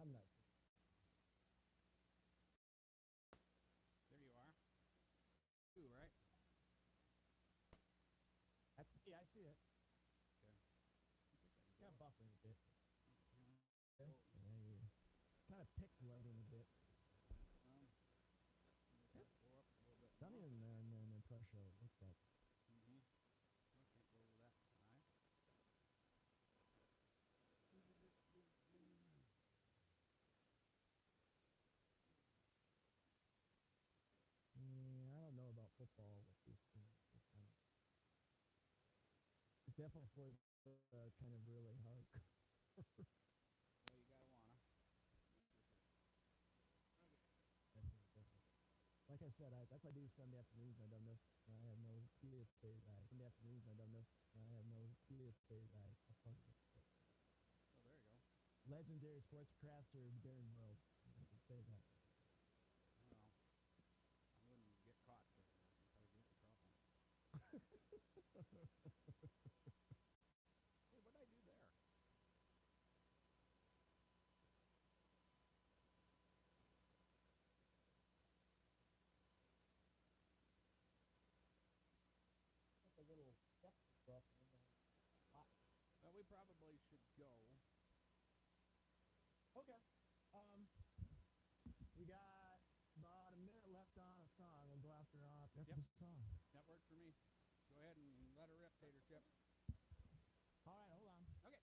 There you are. Two, right? That's me. I see it. Okay. Kind of buffering a bit. Kind of pixelating a bit. Not even in pressure. What's that? Mm-hmm. I can't go over that high. I don't know about football with these things. It's definitely kind of really hard. Well, you gotta wanna. Definitely. Like I said, that's what I do Sunday afternoons. I don't know. I have no PSA. Sunday afternoons. I don't know. I have no PSA. Oh, there you go. Legendary sportscaster Darren World. I can say that. Well, I wouldn't get caught saying that. You'd probably get in trouble. Hey, what did I do there? A little stuff. Well, we probably should go. Okay. We got about a minute left on a song. We'll go after the song. That works for me. Go ahead and let her rip, Tater Chip. All right, hold on. Okay.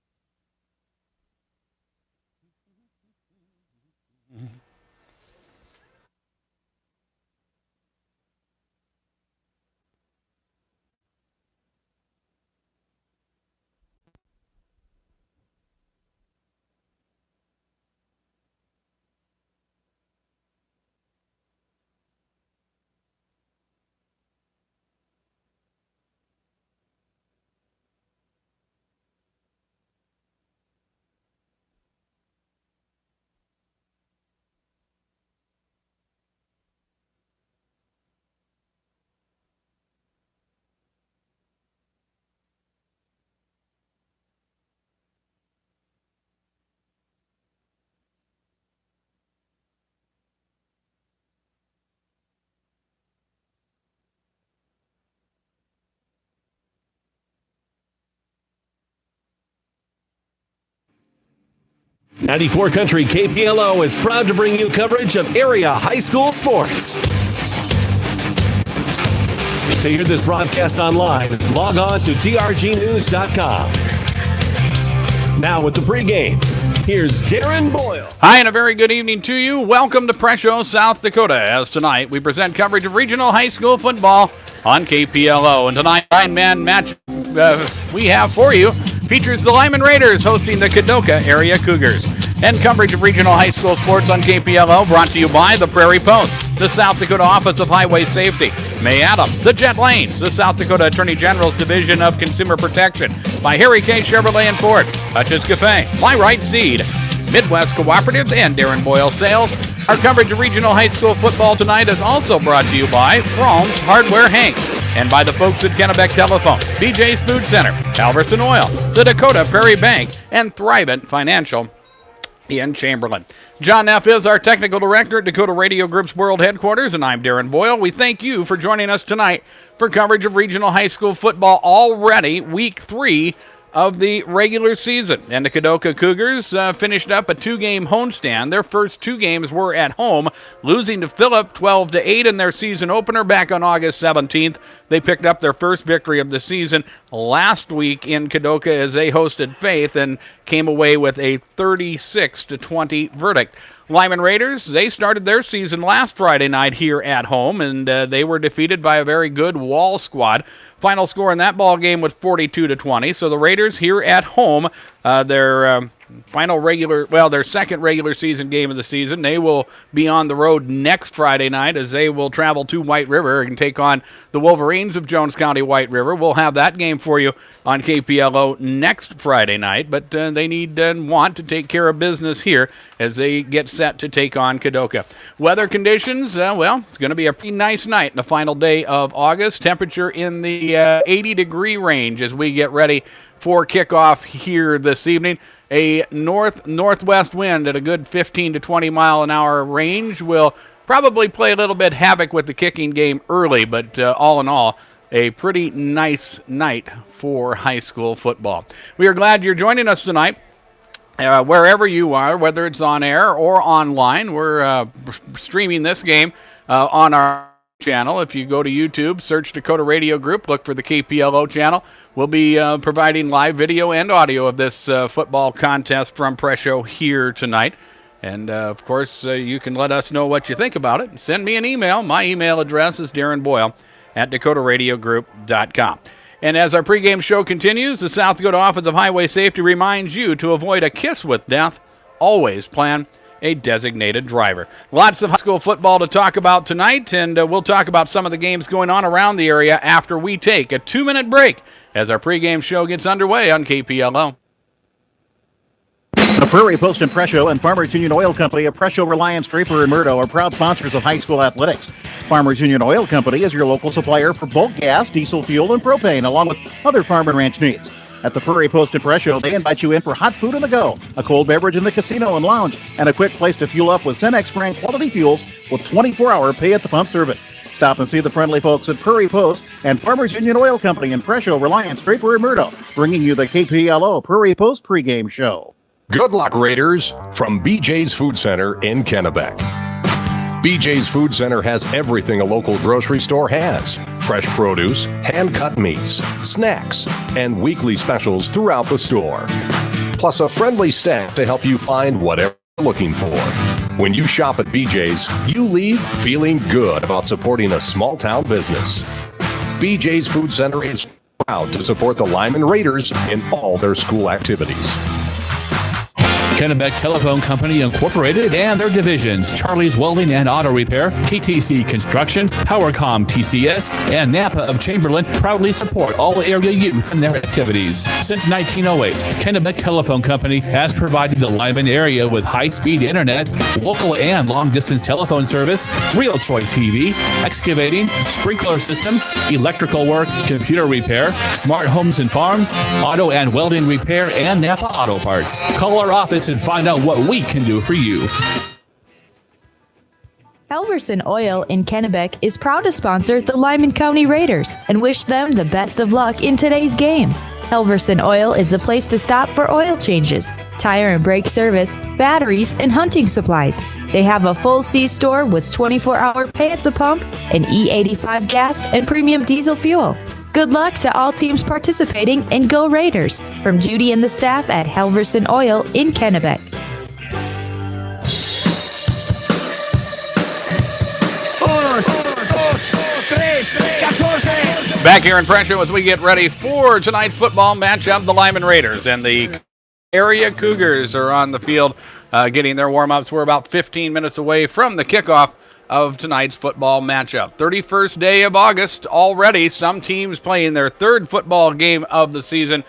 .94 Country KPLO is proud to bring you coverage of area high school sports. To hear this broadcast online, log on to drgnews.com. Now with the pregame, here's Darren Boyle. Hi, and a very good evening to you. Welcome to Presho, South Dakota. As tonight, we present coverage of regional high school football on KPLO. And tonight, 9-man match we have for you features the Lyman Raiders hosting the Kadoka Area Cougars. And coverage of regional high school sports on KPLO brought to you by the Prairie Post, the South Dakota Office of Highway Safety, May Adams, the Jet Lanes, the South Dakota Attorney General's Division of Consumer Protection, by Harry K. Chevrolet and Ford, Hutch's Cafe, My Right Seed, Midwest Cooperatives, and Darren Boyle Sales. Our coverage of regional high school football tonight is also brought to you by Fromm's Hardware Hank, and by the folks at Kennebec Telephone, BJ's Food Center, Alverson Oil, the Dakota Prairie Bank, and Thrivent Financial in Chamberlain. John Neff is our technical director at Dakota Radio Group's World Headquarters, and I'm Darren Boyle. We thank you for joining us tonight for coverage of regional high school football, already week 3 of the regular season. And the Kadoka Cougars finished up a 2-game homestand. Their first 2 games were at home, losing to Phillip 12-8 in their season opener back on August 17th. They picked up their first victory of the season last week in Kadoka as they hosted Faith and came away with a 36-20 verdict. Lyman Raiders, they started their season last Friday night here at home, and they were defeated by a very good Wall squad. Final score in that ball game was 42-20. So the Raiders here at home, their second regular season game of the season. They will be on the road next Friday night as they will travel to White River and take on the Wolverines of Jones County White River. We'll have that game for you on KPLO next Friday night, but they need and want to take care of business here as they get set to take on Kadoka. Weather conditions, it's going to be a pretty nice night in the final day of August. Temperature in the 80-degree range as we get ready for kickoff here this evening. A northwest wind at a good 15 to 20 mile an hour range will probably play a little bit havoc with the kicking game early, but all in all, a pretty nice night for high school football. We are glad you're joining us tonight. Wherever you are, whether it's on air or online, we're streaming this game on our channel. If you go to YouTube, search Dakota Radio Group, look for the KPLO channel. We'll be providing live video and audio of this football contest from Presho here tonight. And, of course, you can let us know what you think about it. Send me an email. My email address is darrenboyle@dakotaradiogroup.com. And as our pregame show continues, the South Dakota Office of Highway Safety reminds you to avoid a kiss with death. Always plan a designated driver. Lots of high school football to talk about tonight, and we'll talk about some of the games going on around the area after we take a 2-minute break as our pregame show gets underway on KPLO. The Prairie Post and Presho and Farmers Union Oil Company of Presho, Reliance, Draper, and Murdo are proud sponsors of high school athletics. Farmers Union Oil Company is your local supplier for bulk gas, diesel fuel, and propane, along with other farm and ranch needs. At the Prairie Post and Presho, they invite you in for hot food on the go, a cold beverage in the casino and lounge, and a quick place to fuel up with Cenex brand quality fuels with 24-hour pay-at-the-pump service. Stop and see the friendly folks at Prairie Post and Farmers Union Oil Company in Presho, Reliance, Draper, and Murdo, bringing you the KPLO Prairie Post pregame show. Good luck, Raiders, from BJ's Food Center in Kennebec. BJ's Food Center has everything a local grocery store has. Fresh produce, hand-cut meats, snacks, and weekly specials throughout the store. Plus a friendly staff to help you find whatever you're looking for. When you shop at BJ's, you leave feeling good about supporting a small-town business. BJ's Food Center is proud to support the Lyman Raiders in all their school activities. Kennebec Telephone Company Incorporated and their divisions, Charlie's Welding and Auto Repair, KTC Construction, PowerCom TCS, and Napa of Chamberlain proudly support all area youth in their activities. Since 1908, Kennebec Telephone Company has provided the Lyman area with high-speed internet, local and long-distance telephone service, Real Choice TV, excavating, sprinkler systems, electrical work, computer repair, smart homes and farms, auto and welding repair, and Napa Auto Parts. Call our office and find out what we can do for you. Helverson Oil in Kennebec is proud to sponsor the Lyman County Raiders and wish them the best of luck in today's game. Helverson Oil is the place to stop for oil changes, tire and brake service, batteries, and hunting supplies. They have a full C-store with 24-hour pay at the pump and E85 gas and premium diesel fuel. Good luck to all teams participating, and go Raiders! From Judy and the staff at Helverson Oil in Kennebec. Back here in Presho as we get ready for tonight's football matchup, the Lyman Raiders and the area Cougars are on the field getting their warm-ups. We're about 15 minutes away from the kickoff of tonight's football matchup. 31st day of August already. Some teams playing their third football game of the season.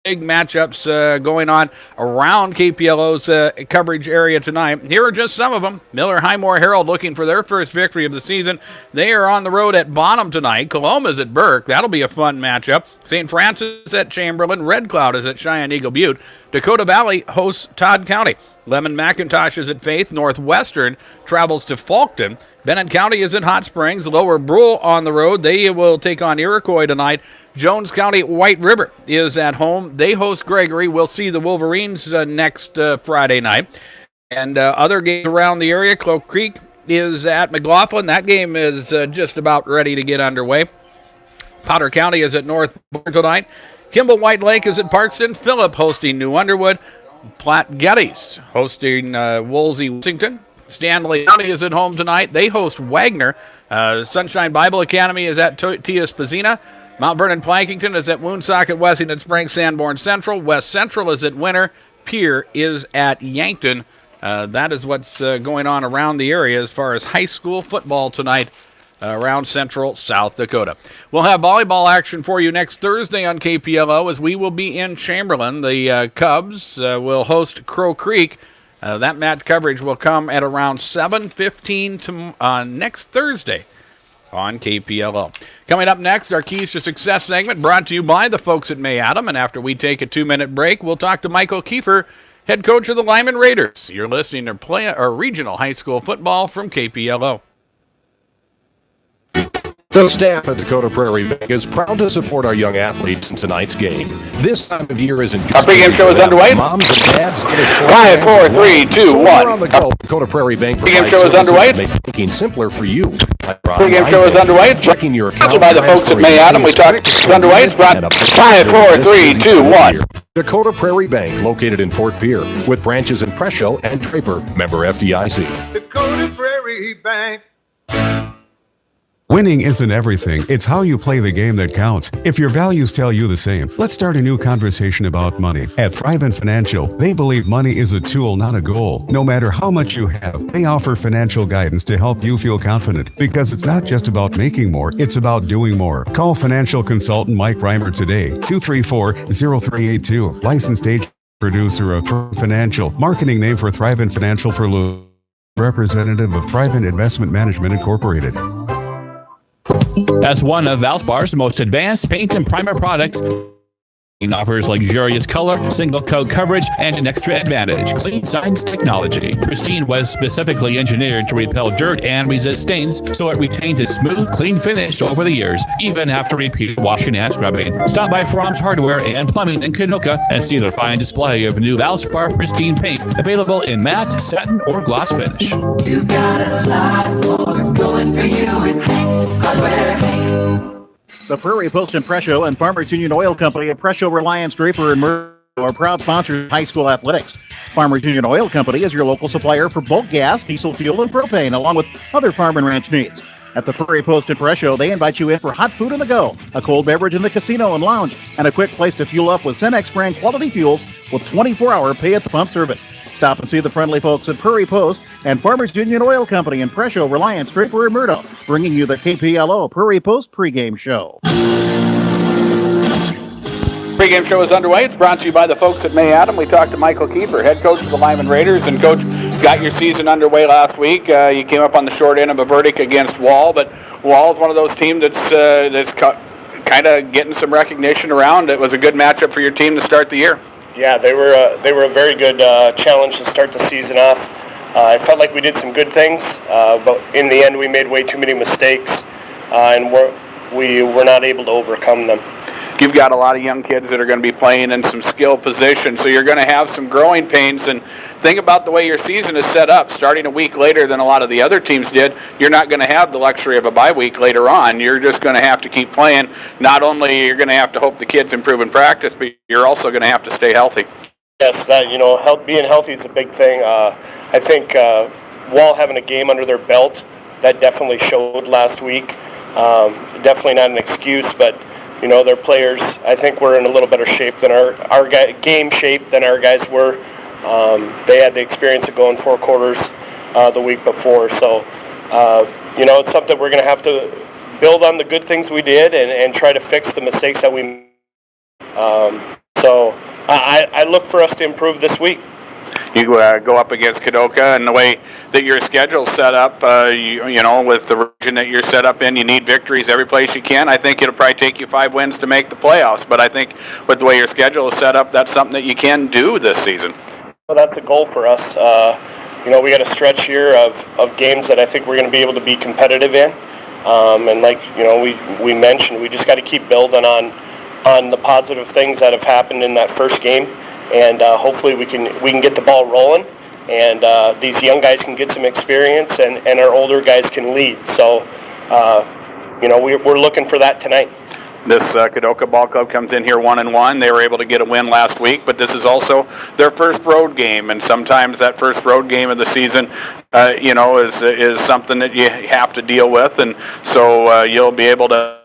Big matchups going on around KPLO's coverage area tonight. Here are just some of them. Miller Highmore Herald looking for their first victory of the season. They are on the road at Bonham tonight. Coloma's at Burke. That'll be a fun matchup. St. Francis at Chamberlain. Red Cloud is at Cheyenne Eagle Butte. Dakota Valley hosts Todd County. Lemon McIntosh is at Faith. Northwestern travels to Faulkton. Bennett County is at Hot Springs. Lower Brule on the road. They will take on Iroquois tonight. Jones County White River is at home. They host Gregory. We'll see the Wolverines next Friday night. And other games around the area. Cloak Creek is at McLaughlin. That game is just about ready to get underway. Potter County is at North tonight. Kimball White Lake is at Parkston. Phillip hosting New Underwood. Platte Geddes hosting Woolsey, Washington. Stanley County is at home tonight. They host Wagner. Sunshine Bible Academy is at Tiaspazina. Mount Vernon Plankington is at Woonsocket, Wessington Springs, Sanborn Central. West Central is at Winter. Pierre is at Yankton. That is what's going on around the area as far as high school football tonight around central South Dakota. We'll have volleyball action for you next Thursday on KPLO as we will be in Chamberlain. The Cubs will host Crow Creek. That match coverage will come at around 7:15 next Thursday on KPLO. Coming up next, our Keys to Success segment brought to you by the folks at May Adam. And after we take a 2-minute break, we'll talk to Michael Kiefer, head coach of the Lyman Raiders. You're listening to regional high school football from KPLO. The staff at Dakota Prairie Bank is proud to support our young athletes in tonight's game. This time of year isn't just our pregame show is underway. Moms and dads, other sports 5, 4, 3, 2, so 1. we're on the go. Dakota Prairie Bank Pregame show is underway. make banking simpler for you. Pregame show is underway. Checking your account. By the folks at May Adam. We talked it's underway. It's brought 5, 4, 3, 2, 1. Dakota Prairie Bank, located in Fort Pierre, with branches in Presho and Draper. Member FDIC. Dakota Prairie Bank. Winning isn't everything. It's how you play the game that counts. If your values tell you the same, let's start a new conversation about money. At Thrivent Financial, they believe money is a tool, not a goal. No matter how much you have, they offer financial guidance to help you feel confident. Because it's not just about making more, it's about doing more. Call financial consultant Mike Reimer today, 234-0382. Licensed agent producer of Thrivent Financial. Marketing name for Thrivent Financial for Lou. Representative of Thrivent Investment Management Incorporated. As one of Valspar's most advanced paint and primer products, it offers luxurious color, single coat coverage, and an extra advantage: Clean Science technology. Pristine was specifically engineered to repel dirt and resist stains, so it retains a smooth, clean finish over the years, even after repeated washing and scrubbing. Stop by Fromm's Hardware and Plumbing in Kadoka and see their fine display of new Valspar Pristine paint, available in matte, satin, or gloss finish. You've got a lot more going for you with Hank's Hardware, Hank. The Prairie Post and Presho and Farmers Union Oil Company at Presho, Reliance, Draper, and Murdo are proud sponsors of high school athletics. Farmers Union Oil Company is your local supplier for bulk gas, diesel fuel, and propane, along with other farm and ranch needs. At the Prairie Post and Presho, they invite you in for hot food on the go, a cold beverage in the casino and lounge, and a quick place to fuel up with Cenex brand quality fuels with 24-hour pay-at-the-pump service. Stop and see the friendly folks at Prairie Post and Farmers Union Oil Company in Presho, Reliance, Draper, and Murdo, bringing you the KPLO Prairie Post pregame show. Pregame show is underway. It's brought to you by the folks at May Adam. We talked to Michael Kiefer, head coach of the Lyman Raiders. And, Coach, got your season underway last week. You came up on the short end of a verdict against Wall, but Wall is one of those teams that's kind of getting some recognition around. It was a good matchup for your team to start the year. Yeah, they were a very good challenge to start the season off. I felt like we did some good things, but in the end we made way too many mistakes, and we were not able to overcome them. You've got a lot of young kids that are going to be playing in some skill positions, so you're going to have some growing pains. And think about the way your season is set up, starting a week later than a lot of the other teams did. You're not going to have the luxury of a bye week later on. You're just going to have to keep playing. Not only you're going to have to hope the kids improve in practice, but you're also going to have to stay healthy. Yes, being healthy is a big thing. I think Wall having a game under their belt, that definitely showed last week. Definitely not an excuse, but their players, I think, were in a little better shape than our game shape than our guys were. They had the experience of going 4 quarters the week before. So, it's something we're going to have to build on the good things we did and try to fix the mistakes that we made. So I look for us to improve this week. You go up against Kadoka, and the way that your schedule's set up, with the region that you're set up in, you need victories every place you can. I think it'll probably take you 5 wins to make the playoffs, but I think with the way your schedule is set up, that's something that you can do this season. Well, that's a goal for us. We got a stretch here of games that I think we're going to be able to be competitive in, and like we mentioned, we just got to keep building on the positive things that have happened in that first game. And hopefully we can get the ball rolling, and these young guys can get some experience, and our older guys can lead. So, we're looking for that tonight. This Kadoka Ball Club comes in here 1-1. They were able to get a win last week, but this is also their first road game, and sometimes that first road game of the season, is something that you have to deal with, and so you'll be able to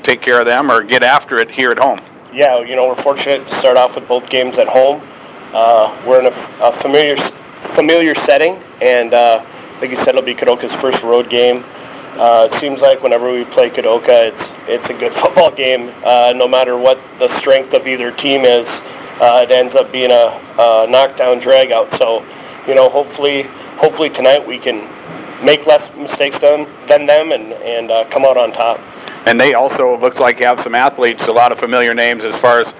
take care of them or get after it here at home. Yeah, we're fortunate to start off with both games at home. We're in a familiar setting, and like you said, it'll be Kadoka's first road game. It seems like whenever we play Kadoka, it's a good football game. No matter what the strength of either team is, it ends up being a knockdown drag-out. So, hopefully tonight we can make less mistakes than them and come out on top. And they also looks like have some athletes, a lot of familiar names as far as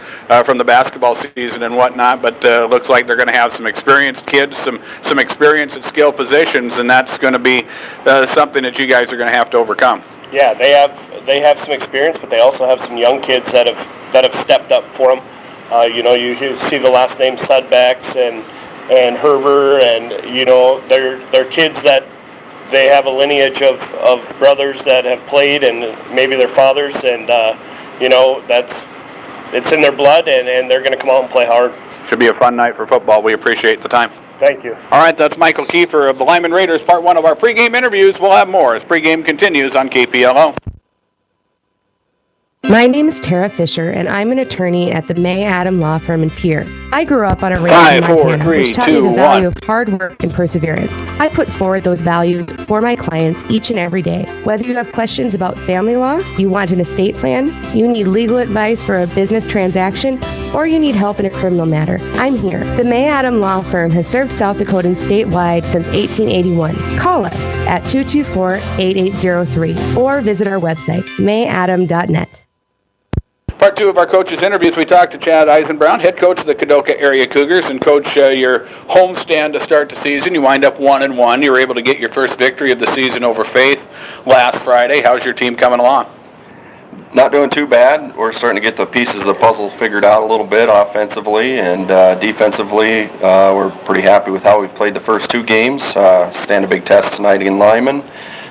from the basketball season and whatnot. But looks like they're going to have some experienced kids, some experience at skill positions, and that's going to be something that you guys are going to have to overcome. Yeah, they have some experience, but they also have some young kids that have stepped up for them. You see the last name Sudbacks and Herber, and they're kids that they have a lineage of brothers that have played, and maybe their fathers, and it's in their blood, and they're going to come out and play hard. Should be a fun night for football. We appreciate the time. Thank you. All right, that's Michael Kiefer of the Lyman Raiders, part one of our pregame interviews. We'll have more as pregame continues on KPLO. My name is Tara Fisher, and I'm an attorney at the May Adam Law Firm in Pierre. I grew up on a ranch in Montana, which taught me the value of hard work and perseverance. I put forward those values for my clients each and every day. Whether you have questions about family law, you want an estate plan, you need legal advice for a business transaction, or you need help in a criminal matter, I'm here. The May Adam Law Firm has served South Dakotans statewide since 1881. Call us at 224-8803 or visit our website, mayadam.net. Part two of our coaches' interviews, we talked to Chad Eisenbrown, head coach of the Kadoka Area Cougars, and coach, your homestand to start the season. You wind up 1-1. You were able to get your first victory of the season over Faith last Friday. How's your team coming along? Not doing too bad. We're starting to get the pieces of the puzzle figured out a little bit offensively, and defensively we're pretty happy with how we've played the first two games. Stand a big test tonight in Lyman.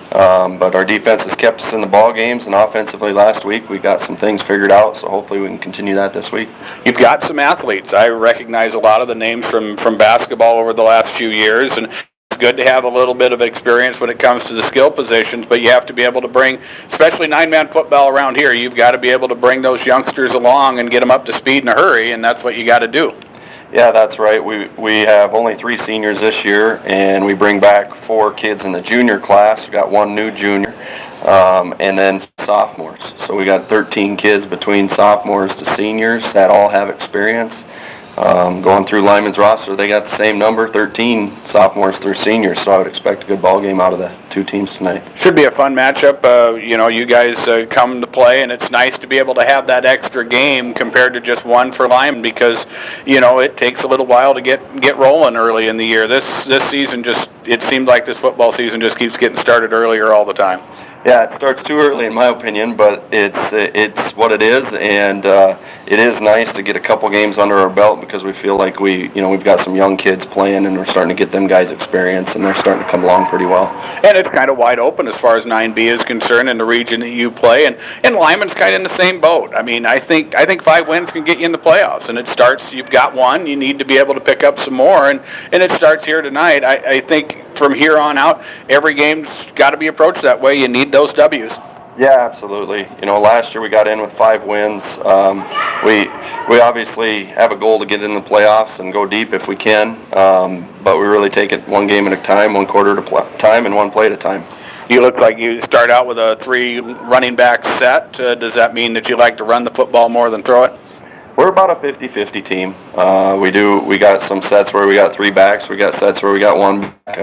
But our defense has kept us in the ball games, and offensively last week we got some things figured out, so hopefully we can continue that this week. You've got some athletes. I recognize a lot of the names from basketball over the last few years, and it's good to have a little bit of experience when it comes to the skill positions, but you have to be able to bring, especially nine-man football around here, you've got to be able to bring those youngsters along and get them up to speed in a hurry, and that's what you got to do. Yeah, that's right. We have only 3 seniors this year, and we bring back 4 kids in the junior class. We got 1 new junior, and then sophomores. So we got 13 kids between sophomores to seniors that all have experience. Going through Lyman's roster, they got the same number, 13 sophomores through seniors, so I would expect a good ball game out of the 2 teams tonight. Should be a fun matchup. You guys come to play, and it's nice to be able to have that extra game compared to just one for Lyman because, it takes a little while to get rolling early in the year. This season it seems like this football season just keeps getting started earlier all the time. Yeah, it starts too early in my opinion, but it's what it is, and it is nice to get a couple games under our belt because we feel like we've got some young kids playing, and we're starting to get them guys experience, and they're starting to come along pretty well. And it's kind of wide open as far as 9B is concerned in the region that you play, and Lyman's kind of in the same boat. I mean, I think 5 wins can get you in the playoffs, and it starts. You've got one, you need to be able to pick up some more, and it starts here tonight. I think from here on out, every game's got to be approached that way. You need those W's. Yeah, absolutely. Last year we got in with 5 wins. We obviously have a goal to get in the playoffs and go deep if we can, but we really take it one game at a time, one quarter at a time, and one play at a time. You look like you start out with a 3 running back set. Does that mean that you like to run the football more than throw it? We're about a 50-50 team. We got some sets where we got 3 backs. We got sets where we got 1 back.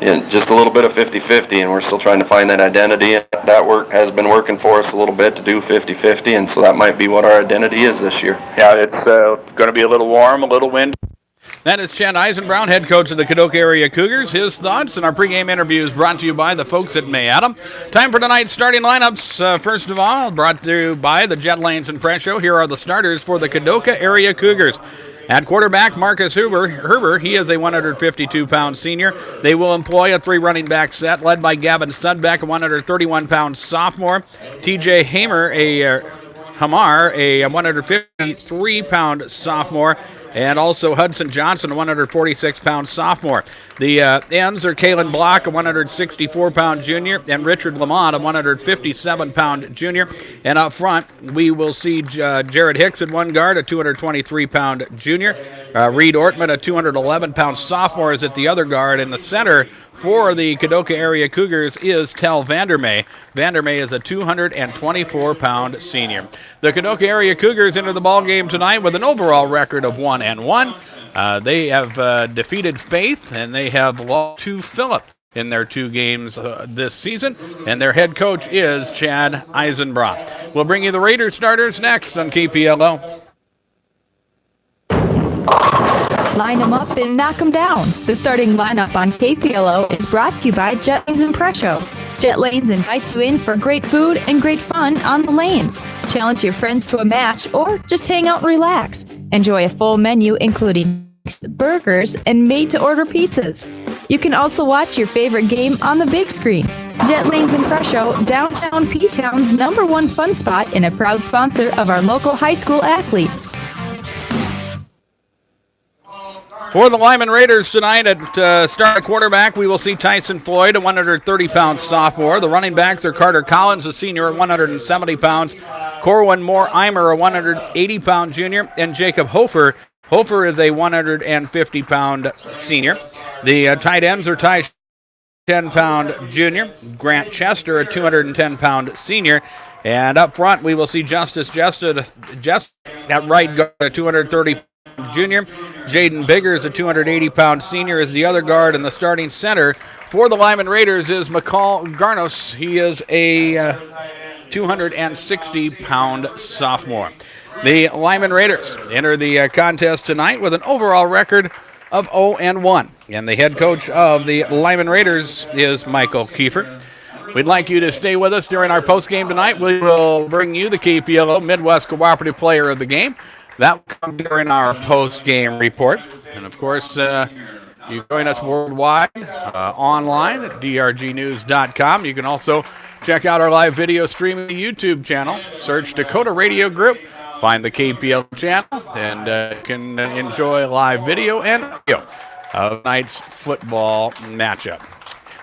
And just a little bit of 50-50, and we're still trying to find that identity. That work has been working for us a little bit to do 50-50, and so that might be what our identity is this year. Yeah, it's going to be a little warm, a little wind. That is Chad Eisenbrown, head coach of the Kadoka Area Cougars. His thoughts and our pregame interviews brought to you by the folks at May Adam. Time for tonight's starting lineups. First of all, brought to you by the Jet Lanes and Presho. Here are the starters for the Kadoka Area Cougars. At quarterback, Marcus Herber, he is a 152-pound senior. They will employ a 3 running back set led by Gavin Sudbeck, a 131-pound sophomore. TJ Hamar, a 153-pound sophomore. And also Hudson Johnson, a 146-pound sophomore. The ends are Kalen Block, a 164-pound junior, and Richard Lamont, a 157-pound junior. And up front, we will see Jared Hicks at one guard, a 223-pound junior. Reed Ortman, a 211-pound sophomore, is at the other guard. In the center for the Kadoka Area Cougars is Tel Vandermeer. Vandermeer is a 224-pound senior. The Kadoka Area Cougars enter the ball game tonight with an overall record of 1-1. They have defeated Faith, and they have lost to Phillips. in their 2 games this season, and their head coach is Chad Eisenbrock. We'll bring you the Raiders starters next on KPLO. Line them up and knock them down. The starting lineup on KPLO is brought to you by Jet Lanes and Presho. Jet Lanes invites you in for great food and great fun on the lanes. Challenge your friends to a match or just hang out and relax. Enjoy a full menu including burgers and made-to-order pizzas. You can also watch your favorite game on the big screen. Jet Lanes and Presho, downtown P-Town's #1 fun spot and a proud sponsor of our local high school athletes. For the Lyman Raiders tonight at start quarterback, we will see Tyson Floyd, a 130-pound sophomore. The running backs are Carter Collins, a senior at 170 pounds. Corwin Moore-Eimer, a 180-pound junior. And Jacob Hofer. Hofer is a 150-pound senior. The tight ends are Ty 10-pound junior. Grant Chester, a 210-pound senior. And up front, we will see Justice at right guard, a 230 junior. Jaden Biggers, a 280-pound senior, is the other guard, and the starting center for the Lyman Raiders is McCall Garnos. He is a 260-pound sophomore. The Lyman Raiders enter the contest tonight with an overall record of 0-1, and the head coach of the Lyman Raiders is Michael Kiefer. We'd like you to stay with us during our postgame tonight. We will bring you the KPLO Midwest Cooperative Player of the Game. That will come during our post-game report. And, of course, you join us worldwide online at drgnews.com. You can also check out our live video streaming YouTube channel. Search Dakota Radio Group. Find the KPL channel, and you can enjoy live video and audio of tonight's football matchup.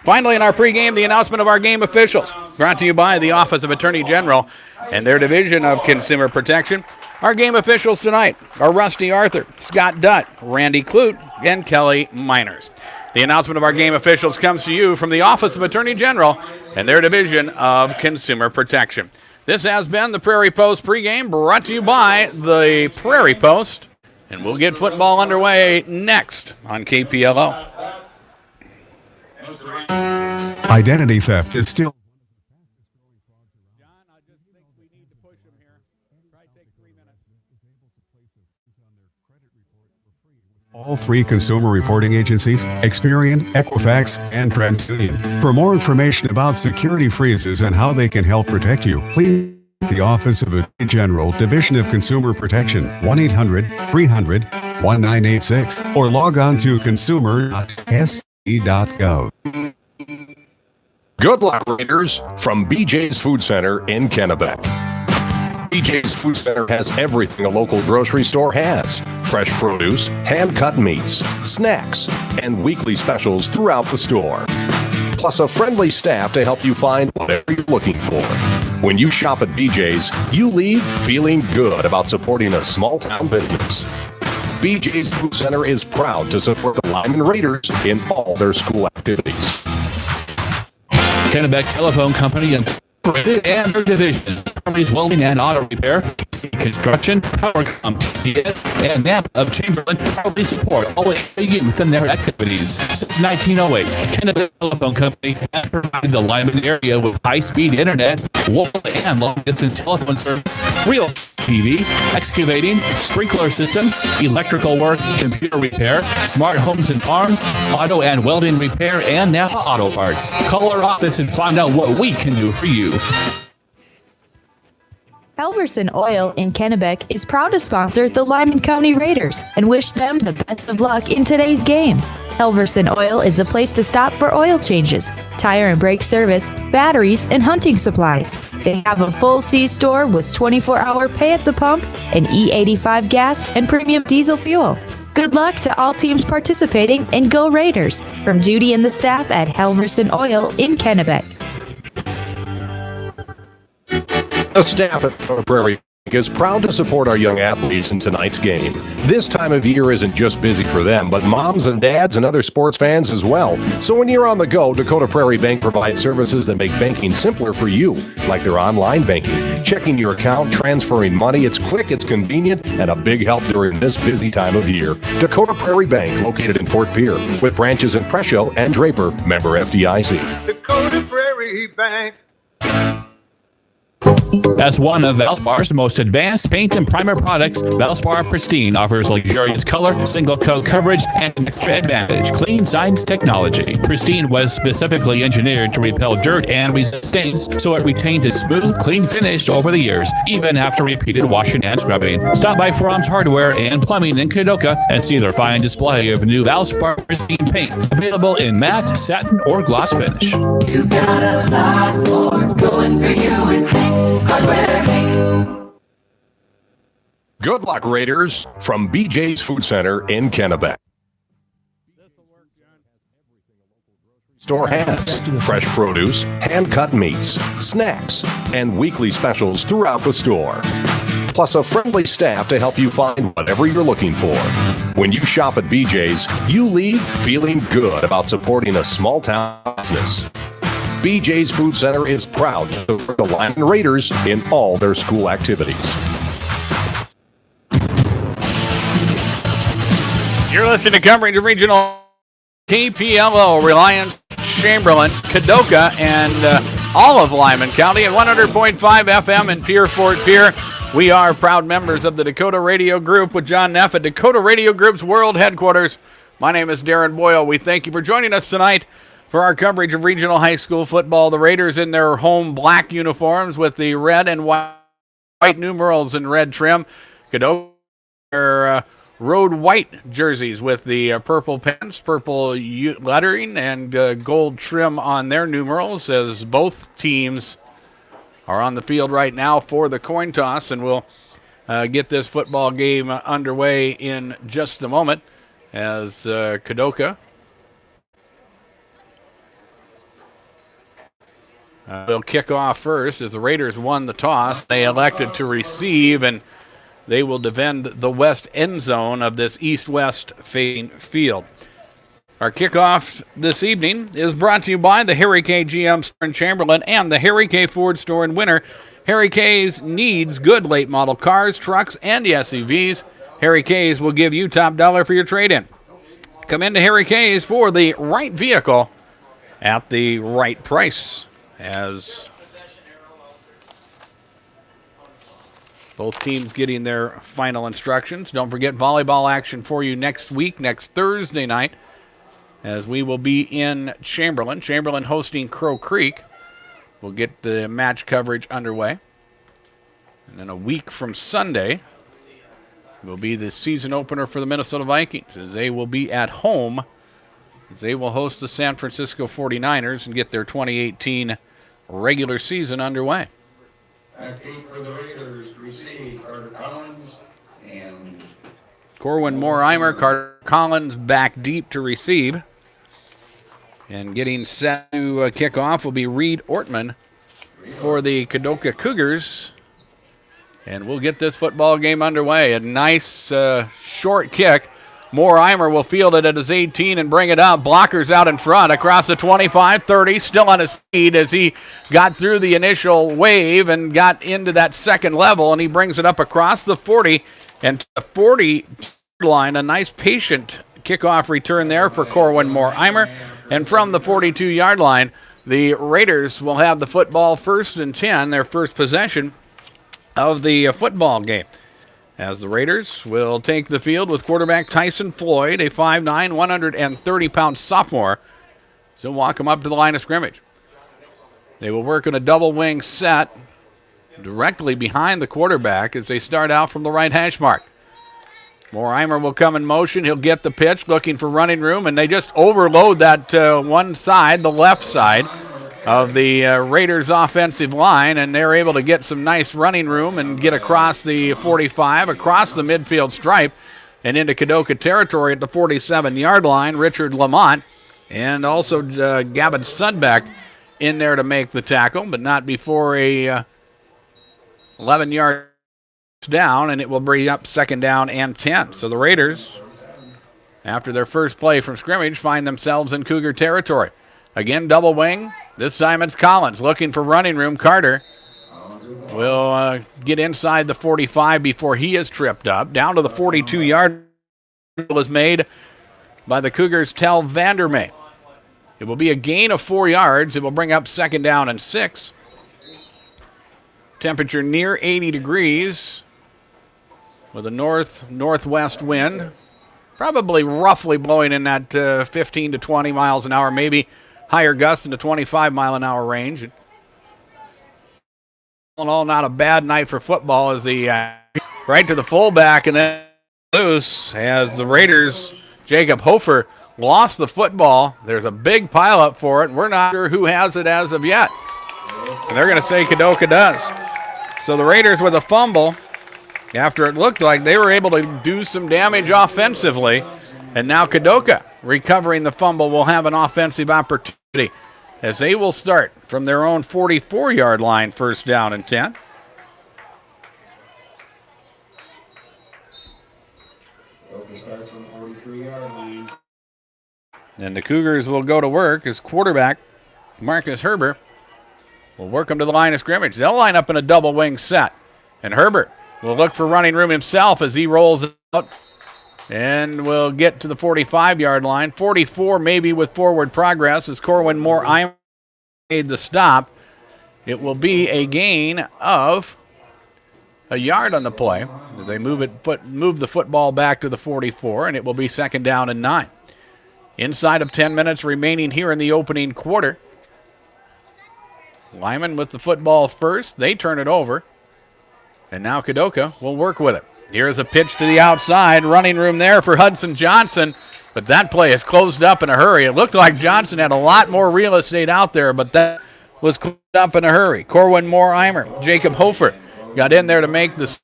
Finally, in our pregame, the announcement of our game officials, brought to you by the Office of Attorney General and their Division of Consumer Protection. Our game officials tonight are Rusty Arthur, Scott Dutt, Randy Clute, and Kelly Miners. The announcement of our game officials comes to you from the Office of Attorney General and their Division of Consumer Protection. This has been the Prairie Post pregame, brought to you by the Prairie Post, and we'll get football underway next on KPLO. Identity theft is still all 3 consumer reporting agencies, Experian, Equifax, and TransUnion. For more information about security freezes and how they can help protect you, please the Office of Attorney General, Division of Consumer Protection, 1-800-300-1986, or log on to consumer.sc.gov. Good luck, Raiders, from BJ's Food Center in Kennebec. BJ's Food Center has everything a local grocery store has. Fresh produce, hand-cut meats, snacks, and weekly specials throughout the store. Plus a friendly staff to help you find whatever you're looking for. When you shop at BJ's, you leave feeling good about supporting a small-town business. BJ's Food Center is proud to support the Lyman Raiders in all their school activities. Kennebec Telephone Company and their divisions, Charlie's Welding and Auto Repair, TC Construction, PowerCom TCS, and NAP of Chamberlain proudly support all the youth in their activities. Since 1908, Kennebec Telephone Company has provided the Lyman area with high-speed internet, wall and long-distance telephone service, real TV, excavating, sprinkler systems, electrical work, computer repair, smart homes and farms, auto and welding repair, and Napa Auto Parts. Call our office and find out what we can do for you. Helverson Oil in Kennebec is proud to sponsor the Lyman County Raiders and wish them the best of luck in today's game. Helverson Oil is a place to stop for oil changes, tire and brake service, batteries, and hunting supplies. They have a full C store with 24-hour pay at the pump and E85 gas and premium diesel fuel. Good luck to all teams participating, and go Raiders! From Judy and the staff at Helverson Oil in Kennebec. The staff at Prairie is proud to support our young athletes in tonight's game. This time of year isn't just busy for them, but moms and dads and other sports fans as well. So when you're on the go, Dakota Prairie Bank provides services that make banking simpler for you, like their online banking, checking your account, transferring money. It's quick, it's convenient, and a big help during this busy time of year. Dakota Prairie Bank, located in Fort Pierre, with branches in Presho and Draper, member FDIC. Dakota Prairie Bank. As one of Valspar's most advanced paint and primer products, Valspar Pristine offers luxurious color, single coat coverage, and extra advantage clean science technology. Pristine was specifically engineered to repel dirt and resist stains, so it retains a smooth, clean finish over the years, even after repeated washing and scrubbing. Stop by Fromm's Hardware and Plumbing in Kadoka and see their fine display of new Valspar Pristine paint, available in matte, satin, or gloss finish. You got a lot more going for you with Hank's Hardware, Hank. Good luck, Raiders, from BJ's Food Center in Kennebec. Store has fresh produce, hand-cut meats, snacks, and weekly specials throughout the store. Plus a friendly staff to help you find whatever you're looking for. When you shop at BJ's, you leave feeling good about supporting a small-town business. BJ's Food Center is proud to support the Lyman Raiders in all their school activities. You're listening to coverage of regional KPLO, Reliance, Chamberlain, Kadoka, and all of Lyman County at 100.5 FM in Pierre, Fort Pierre. We are proud members of the Dakota Radio Group with John Neff at Dakota Radio Group's World Headquarters. My name is Darren Boyle. We thank you for joining us tonight for our coverage of regional high school football. The Raiders in their home black uniforms with the red and white numerals and red trim. Kadoka, their road white jerseys with the purple pants, purple lettering, and gold trim on their numerals, as both teams are on the field right now for the coin toss, and we'll get this football game underway in just a moment as Kadoka will kick off first. As the Raiders won the toss, they elected to receive, and they will defend the west end zone of this east-west facing field. Our kickoff this evening is brought to you by the Harry K. GM store in Chamberlain and the Harry K. Ford store in Winter. Harry K's needs good late model cars, trucks, and SUVs. Harry K's will give you top dollar for your trade-in. Come into Harry K's for the right vehicle at the right price. As both teams getting their final instructions. Don't forget volleyball action for you next week, next Thursday night, as we will be in Chamberlain. Chamberlain hosting Crow Creek. We'll get the match coverage underway. And then a week from Sunday will be the season opener for the Minnesota Vikings, as they will be at home, as they will host the San Francisco 49ers and get their 2018 regular season underway. At 8 for the Raiders to receive Carter Collins and Corwin Morheimer, Carter Collins back deep to receive. And getting set to kick off will be Reed Ortman for the Kadoka Cougars. And we'll get this football game underway. A nice short kick. Morheimer will field it at his 18 and bring it up. Blockers out in front across the 25-30, still on his feet as he got through the initial wave and got into that second level, and he brings it up across the 40 and to the 40 line. A nice patient kickoff return there for Corwin Morheimer. And from the 42-yard line, the Raiders will have the football 1st and 10, their first possession of the football game, as the Raiders will take the field with quarterback Tyson Floyd, a 5'9", 130-pound sophomore. So walk him up to the line of scrimmage. They will work in a double wing set directly behind the quarterback as they start out from the right hash mark. Morheimer will come in motion. He'll get the pitch, looking for running room, and they just overload that one side, the left side of the Raiders offensive line, and they're able to get some nice running room and get across the 45, across the midfield stripe, and into Kadoka territory at the 47-yard line. Richard Lamont and also Gavin Sudbeck in there to make the tackle, but not before a 11-yard down, and it will bring up second down and 10. So the Raiders, after their first play from scrimmage, find themselves in Cougar territory. Again, double wing. This time it's Collins looking for running room. Carter will get inside the 45 before he is tripped up. Down to the 42-yard is made by the Cougars' Tel Vandermeer. It will be a gain of 4 yards. It will bring up second down and 6. Temperature near 80 degrees with a northwest wind. Probably roughly blowing in that 15 to 20 miles an hour, maybe higher gusts in the 25-mile-an-hour range. All in all, not a bad night for football as the right to the fullback and then loose as the Raiders, Jacob Hofer, lost the football. There's a big pileup for it, and we're not sure who has it as of yet. And they're going to say Kadoka does. So the Raiders with a fumble after it looked like they were able to do some damage offensively. And now Kadoka, recovering the fumble, will have an offensive opportunity as they will start from their own 44-yard line, first down and 10. Starts from the 43-yard line. And the Cougars will go to work as quarterback Marcus Herbert will work them to the line of scrimmage. They'll line up in a double wing set. And Herbert will look for running room himself as he rolls out and will get to the 45-yard line. 44 maybe with forward progress as Corwin Moore made the stop. It will be a gain of a yard on the play. They move the football back to the 44, and it will be second down and 9. Inside of 10 minutes remaining here in the opening quarter. Lyman with the football first. They turn it over. And now Kadoka will work with it. Here's a pitch to the outside. Running room there for Hudson Johnson. But that play is closed up in a hurry. It looked like Johnson had a lot more real estate out there, but that was closed up in a hurry. Corwin Moore-Eimer, Jacob Hofer got in there to make this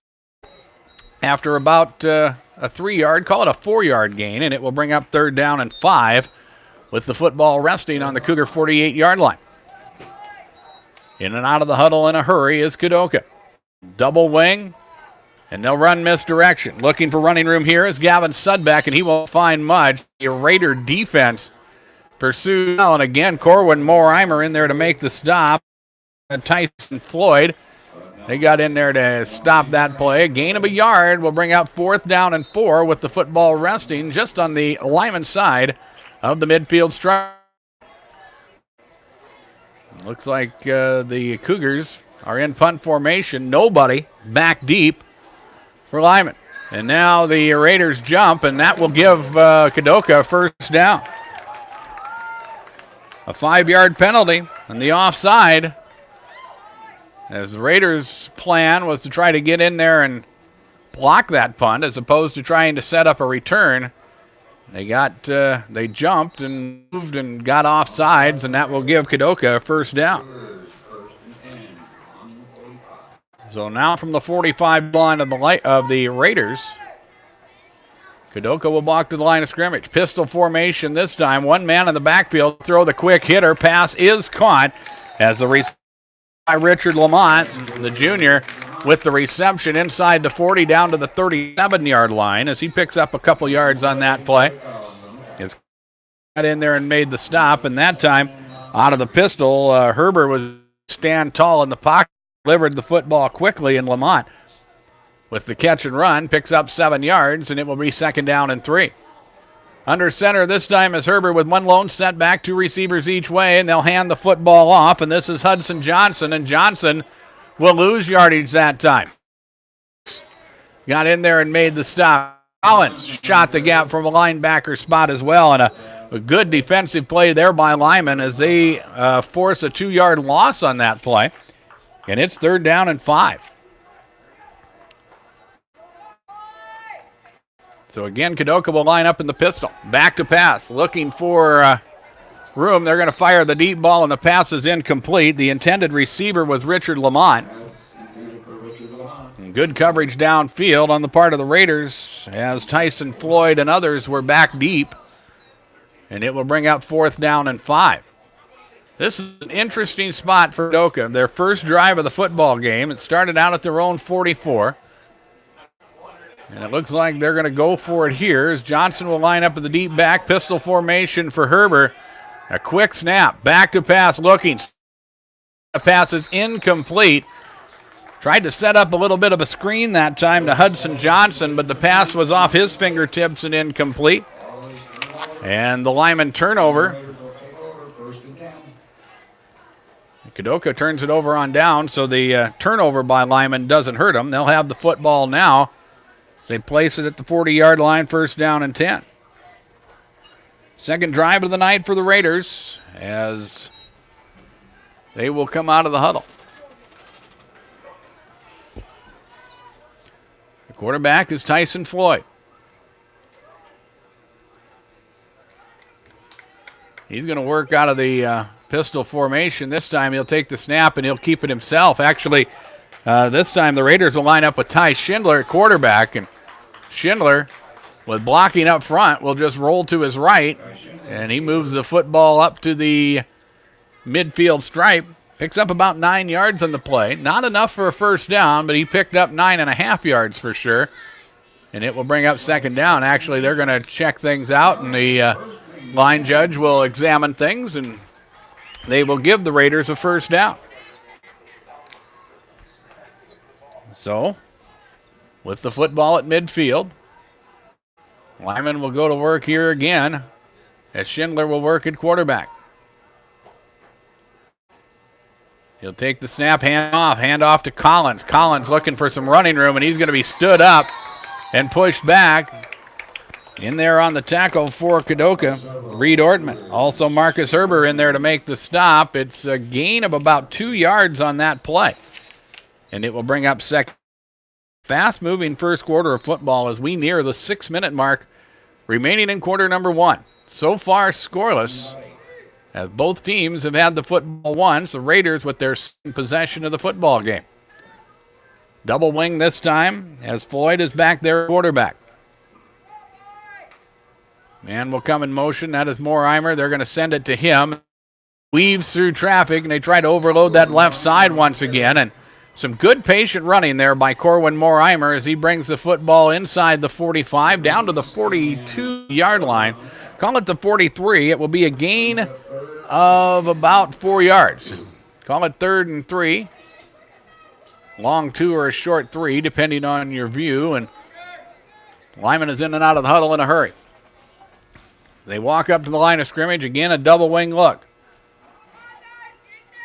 after about a 3-yard, call it a 4-yard gain, and it will bring up third down and 5 with the football resting on the Cougar 48-yard line. In and out of the huddle in a hurry is Kadoka. Double wing, and they'll run misdirection. Looking for running room here is Gavin Sudbeck, and he won't find much. The Raider defense pursues well, and again, Corwin Moore-Eimer in there to make the stop. Tyson Floyd, they got in there to stop that play. A gain of a yard will bring up fourth down and 4 with the football resting just on the Lyman side of the midfield stripe. Looks like the Cougars are in punt formation. Nobody back deep for Lyman. And now the Raiders jump, and that will give Kadoka first down. A 5-yard penalty on the offside, as the Raiders' plan was to try to get in there and block that punt as opposed to trying to set up a return. They jumped and moved and got off sides, and that will give Kadoka a first down. So now from the 45 line of the Raiders, Kadoka will walk to the line of scrimmage. Pistol formation this time. One man in the backfield. Throw the quick hitter. Pass is caught as the by Richard Lamont, the junior, with the reception inside the 40 down to the 37-yard line as he picks up a couple yards on that play. He's got in there and made the stop, and that time out of the pistol, Herbert was stand tall in the pocket, delivered the football quickly, and Lamont with the catch and run picks up 7 yards, and it will be second down and 3. Under center this time is Herbert with one lone setback, 2 receivers each way, and they'll hand the football off, and this is Hudson Johnson, and Johnson will lose yardage that time. Got in there and made the stop. Collins shot the gap from a linebacker spot as well, and a good defensive play there by Lyman as they force a 2-yard loss on that play, and it's third down and 5. So again, Kadoka will line up in the pistol. Back to pass, looking for room. They're going to fire the deep ball, and the pass is incomplete. The intended receiver was Richard Lamont. And good coverage downfield on the part of the Raiders as Tyson Floyd and others were back deep. And it will bring up fourth down and 5. This is an interesting spot for Kadoka. Their first drive of the football game. It started out at their own 44. And it looks like they're going to go for it here as Johnson will line up in the deep back. Pistol formation for Herber. A quick snap. Back to pass looking. The pass is incomplete. Tried to set up a little bit of a screen that time to Hudson Johnson, but the pass was off his fingertips and incomplete. And the Lyman turnover. Kadoka turns it over on down, so the turnover by Lyman doesn't hurt them. They'll have the football now. They place it at the 40-yard line, first down and 10. Second drive of the night for the Raiders as they will come out of the huddle. The quarterback is Tyson Floyd. He's going to work out of the pistol formation. This time he'll take the snap and he'll keep it himself. Actually, this time the Raiders will line up with Ty Schindler at quarterback, and Schindler, with blocking up front, will just roll to his right, and he moves the football up to the midfield stripe. Picks up about 9 yards on the play. Not enough for a first down, but he picked up 9.5 yards for sure. And it will bring up second down. Actually, they're going to check things out, and the line judge will examine things, and they will give the Raiders a first down. So, with the football at midfield, Lyman will go to work here again as Schindler will work at quarterback. He'll take the snap, hand off to Collins. Collins looking for some running room, and he's going to be stood up and pushed back. In there on the tackle for Kadoka, Reed Ortman. Also Marcus Herber in there to make the stop. It's a gain of about 2 yards on that play. And it will bring up second. Fast-moving first quarter of football as we near the 6-minute mark remaining in quarter number one. So far scoreless as both teams have had the football once. The Raiders with their possession of the football game. Double wing this time as Floyd is back there at quarterback. Man will come in motion. That is Morheimer. They're going to send it to him. Weaves through traffic, and they try to overload that left side once again. And some good patient running there by Corwin Morheimer as he brings the football inside the 45 down to the 42-yard line. Call it the 43. It will be a gain of about 4 yards. Call it 3rd and 3. Long 2 or a short 3, depending on your view. And Lyman is in and out of the huddle in a hurry. They walk up to the line of scrimmage. Again, a double wing look.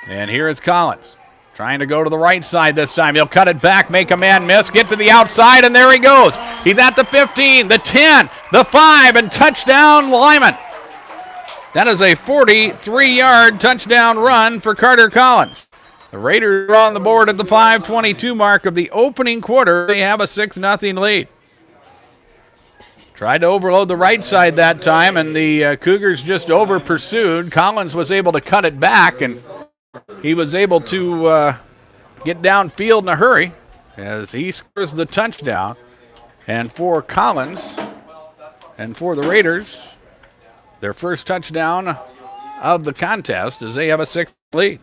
And here is Collins. Trying to go to the right side this time. He'll cut it back, make a man miss, get to the outside, and there he goes. He's at the 15, the 10, the 5, and touchdown Lyman. That is a 43-yard touchdown run for Carter Collins. The Raiders are on the board at the 5:22 mark of the opening quarter. They have a 6-0 lead. Tried to overload the right side that time, and the Cougars just over-pursued. Collins was able to cut it back, and he was able to get downfield in a hurry as he scores the touchdown. And for Collins and for the Raiders, their first touchdown of the contest as they have a 6 lead.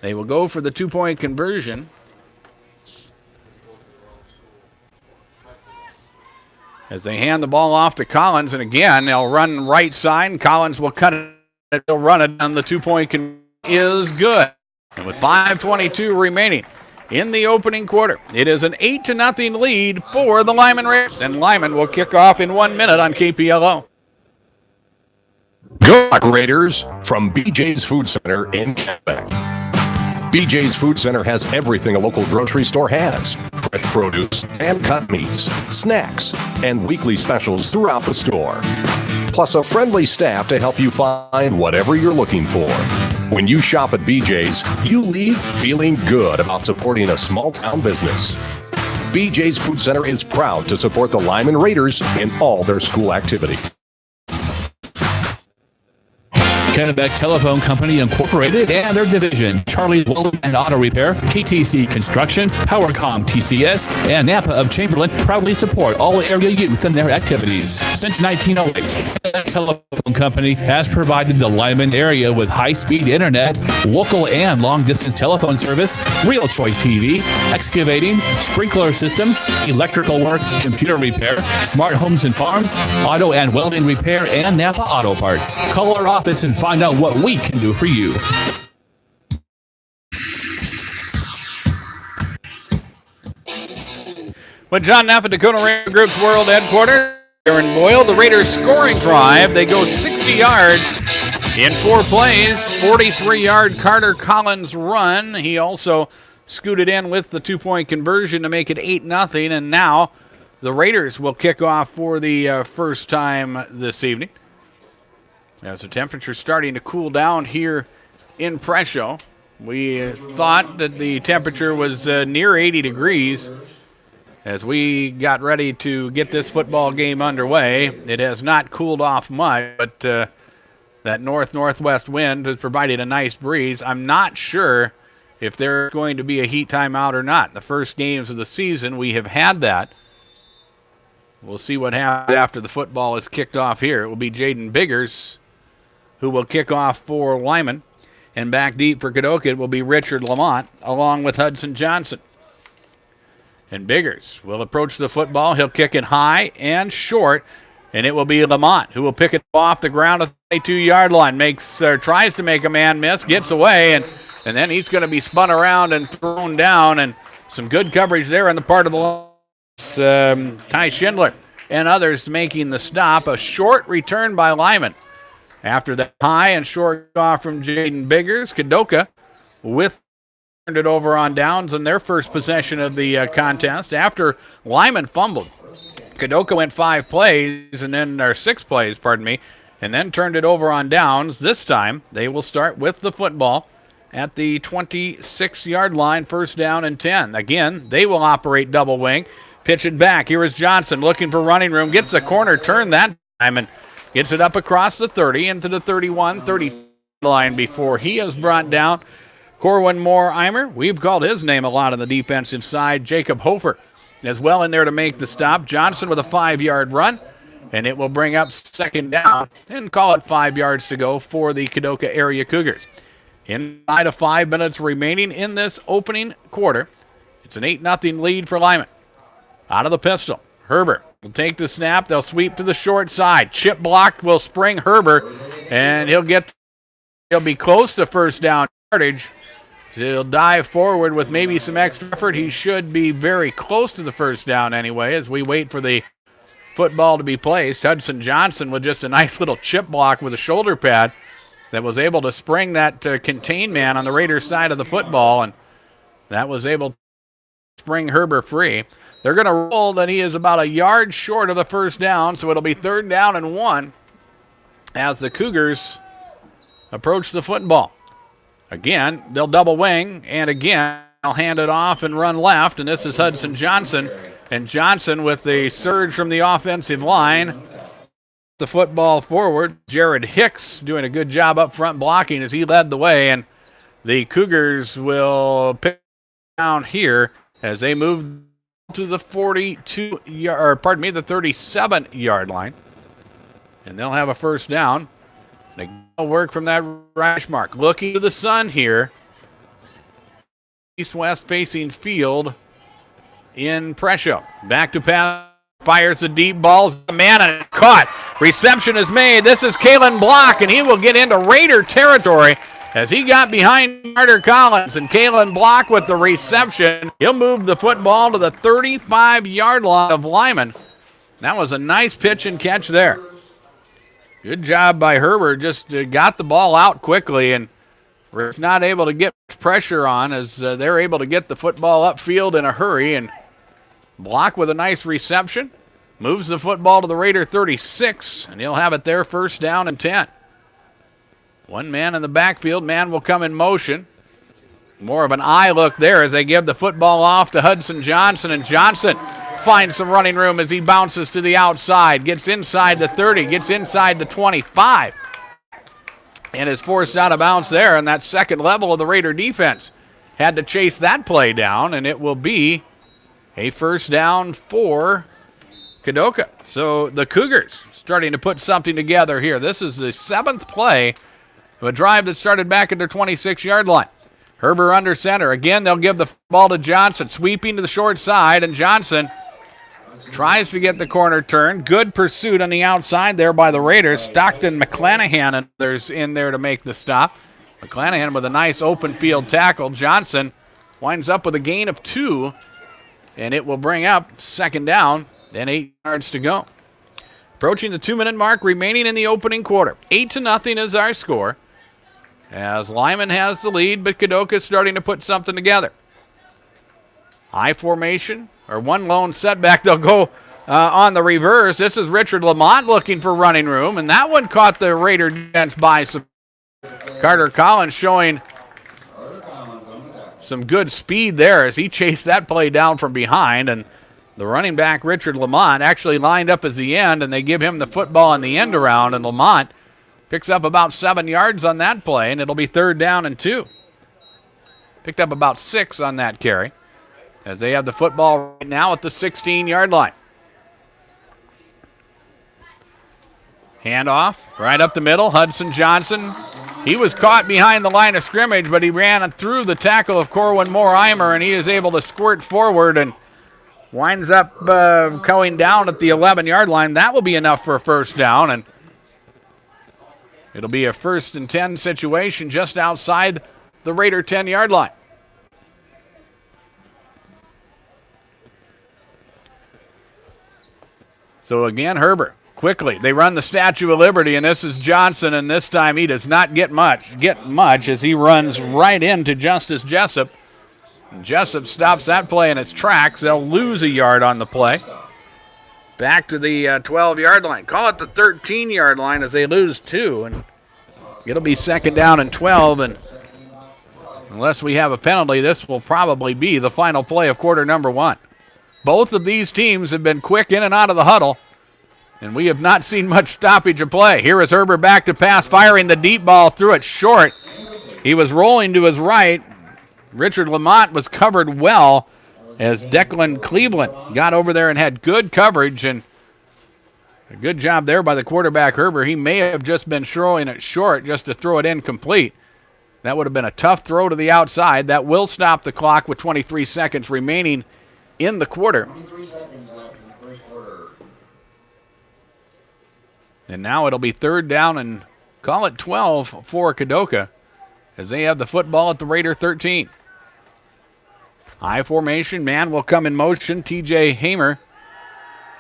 They will go for the 2-point conversion. As they hand the ball off to Collins, and again, they'll run right side, and Collins will cut it. They'll run it, and the 2-point is good. And with 5:22 remaining in the opening quarter, it is an 8-0 lead for the Lyman Raiders. And Lyman will kick off in 1 minute on KPLO. Go Raiders from BJ's Food Center in Kennebec. BJ's Food Center has everything a local grocery store has. Fresh produce, hand-cut meats, snacks, and weekly specials throughout the store. Plus a friendly staff to help you find whatever you're looking for. When you shop at BJ's, you leave feeling good about supporting a small-town business. BJ's Food Center is proud to support the Lyman Raiders in all their school activities. Kennebec Telephone Company Incorporated and their division, Charlie's Welding and Auto Repair, KTC Construction, PowerCom TCS, and Napa of Chamberlain proudly support all area youth in their activities. Since 1908, Kennebec Telephone Company has provided the Lyman area with high-speed internet, local and long-distance telephone service, Real Choice TV, excavating, sprinkler systems, electrical work, computer repair, smart homes and farms, auto and welding repair, and Napa Auto Parts. Call our office and find out what we can do for you. With John Napa, Dakota Raider Group's World Headquarters, Aaron Boyle, the Raiders scoring drive. They go 60 yards in 4 plays. 43-yard Carter Collins run. He also scooted in with the 2-point conversion to make it 8-0. And now the Raiders will kick off for the first time this evening. As the temperature's starting to cool down here in Presho. We thought that the temperature was near 80 degrees as we got ready to get this football game underway. It has not cooled off much, but that north-northwest wind has provided a nice breeze. I'm not sure if there's going to be a heat timeout or not. The first games of the season, we have had that. We'll see what happens after the football is kicked off here. It will be Jaden Biggers who will kick off for Lyman. And back deep for Kadoka, it will be Richard Lamont along with Hudson Johnson. And Biggers will approach the football. He'll kick it high and short, and it will be Lamont who will pick it off the ground at the 22-yard line. Tries to make a man miss, gets away, and then he's going to be spun around and thrown down. And some good coverage there on the part of the Ty Schindler and others making the stop. A short return by Lyman. After the high and short off from Jaden Biggers, Kadoka turned it over on downs in their first possession of the contest. After Lyman fumbled, Kadoka went 6 plays, and then turned it over on downs. This time, they will start with the football at the 26-yard line, first down and 10. Again, they will operate double wing. Pitch it back. Here is Johnson looking for running room. Gets the corner turn that time and gets it up across the 30 into the 31-30 line before he is brought down. Corwin Moore-Eimer, we've called his name a lot on the defensive side. Jacob Hofer as well in there to make the stop. Johnson with a 5-yard run, and it will bring up second down and call it 5 yards to go for the Kadoka Area Cougars. Inside of 5 minutes remaining in this opening quarter, it's an 8-0 lead for Lyman. Out of the pistol, Herbert will take the snap. They'll sweep to the short side. Chip block will spring Herbert, and he'll be close to first down yardage. He'll dive forward with maybe some extra effort. He should be very close to the first down anyway as we wait for the football to be placed. Hudson Johnson with just a nice little chip block with a shoulder pad that was able to spring that contain man on the Raiders side of the football, and that was able to spring Herbert free. They're going to roll that he is about a yard short of the first down, so it'll be 3rd down and 1 as the Cougars approach the football. Again, they'll double wing, and again, they'll hand it off and run left, and this is Hudson Johnson. And Johnson with the surge from the offensive line. The football forward. Jared Hicks doing a good job up front blocking as he led the way, and the Cougars will pick down here as they move to the 37-yard line. And they'll have a first down. They work from that right mark. Looking to the sun here. East-west facing field in Presho. Back to pass. Fires the deep balls. The man and caught. Reception is made. This is Kalen Block, and he will get into Raider territory as he got behind Carter Collins. And Kalen Block with the reception. He'll move the football to the 35-yard line of Lyman. That was a nice pitch and catch there. Good job by Herbert. Just got the ball out quickly, and Rick's not able to get pressure on as they're able to get the football upfield in a hurry. And Block with a nice reception. Moves the football to the Raider 36, and he'll have it there, first down and 10. One man in the backfield. Man will come in motion. More of an eye look there as they give the football off to Hudson Johnson, and Johnson finds some running room as he bounces to the outside, gets inside the 30, gets inside the 25. and is forced out of bounds there on that second level of the Raider defense. Had to chase that play down, and it will be a first down for Kadoka. So the Cougars starting to put something together here. This is the 7th play of a drive that started back at their 26-yard line. Herber under center. Again, they'll give the ball to Johnson, sweeping to the short side, and Johnson tries to get the corner turned. Good pursuit on the outside there by the Raiders. Stockton, McClanahan, and others in there to make the stop. McClanahan with a nice open field tackle. Johnson winds up with a gain of 2, and it will bring up second down and 8 yards to go. Approaching the 2-minute mark remaining in the opening quarter. 8-0 is our score, as Lyman has the lead, but Kadoka is starting to put something together. I formation, or one lone setback. They'll go on the reverse. This is Richard Lamont looking for running room, and that one caught the Raider defense by some. Carter Collins showing some good speed there as he chased that play down from behind, and the running back, Richard Lamont, actually lined up as the end, and they give him the football on the end around, and Lamont picks up about 7 yards on that play, and it'll be 3rd down and 2. Picked up about 6 on that carry, as they have the football right now at the 16-yard line. Handoff right up the middle. Hudson Johnson. He was caught behind the line of scrimmage, but he ran through the tackle of Corwin Moore-Eimer, and he is able to squirt forward and winds up going down at the 11-yard line. That will be enough for a first down, and it'll be a 1st and 10 situation just outside the Raider 10-yard line. So again, Herbert, quickly, they run the Statue of Liberty, and this is Johnson, and this time he does not get much as he runs right into Justice Jessup. And Jessup stops that play in its tracks. They'll lose a yard on the play. Back to the 12-yard line. Call it the 13-yard line as they lose 2, and it'll be 2nd down and 12, and unless we have a penalty, this will probably be the final play of quarter number 1. Both of these teams have been quick in and out of the huddle, and we have not seen much stoppage of play. Here is Herbert back to pass, firing the deep ball, threw it short. He was rolling to his right. Richard Lamont was covered well as Declan Cleveland got over there and had good coverage, and a good job there by the quarterback, Herbert. He may have just been throwing it short just to throw it incomplete. That would have been a tough throw to the outside. That will stop the clock with 23 seconds remaining in the quarter. 23 seconds left in the first quarter. And now it'll be 3rd down and call it 12 for Kadoka as they have the football at the Raider 13. I formation, man will come in motion, TJ Hamer.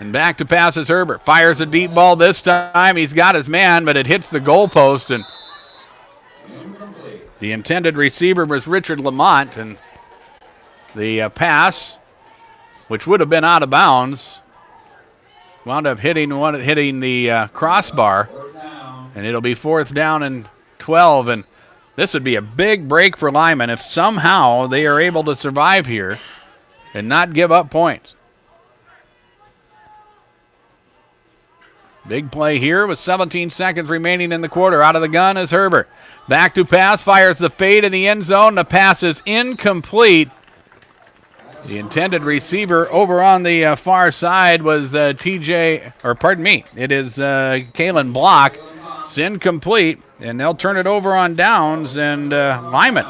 And back to pass is Herbert. Fires a deep ball this time. He's got his man, but it hits the goalpost, and the intended receiver was Richard Lamont, and the pass, which would have been out of bounds, wound up hitting the crossbar, and it'll be 4th down and 12, and this would be a big break for Lyman if somehow they are able to survive here and not give up points. Big play here with 17 seconds remaining in the quarter. Out of the gun is Herbert. Back to pass, fires the fade in the end zone. The pass is incomplete. The intended receiver over on the far side was it is Kalen Block. It's incomplete, and they'll turn it over on downs, and Lyman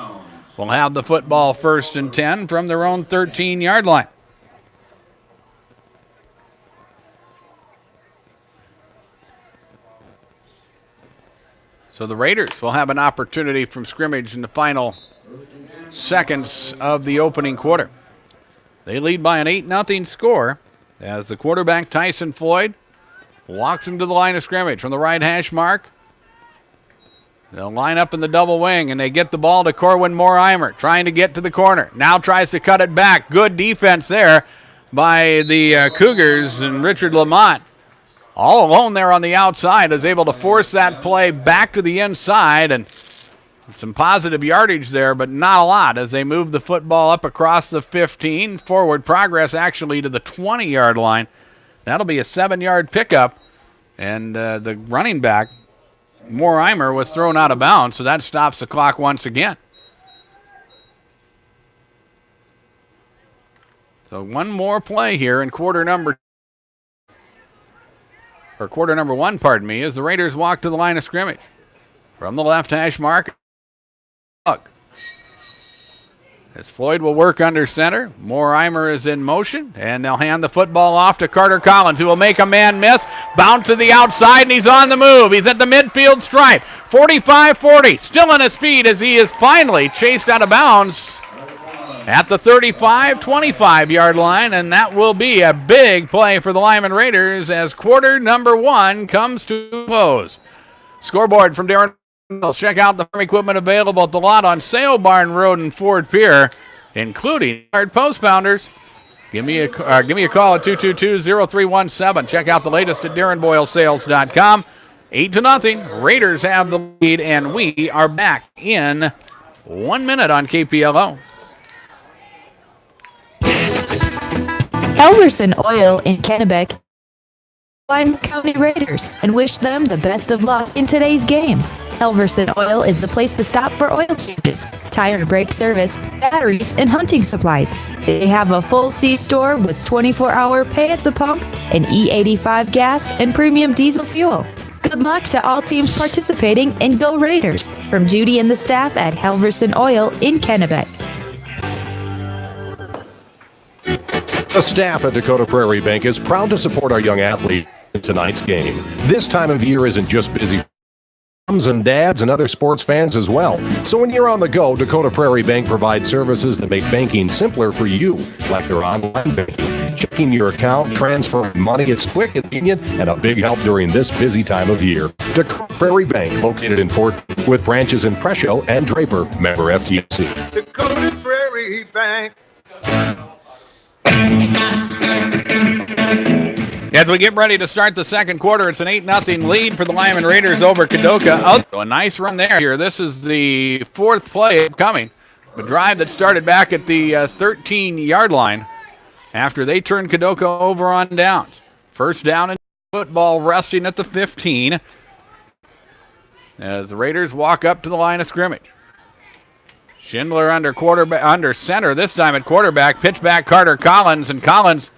will have the football 1st and 10 from their own 13-yard line. So the Raiders will have an opportunity from scrimmage in the final seconds of the opening quarter. They lead by an 8-0 score as the quarterback, Tyson Floyd, walks him to the line of scrimmage from the right hash mark. They'll line up in the double wing, and they get the ball to Corwin Moore-Eimer, trying to get to the corner. Now tries to cut it back. Good defense there by the Cougars, and Richard Lamont, all alone there on the outside, is able to force that play back to the inside, and some positive yardage there, but not a lot as they move the football up across the 15. Forward progress actually to the 20-yard line. That'll be a 7-yard pickup, and the running back Morheimer was thrown out of bounds, so that stops the clock once again. So one more play here in quarter number one, pardon me, as the Raiders walk to the line of scrimmage. From the left hash mark, as Floyd will work under center. Morheimer is in motion, and they'll hand the football off to Carter Collins, who will make a man miss, bounce to the outside, and he's on the move. He's at the midfield stripe. 45-40, still on his feet as he is finally chased out of bounds at the 35-25-yard line, and that will be a big play for the Lyman Raiders as quarter number one comes to a close. Scoreboard from Darren. Check out the farm equipment available at the lot on Sale Barn Road in Fort Pierre, including hard post pounders. Give me a call at 222-0317. Check out the latest at DarrenBoyleSales.com. 8-0. Raiders have the lead, and we are back in 1 minute on KPLO. Elverson Oil in Kennebec, Lyman County Raiders, and wish them the best of luck in today's game. Elverson Oil is the place to stop for oil changes, tire and brake service, batteries, and hunting supplies. They have a full C-store with 24-hour pay at the pump and E85 gas and premium diesel fuel. Good luck to all teams participating, and go Raiders! From Judy and the staff at Elverson Oil in Kennebec. The staff at Dakota Prairie Bank is proud to support our young athletes in tonight's game. This time of year isn't just busy moms and dads and other sports fans as well. So when you're on the go, Dakota Prairie Bank provides services that make banking simpler for you, like their online banking, checking your account, transferring money. It's quick, convenient, and a big help during this busy time of year. Dakota Prairie Bank, located in Fort, with branches in Presho and Draper, member FDIC. Dakota Prairie Bank. As we get ready to start the second quarter, it's an 8-0 lead for the Lyman Raiders over Kadoka. A nice run there here. This is the fourth play coming. A drive that started back at the 13-yard line after they turned Kadoka over on downs. First down and football resting at the 15 as the Raiders walk up to the line of scrimmage. Schindler under center, this time at quarterback. Pitch back Carter Collins, and Collins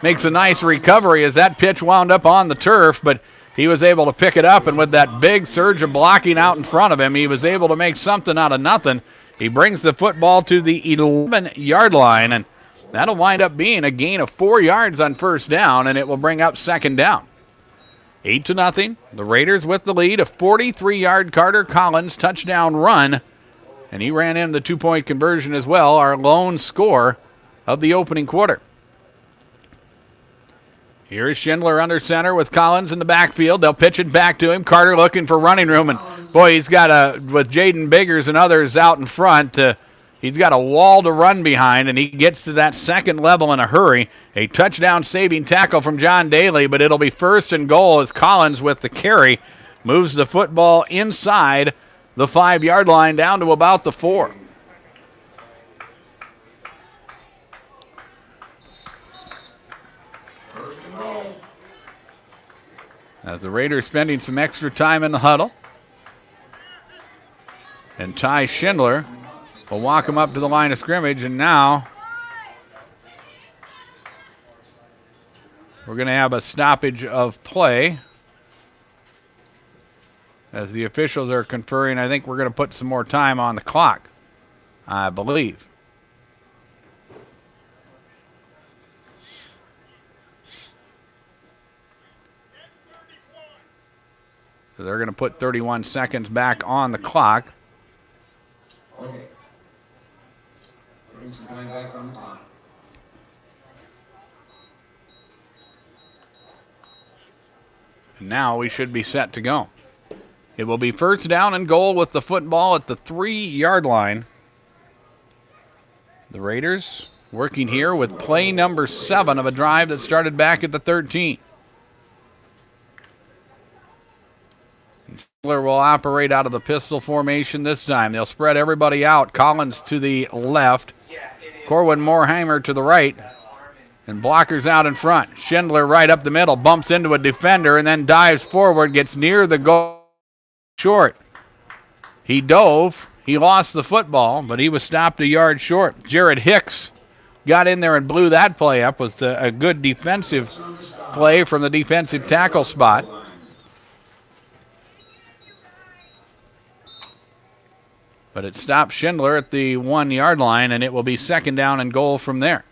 makes a nice recovery as that pitch wound up on the turf, but he was able to pick it up, and with that big surge of blocking out in front of him, he was able to make something out of nothing. He brings the football to the 11-yard line, and that'll wind up being a gain of 4 yards on first down, and it will bring up second down. 8-0. The Raiders with the lead. A 43-yard Carter Collins touchdown run, and he ran in the two-point conversion as well, our lone score of the opening quarter. Here is Schindler under center with Collins in the backfield. They'll pitch it back to him. Carter looking for running room, and boy, he's got with Jaden Biggers and others out in front, he's got a wall to run behind, and he gets to that second level in a hurry. A touchdown saving tackle from John Daly, but it'll be first and goal as Collins with the carry moves the football inside the 5-yard line down to about the 4. As the Raiders spending some extra time in the huddle. And Ty Schindler will walk him up to the line of scrimmage, and now we're going to have a stoppage of play. As the officials are conferring, I think we're going to put some more time on the clock, I believe. So they're going to put 31 seconds back on the clock. Okay. Putting some time back on the clock. And now we should be set to go. It will be first down and goal with the football at the 3-yard line. The Raiders working here with play number 7 of a drive that started back at the 13. Schindler will operate out of the pistol formation this time. They'll spread everybody out. Collins to the left. Corwin Morheimer to the right. And blockers out in front. Schindler right up the middle. Bumps into a defender and then dives forward. Gets near the goal. short. He dove. He lost the football, but he was stopped a yard short. Jared Hicks got in there and blew that play up. Was a good defensive play from the defensive tackle spot. But it stopped Schindler at the 1 yard line, and it will be second down and goal from there.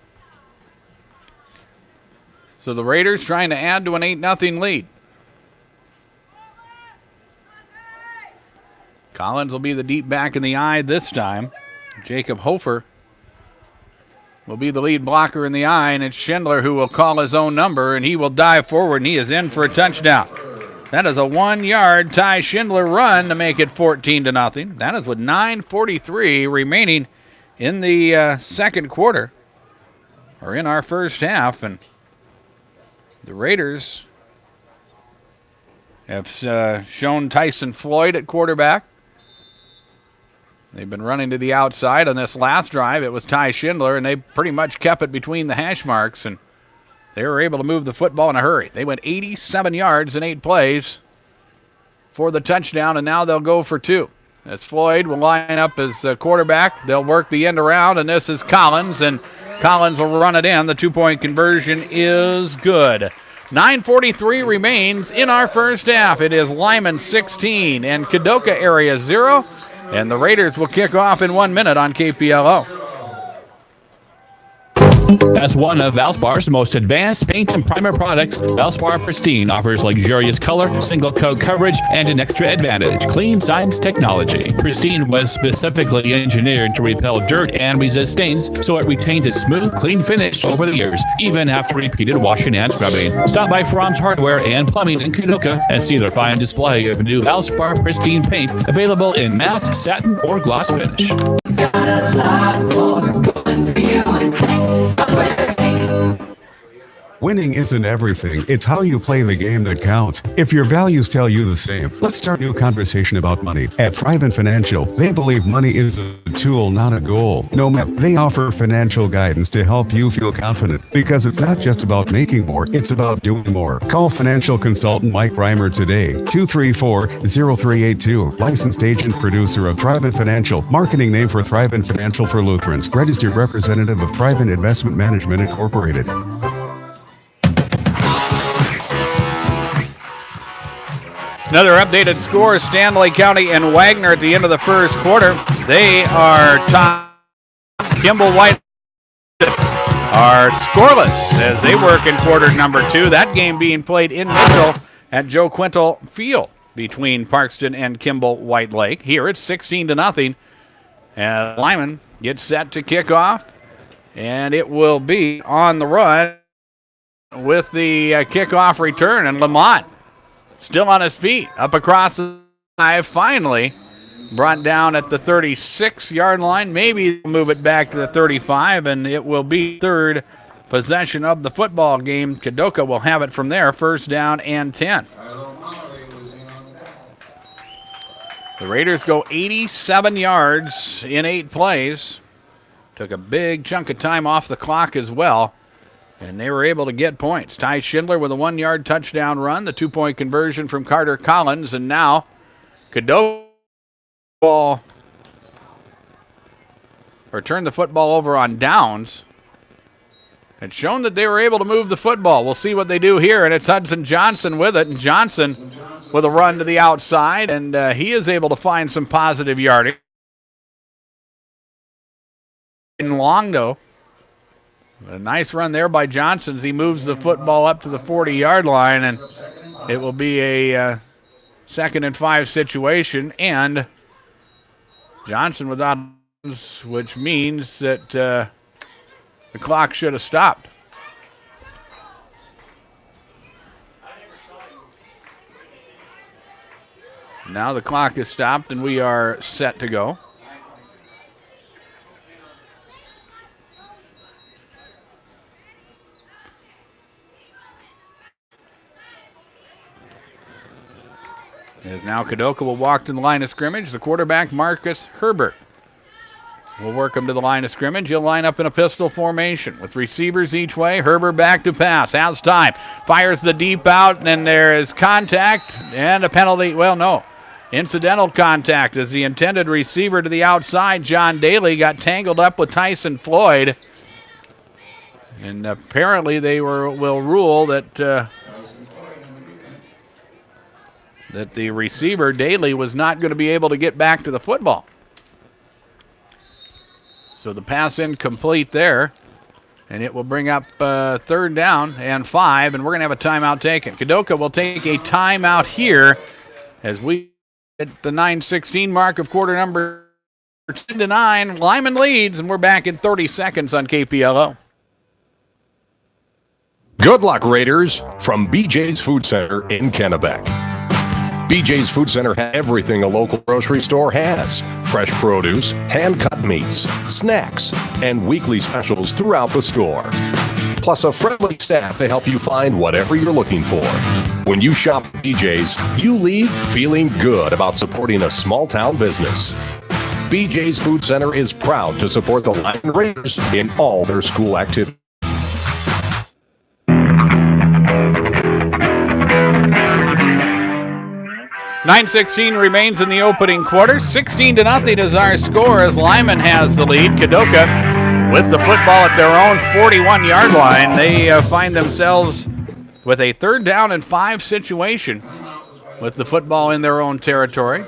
So the Raiders trying to add to an 8-0 lead. Collins will be the deep back in the eye this time. Jacob Hofer will be the lead blocker in the eye, and it's Schindler who will call his own number, and he will dive forward, and he is in for a touchdown. That is a 1 yard Ty Schindler run to make it 14-0. That is with 9:43 remaining in the second quarter, or in our first half, and the Raiders have shown Tyson Floyd at quarterback. They've been running to the outside. On this last drive, it was Ty Schindler, and they pretty much kept it between the hash marks, and they were able to move the football in a hurry. They went 87 yards in 8 plays for the touchdown, and now they'll go for 2. As Floyd will line up as quarterback. They'll work the end around, and this is Collins, and Collins will run it in. The 2-point conversion is good. 9:43 remains in our first half. It is Lyman 16 and Kadoka Area 0. And the Raiders will kick off in 1 minute on KPLO. As one of Valspar's most advanced paint and primer products, Valspar Pristine offers luxurious color, single coat coverage, and an extra advantage: clean science technology. Pristine was specifically engineered to repel dirt and resist stains, so it retains a smooth, clean finish over the years, even after repeated washing and scrubbing. Stop by Fromm's Hardware and Plumbing in Kadoka and see their fine display of new Valspar Pristine paint, available in matte, satin, or gloss finish. Got a lot more going for you and Hank. Winning isn't everything. It's how you play the game that counts. If your values tell you the same, let's start a new conversation about money. At Thrivent Financial, they believe money is a tool, not a goal. No matter, they offer financial guidance to help you feel confident, because it's not just about making more, it's about doing more. Call financial consultant Mike Reimer today, 234-0382. Licensed agent producer of Thrivent Financial, marketing name for Thrivent Financial for Lutherans, registered representative of Thrivent Investment Management Incorporated. Another updated score: Stanley County and Wagner at the end of the first quarter. They are top. Kimball White are scoreless as they work in quarter number 2. That game being played in Mitchell at Joe Quintal Field between Parkston and Kimball White Lake. Here it's 16-0. And Lyman gets set to kick off, and it will be on the run with the kickoff return, and Lamont still on his feet, up across the 5, finally brought down at the 36-yard line. Maybe move it back to the 35, and it will be third possession of the football game. Kadoka will have it from there, first down and 10. The Raiders go 87 yards in 8 plays. Took a big chunk of time off the clock as well, and they were able to get points. Ty Schindler with a 1-yard touchdown run, the 2-point conversion from Carter Collins, and now Kadoka will turn the football over on downs. It's shown that they were able to move the football. We'll see what they do here, and it's Hudson Johnson with it, and Johnson with a run to the outside, and he is able to find some positive yardage. In Longdo, a nice run there by Johnson as he moves the football up to the 40-yard line, and it will be a 2nd and 5 situation, and Johnson without, which means that the clock should have stopped. Now the clock is stopped, and we are set to go. As now Kadoka will walk to the line of scrimmage. The quarterback, Marcus Herbert, will work him to the line of scrimmage. He'll line up in a pistol formation with receivers each way. Herbert back to pass. Has time. Fires the deep out, and there is contact and a penalty. Well, no. Incidental contact as the intended receiver to the outside, John Daly, got tangled up with Tyson Floyd. And apparently they will rule that that the receiver, Daly, was not going to be able to get back to the football. So the pass incomplete there. And it will bring up 3rd down and 5, and we're going to have a timeout taken. Kadoka will take a timeout here as we at the 9:16 mark of quarter number 10-9. Lyman leads, and we're back in 30 seconds on KPLO. Good luck, Raiders, from BJ's Food Center in Kennebec. BJ's Food Center has everything a local grocery store has. Fresh produce, hand-cut meats, snacks, and weekly specials throughout the store. Plus a friendly staff to help you find whatever you're looking for. When you shop at BJ's, you leave feeling good about supporting a small-town business. BJ's Food Center is proud to support the Lyman Raiders in all their school activities. 9:16 remains in the opening quarter. 16-0 is our score as Lyman has the lead. Kadoka with the football at their own 41-yard line. They find themselves with a 3rd down and 5 situation with the football in their own territory.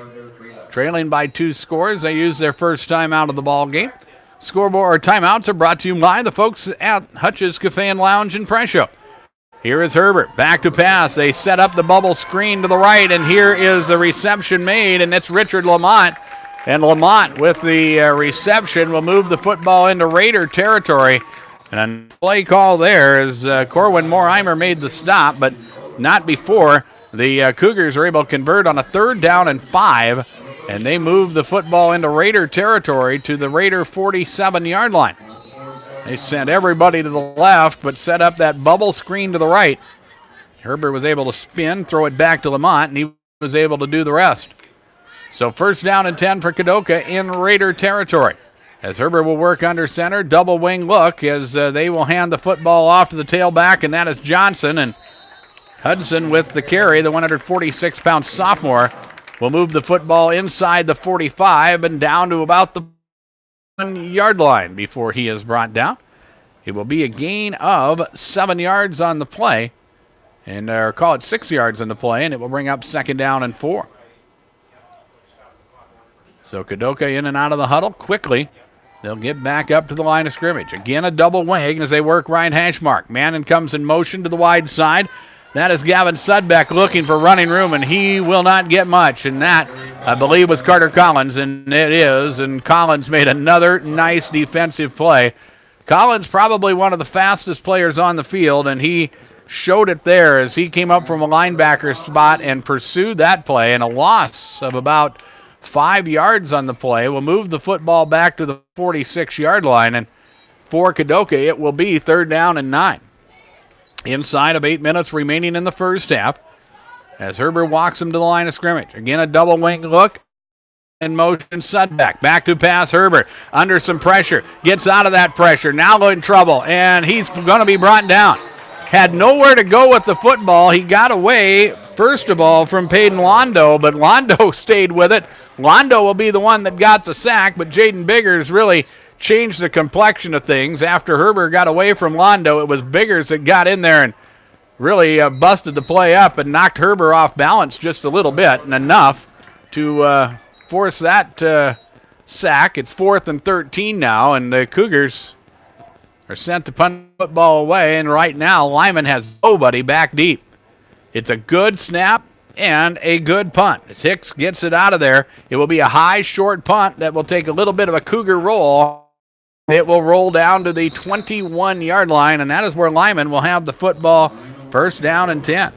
Trailing by 2 scores, they use their first time out of the ball game. Scoreboard or timeouts are brought to you by the folks at Hutch's Cafe and Lounge in Presho. Here is Herbert, back to pass. They set up the bubble screen to the right, and here is the reception made, and it's Richard Lamont. And Lamont with the reception will move the football into Raider territory. And a play call there as Corwin Morheimer made the stop, but not before the Cougars are able to convert on a 3rd down and 5, and they move the football into Raider territory to the Raider 47-yard line. They sent everybody to the left, but set up that bubble screen to the right. Herbert was able to spin, throw it back to Lamont, and he was able to do the rest. So 1st down and 10 for Kadoka in Raider territory. As Herbert will work under center, double wing look as they will hand the football off to the tailback, and that is Johnson. And Hudson with the carry, the 146-pound sophomore, will move the football inside the 45 and down to about the 1-yard line before he is brought down. It will be a gain of 7 yards on the play, and call it 6 yards on the play, and it will bring up 2nd down and 4. So Kadoka in and out of the huddle quickly. They'll get back up to the line of scrimmage. Again, a double wing as they work right hash mark. Mannon comes in motion to the wide side. That is Gavin Sudbeck looking for running room, and he will not get much. And that, I believe, was Carter Collins, and it is. And Collins made another nice defensive play. Collins probably one of the fastest players on the field, and he showed it there as he came up from a linebacker spot and pursued that play. And a loss of about 5 yards on the play will move the football back to the 46-yard line. And for Kadoka, it will be 3rd down and 9. Inside of 8 minutes remaining in the first half as Herbert walks him to the line of scrimmage. Again, a double wing look. In motion, Sudbeck. Back to pass, Herbert. Under some pressure. Gets out of that pressure. Now in trouble. And he's going to be brought down. Had nowhere to go with the football. He got away, first of all, from Peyton Londo, but Londo stayed with it. Londo will be the one that got the sack, but Jaden Biggers really changed the complexion of things. After Herbert got away from Londo, it was Biggers that got in there and really busted the play up and knocked Herbert off balance just a little bit, and enough to force that sack. It's 4th and 13 now, and the Cougars are sent to punt the football away, and right now Lyman has nobody back deep. It's a good snap and a good punt. As Hicks gets it out of there, it will be a high, short punt that will take a little bit of a Cougar roll. It will roll down to the 21-yard line, and that is where Lyman will have the football, 1st down and 10.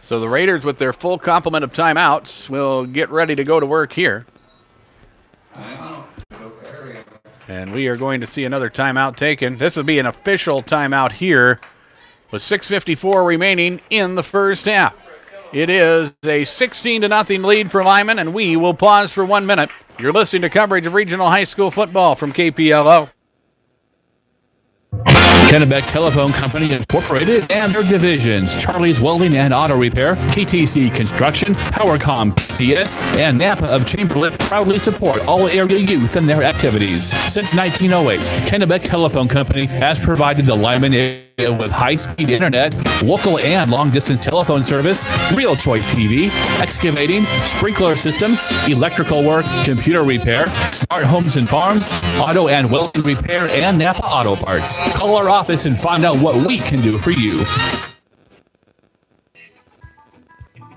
So the Raiders, with their full complement of timeouts, will get ready to go to work here. And we are going to see another timeout taken. This will be an official timeout here with 6:54 remaining in the first half. It is a 16-0 lead for Lyman, and we will pause for 1 minute. You're listening to coverage of regional high school football from KPLO. Kennebec Telephone Company Incorporated and their divisions, Charlie's Welding and Auto Repair, KTC Construction, PowerCom TCS, and Napa of Chamberlain proudly support all area youth in their activities. Since 1908, Kennebec Telephone Company has provided the Lyman area with high-speed internet, local and long-distance telephone service, Real Choice TV, excavating, sprinkler systems, electrical work, computer repair, smart homes and farms, auto and welding repair, and Napa Auto Parts. Call our office and find out what we can do for you.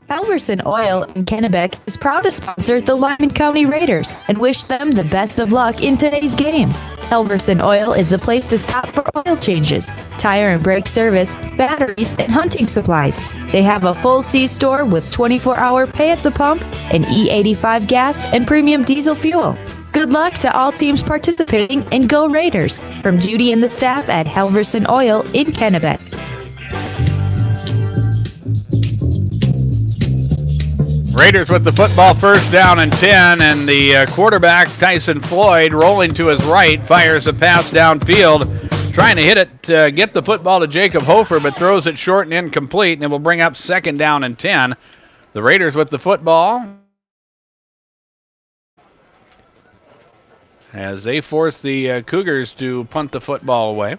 Halverson Oil in Kennebec is proud to sponsor the Lyman County Raiders and wish them the best of luck in today's game. Halverson Oil is the place to stop for oil changes, tire and brake service, batteries, and hunting supplies. They have a full C-store with 24-hour pay at the pump and E85 gas and premium diesel fuel. Good luck to all teams participating, and go Raiders! From Judy and the staff at Halverson Oil in Kennebec. Raiders with the football, first down and 10, and the quarterback, Tyson Floyd, rolling to his right, fires a pass downfield, trying to hit it, get the football to Jacob Hofer, but throws it short and incomplete, and it will bring up second down and 10. The Raiders with the football as they force the Cougars to punt the football away.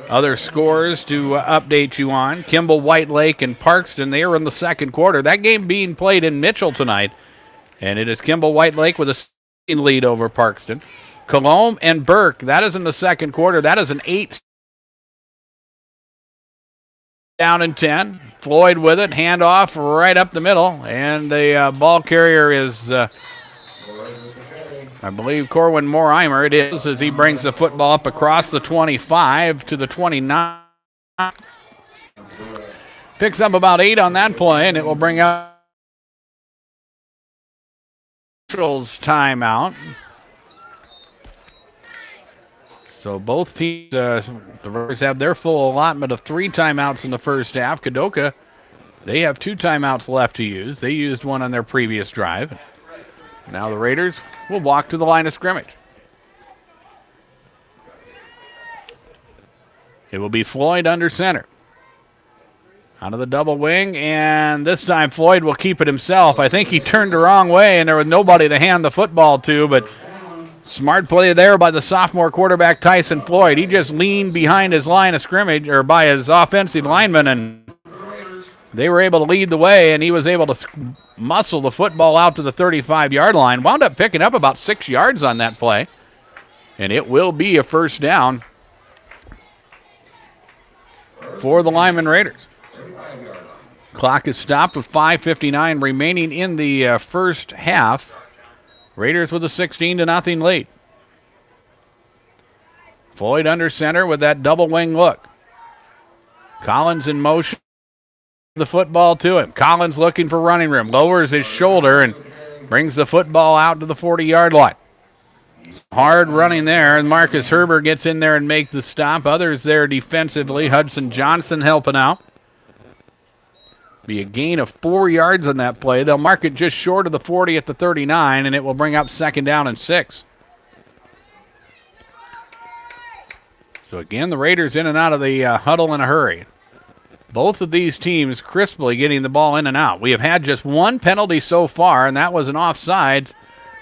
Other scores to update you on. Kimball, White Lake, and Parkston, they are in the second quarter. That game being played in Mitchell tonight. And it is Kimball, White Lake with a 16 lead over Parkston. Colombe and Burke, that is in the second quarter. That is an 8 down and 10. Floyd with it, handoff right up the middle. And the ball carrier is, I believe, Corwin Morheimer. It is, as he brings the football up across the 25 to the 29. Picks up about 8 on that play, and it will bring up Central's timeout. So both teams, the Raiders have their full allotment of 3 timeouts in the first half. Kadoka, they have 2 timeouts left to use. They used one on their previous drive. Now the Raiders will walk to the line of scrimmage. It will be Floyd under center. Out of the double wing, and this time Floyd will keep it himself. I think he turned the wrong way, and there was nobody to hand the football to, but smart play there by the sophomore quarterback Tyson Floyd. He just leaned behind his line of scrimmage, or by his offensive lineman, and they were able to lead the way, and he was able to muscle the football out to the 35-yard line. Wound up picking up about 6 yards on that play, and it will be a first down for the Lyman Raiders. Clock is stopped with 5:59 remaining in the first half. Raiders with a 16-0 lead. Floyd under center with that double wing look. Collins in motion. The football to him. Collins looking for running room. Lowers his shoulder and brings the football out to the 40-yard line. Hard running there, and Marcus Herber gets in there and makes the stop. Others there defensively. Hudson Johnson helping out. Be a gain of 4 yards on that play. They'll mark it just short of the 40 at the 39, and it will bring up second down and 6. So again, the Raiders in and out of the huddle in a hurry. Both of these teams crisply getting the ball in and out. We have had just one penalty so far, and that was an offsides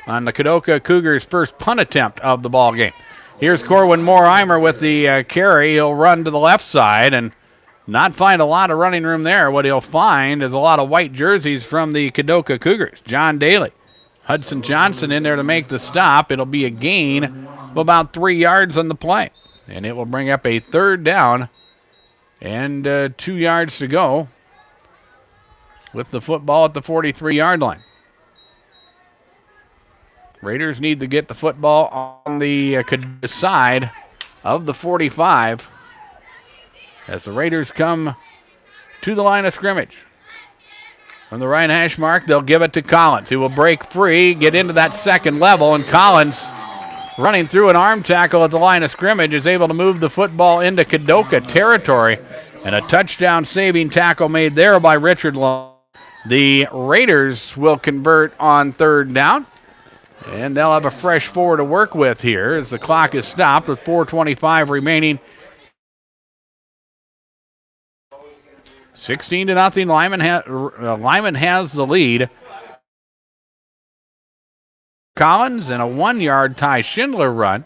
on the Kadoka Cougars' first punt attempt of the ball game. Here's Corwin Morheimer with the carry. He'll run to the left side and not find a lot of running room there. What he'll find is a lot of white jerseys from the Kadoka Cougars. John Daly, Hudson Johnson in there to make the stop. It'll be a gain of about 3 yards on the play, and it will bring up a third down and 2 yards to go with the football at the 43-yard line. Raiders need to get the football on the side of the 45 as the Raiders come to the line of scrimmage. From the right hash mark, they'll give it to Collins, who will break free, get into that second level, and Collins, running through an arm tackle at the line of scrimmage, is able to move the football into Kadoka territory, and a touchdown-saving tackle made there by Richard Long. The Raiders will convert on third down, And they'll have a fresh 4 to work with here as the clock is stopped with 4:25 remaining. 16-0. Lyman has the lead. Collins and a 1-yard Ty Schindler run.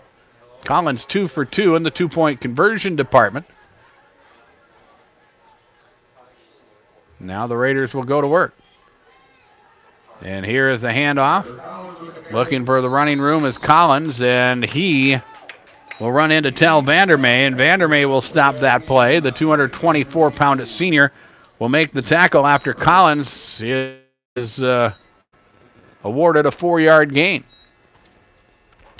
Collins 2 for 2 in the 2-point conversion department. Now the Raiders will go to work. And here is the handoff. Looking for the running room is Collins, and he will run into Tel Vandermeer, and Vandermeer will stop that play. The 224-pound senior will make the tackle after Collins is awarded a 4-yard gain.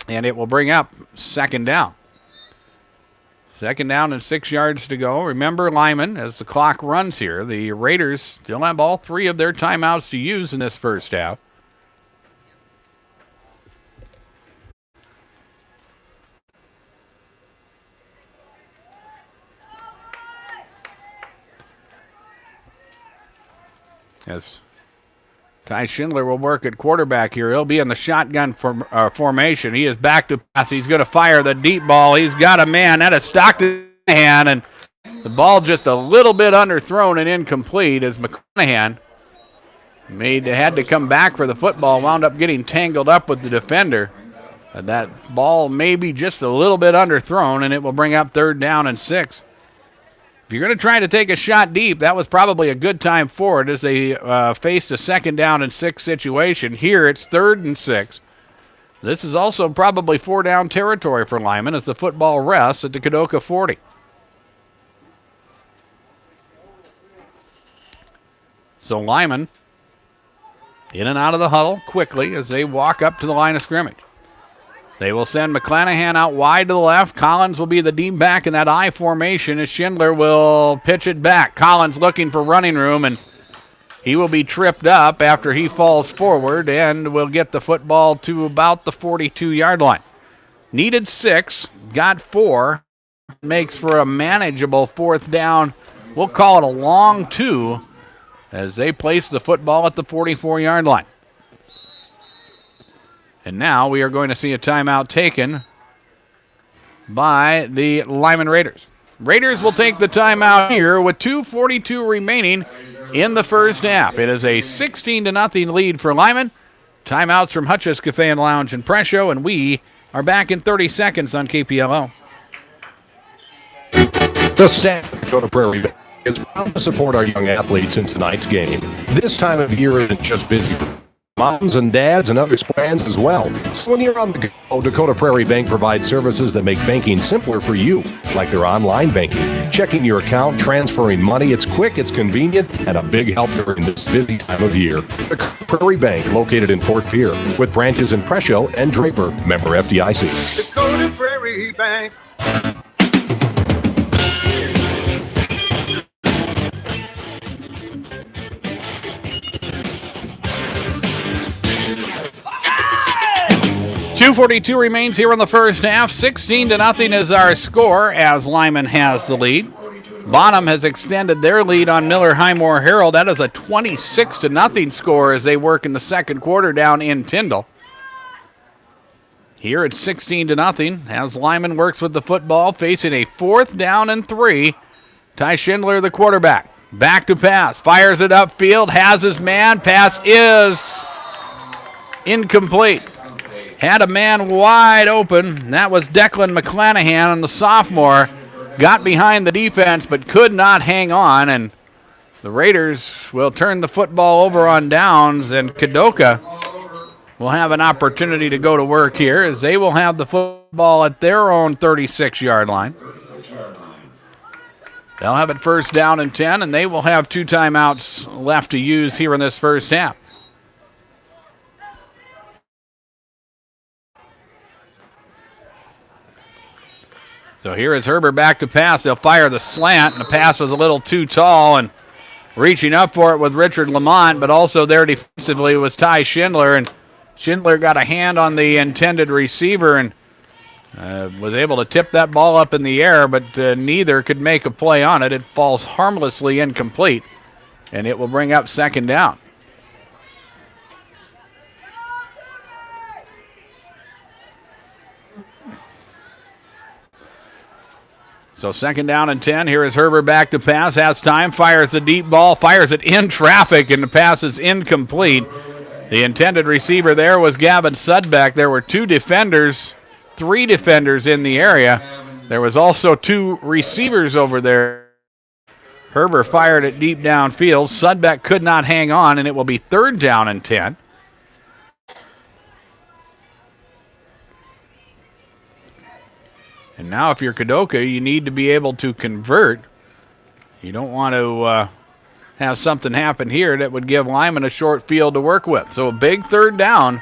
And it will bring up second down. Second down and 6 yards to go. Remember, Lyman, as the clock runs here, the Raiders still have all 3 of their timeouts to use in this first half. As Ty Schindler will work at quarterback here. He'll be in the shotgun formation. He is back to pass. He's going to fire the deep ball. He's got a man. That is Stockton hand, and the ball just a little bit underthrown and incomplete as McClanahan had to come back for the football, wound up getting tangled up with the defender. That ball may be just a little bit underthrown, and it will bring up 3rd down and 6. If you're going to try to take a shot deep, that was probably a good time for it as they faced a 2nd down and 6 situation. Here it's 3rd and 6. This is also probably 4-down territory for Lyman as the football rests at the Kadoka 40. So Lyman in and out of the huddle quickly as they walk up to the line of scrimmage. They will send McClanahan out wide to the left. Collins will be the deep back in that I formation as Schindler will pitch it back. Collins looking for running room, and he will be tripped up after he falls forward and will get the football to about the 42-yard line. Needed 6, got 4, makes for a manageable 4th down. We'll call it a long 2 as they place the football at the 44-yard line. And now we are going to see a timeout taken by the Lyman Raiders. Raiders will take the timeout here with 2:42 remaining in the first half. It is a 16-0 lead for Lyman. Timeouts from Hutch's Cafe and Lounge in Presho, and we are back in 30 seconds on KPLO. The staff of Dakota Prairie is proud to support our young athletes in tonight's game. This time of year isn't just busy. Moms and dads and other plans as well. So when you're on the go, Dakota Prairie Bank provides services that make banking simpler for you, like their online banking, checking your account, transferring money. It's quick, it's convenient, and a big help during this busy time of year. Dakota Prairie Bank, located in Fort Pierre, with branches in Presho and Draper, member FDIC. Dakota Prairie Bank. .242 remains here in the first half. 16-0 is our score as Lyman has the lead. Bonham has extended their lead on Miller Highmore Herald. That is a 26-0 score as they work in the second quarter down in Tyndall. Here it's 16-0 as Lyman works with the football, facing a 4th down and 3. Ty Schindler, the quarterback. Back to pass. Fires it upfield. Has his man. Pass is incomplete. Had a man wide open. That was Declan McClanahan, and the sophomore got behind the defense but could not hang on, and the Raiders will turn the football over on downs, and Kadoka will have an opportunity to go to work here as they will have the football at their own 36-yard line. They'll have it 1st down and 10, and they will have 2 timeouts left to use here in this first half. So here is Herbert back to pass. They'll fire the slant, and the pass was a little too tall, and reaching up for it with Richard Lamont, but also there defensively was Ty Schindler, and Schindler got a hand on the intended receiver and was able to tip that ball up in the air, but neither could make a play on it. It falls harmlessly incomplete, and it will bring up 2nd down. So 2nd down and 10. Here is Herbert back to pass. Has time. Fires the deep ball. Fires it in traffic, and the pass is incomplete. The intended receiver there was Gavin Sudbeck. There were 3 defenders in the area. There was also 2 receivers over there. Herbert fired it deep downfield. Sudbeck could not hang on, and it will be 3rd down and 10. And now if you're Kadoka, you need to be able to convert. You don't want to have something happen here that would give Lyman a short field to work with. So a big 3rd down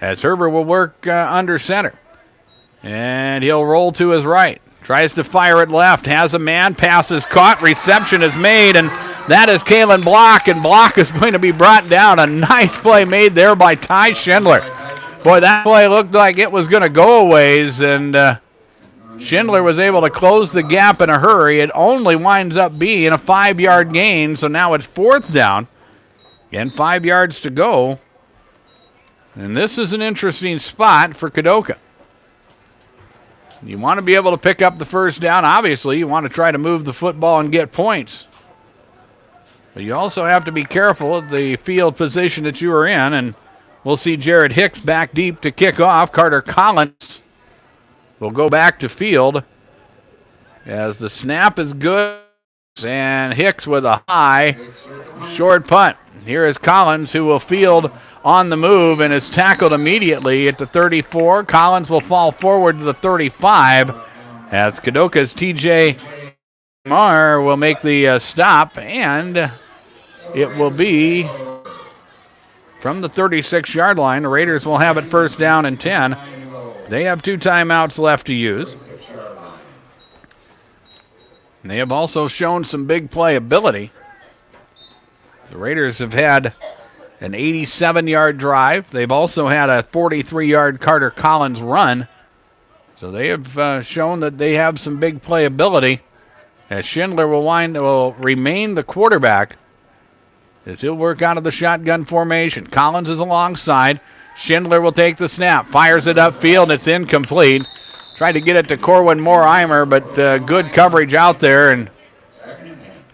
as Herbert will work under center. And he'll roll to his right. Tries to fire it left. Has a man. Pass is caught. Reception is made. And that is Kalen Block. And Block is going to be brought down. A nice play made there by Ty Schindler. Boy, that play looked like it was going to go a ways. And Schindler was able to close the gap in a hurry. It only winds up being a 5-yard gain. So now it's 4th down. Again, 5 yards to go. And this is an interesting spot for Kadoka. You want to be able to pick up the 1st down. Obviously, you want to try to move the football and get points. But you also have to be careful of the field position that you are in. And we'll see Jared Hicks back deep to kick off. Carter Collins will go back to field as the snap is good. And Hicks with a high, short punt. Here is Collins, who will field on the move and is tackled immediately at the 34. Collins will fall forward to the 35 as Kadoka's TJ Marr will make the stop, and it will be from the 36-yard line. The Raiders will have it 1st down and 10. They have 2 timeouts left to use. And they have also shown some big playability. The Raiders have had an 87-yard drive. They've also had a 43-yard Carter Collins run. So they have shown that they have some big playability. As Schindler will remain the quarterback as he'll work out of the shotgun formation. Collins is alongside. Schindler will take the snap. Fires it upfield. It's incomplete. Tried to get it to Corwin Moore-Eimer, but good coverage out there. And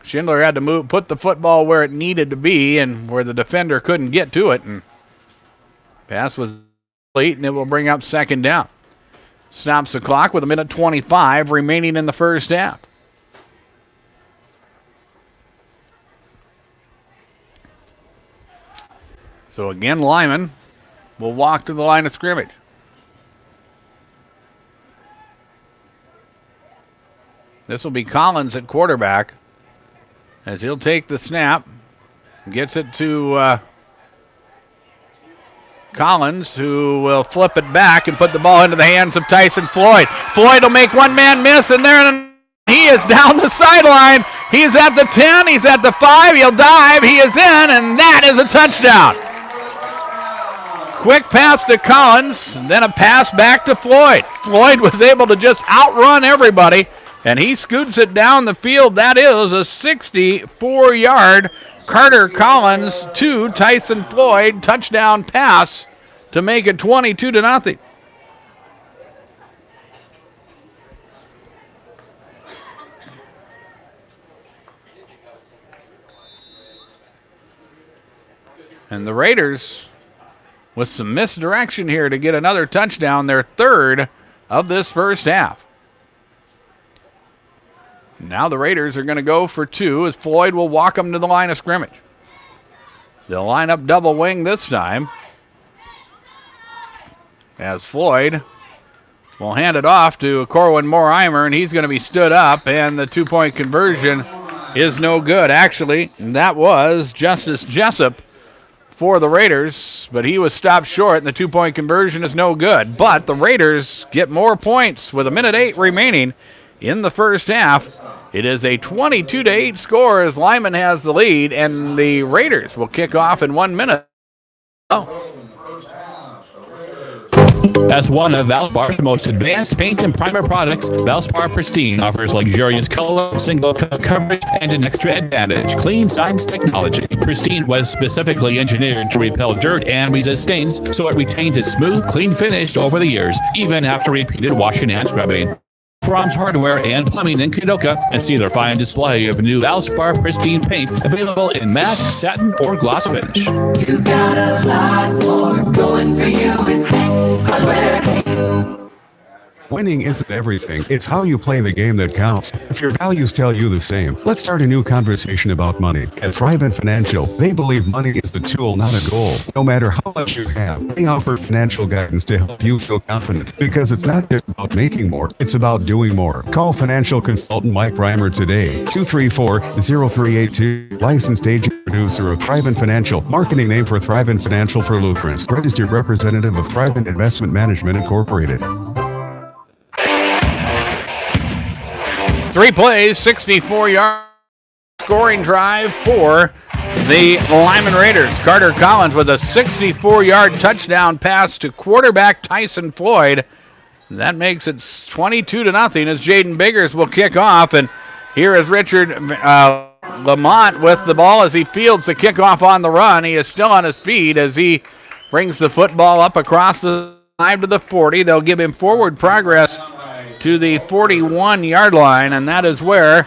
Schindler had to put the football where it needed to be and where the defender couldn't get to it. And pass was late, and it will bring up 2nd down. Stops the clock with 1:25 remaining in the 1st half. So again, Lyman will walk to the line of scrimmage. This will be Collins at quarterback, as he'll take the snap, gets it to Collins, who will flip it back and put the ball into the hands of Tyson Floyd. Floyd will make one man miss, and there he is down the sideline. He's at the 10, he's at the 5, he'll dive, he is in, and that is a touchdown. Quick pass to Collins, and then a pass back to Floyd. Floyd was able to just outrun everybody, and he scoots it down the field. That is a 64-yard Carter Collins to Tyson Floyd touchdown pass to make it 22-0. And the Raiders, with some misdirection here to get another touchdown, their 3rd of this 1st half. Now the Raiders are going to go for 2 as Floyd will walk them to the line of scrimmage. They'll line up double wing this time as Floyd will hand it off to Corwin Moore-Eimer, and he's going to be stood up, and the 2-point conversion is no good. Actually, that was Justice Jessup for the Raiders, but he was stopped short, and the 2-point conversion is no good. But the Raiders get more points with 1:08 remaining in the 1st half. It is a 22-8 score as Lyman has the lead, and the Raiders will kick off in 1 minute. As one of Valspar's most advanced paint and primer products, Valspar Pristine offers luxurious color, single coat coverage, and an extra advantage: clean science technology. Pristine was specifically engineered to repel dirt and resist stains, so it retains a smooth, clean finish over the years, even after repeated washing and scrubbing. From's Hardware and Plumbing in Kadoka, and see their fine display of new Valspar Pristine paint available in matte, satin, or gloss finish. You've got a lot more going for you with Hank Hardware. Hank. Winning isn't everything. It's how you play the game that counts. If your values tell you the same, let's start a new conversation about money. At Private Financial, they believe money is the tool, not a goal. No matter how much you have, they offer financial guidance to help you feel confident. Because it's not just about making more, it's about doing more. Call financial consultant Mike Reimer today. 234-0382. Licensed agent producer of Thrivent Financial. Marketing name for Thrivent Financial for Lutherans. Registered representative of Thrivent Investment Management Incorporated. 3 plays, 64-yard scoring drive for the Lyman Raiders. Carter Collins with a 64-yard touchdown pass to quarterback Tyson Floyd. That makes it 22-0 as Jaden Biggers will kick off. And here is Richard Lamont with the ball as he fields the kickoff on the run. He is still on his feet as he brings the football up across the 5 to the 40. They'll give him forward progress to the 41-yard line, and that is where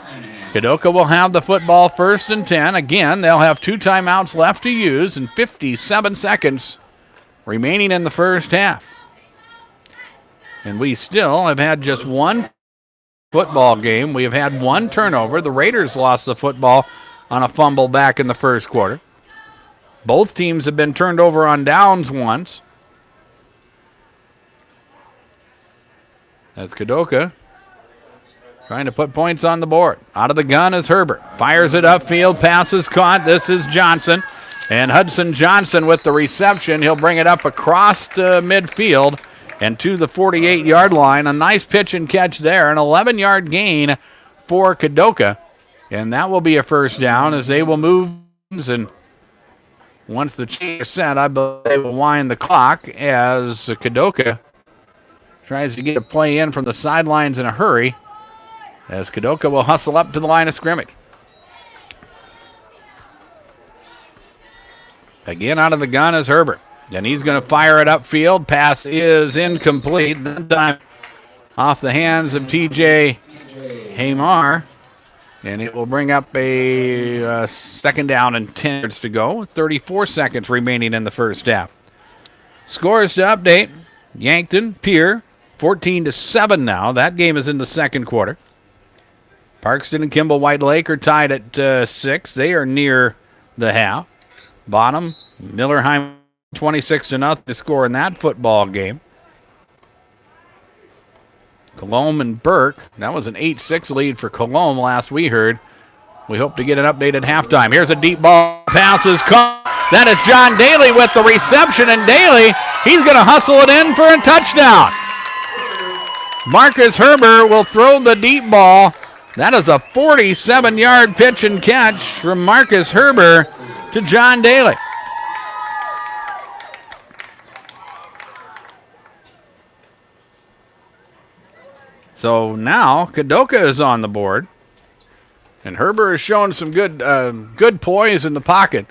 Kadoka will have the football 1st and 10. Again, they'll have 2 timeouts left to use and 57 seconds remaining in the first half. And we still have had just one football game. We have had one turnover. The Raiders lost the football on a fumble back in the first quarter. Both teams have been turned over on downs once. That's Kadoka trying to put points on the board. Out of the gun is Herbert. Fires it upfield. Pass is caught. This is Johnson. And Hudson Johnson with the reception. He'll bring it up across midfield and to the 48-yard line. A nice pitch and catch there. An 11-yard gain for Kadoka. And that will be a first down as they will move. And once the chain is set, I believe they will wind the clock as Kadoka tries to get a play in from the sidelines in a hurry as Kadoka will hustle up to the line of scrimmage. Again, out of the gun is Herbert. And he's going to fire it upfield. Pass is incomplete. That time off the hands of T.J. Hamar. And it will bring up a 2nd down and 10 yards to go. 34 seconds remaining in the first half. Scores to update. Yankton, Pierre, 14-7 now. That game is in the second quarter. Parkston and Kimball White Lake are tied at 6. They are near the half. Bottom, Millerheim 26-0 to score in that football game. Colombe and Burke, that was an 8-6 lead for Colombe last we heard. We hope to get an update at halftime. Here's a deep ball. Pass is caught. That is John Daly with the reception, and Daly, he's going to hustle it in for a touchdown. Marcus Herbert will throw the deep ball. That is a 47-yard pitch and catch from Marcus Herbert to John Daly. So now Kadoka is on the board. And Herbert has shown some good poise in the pocket.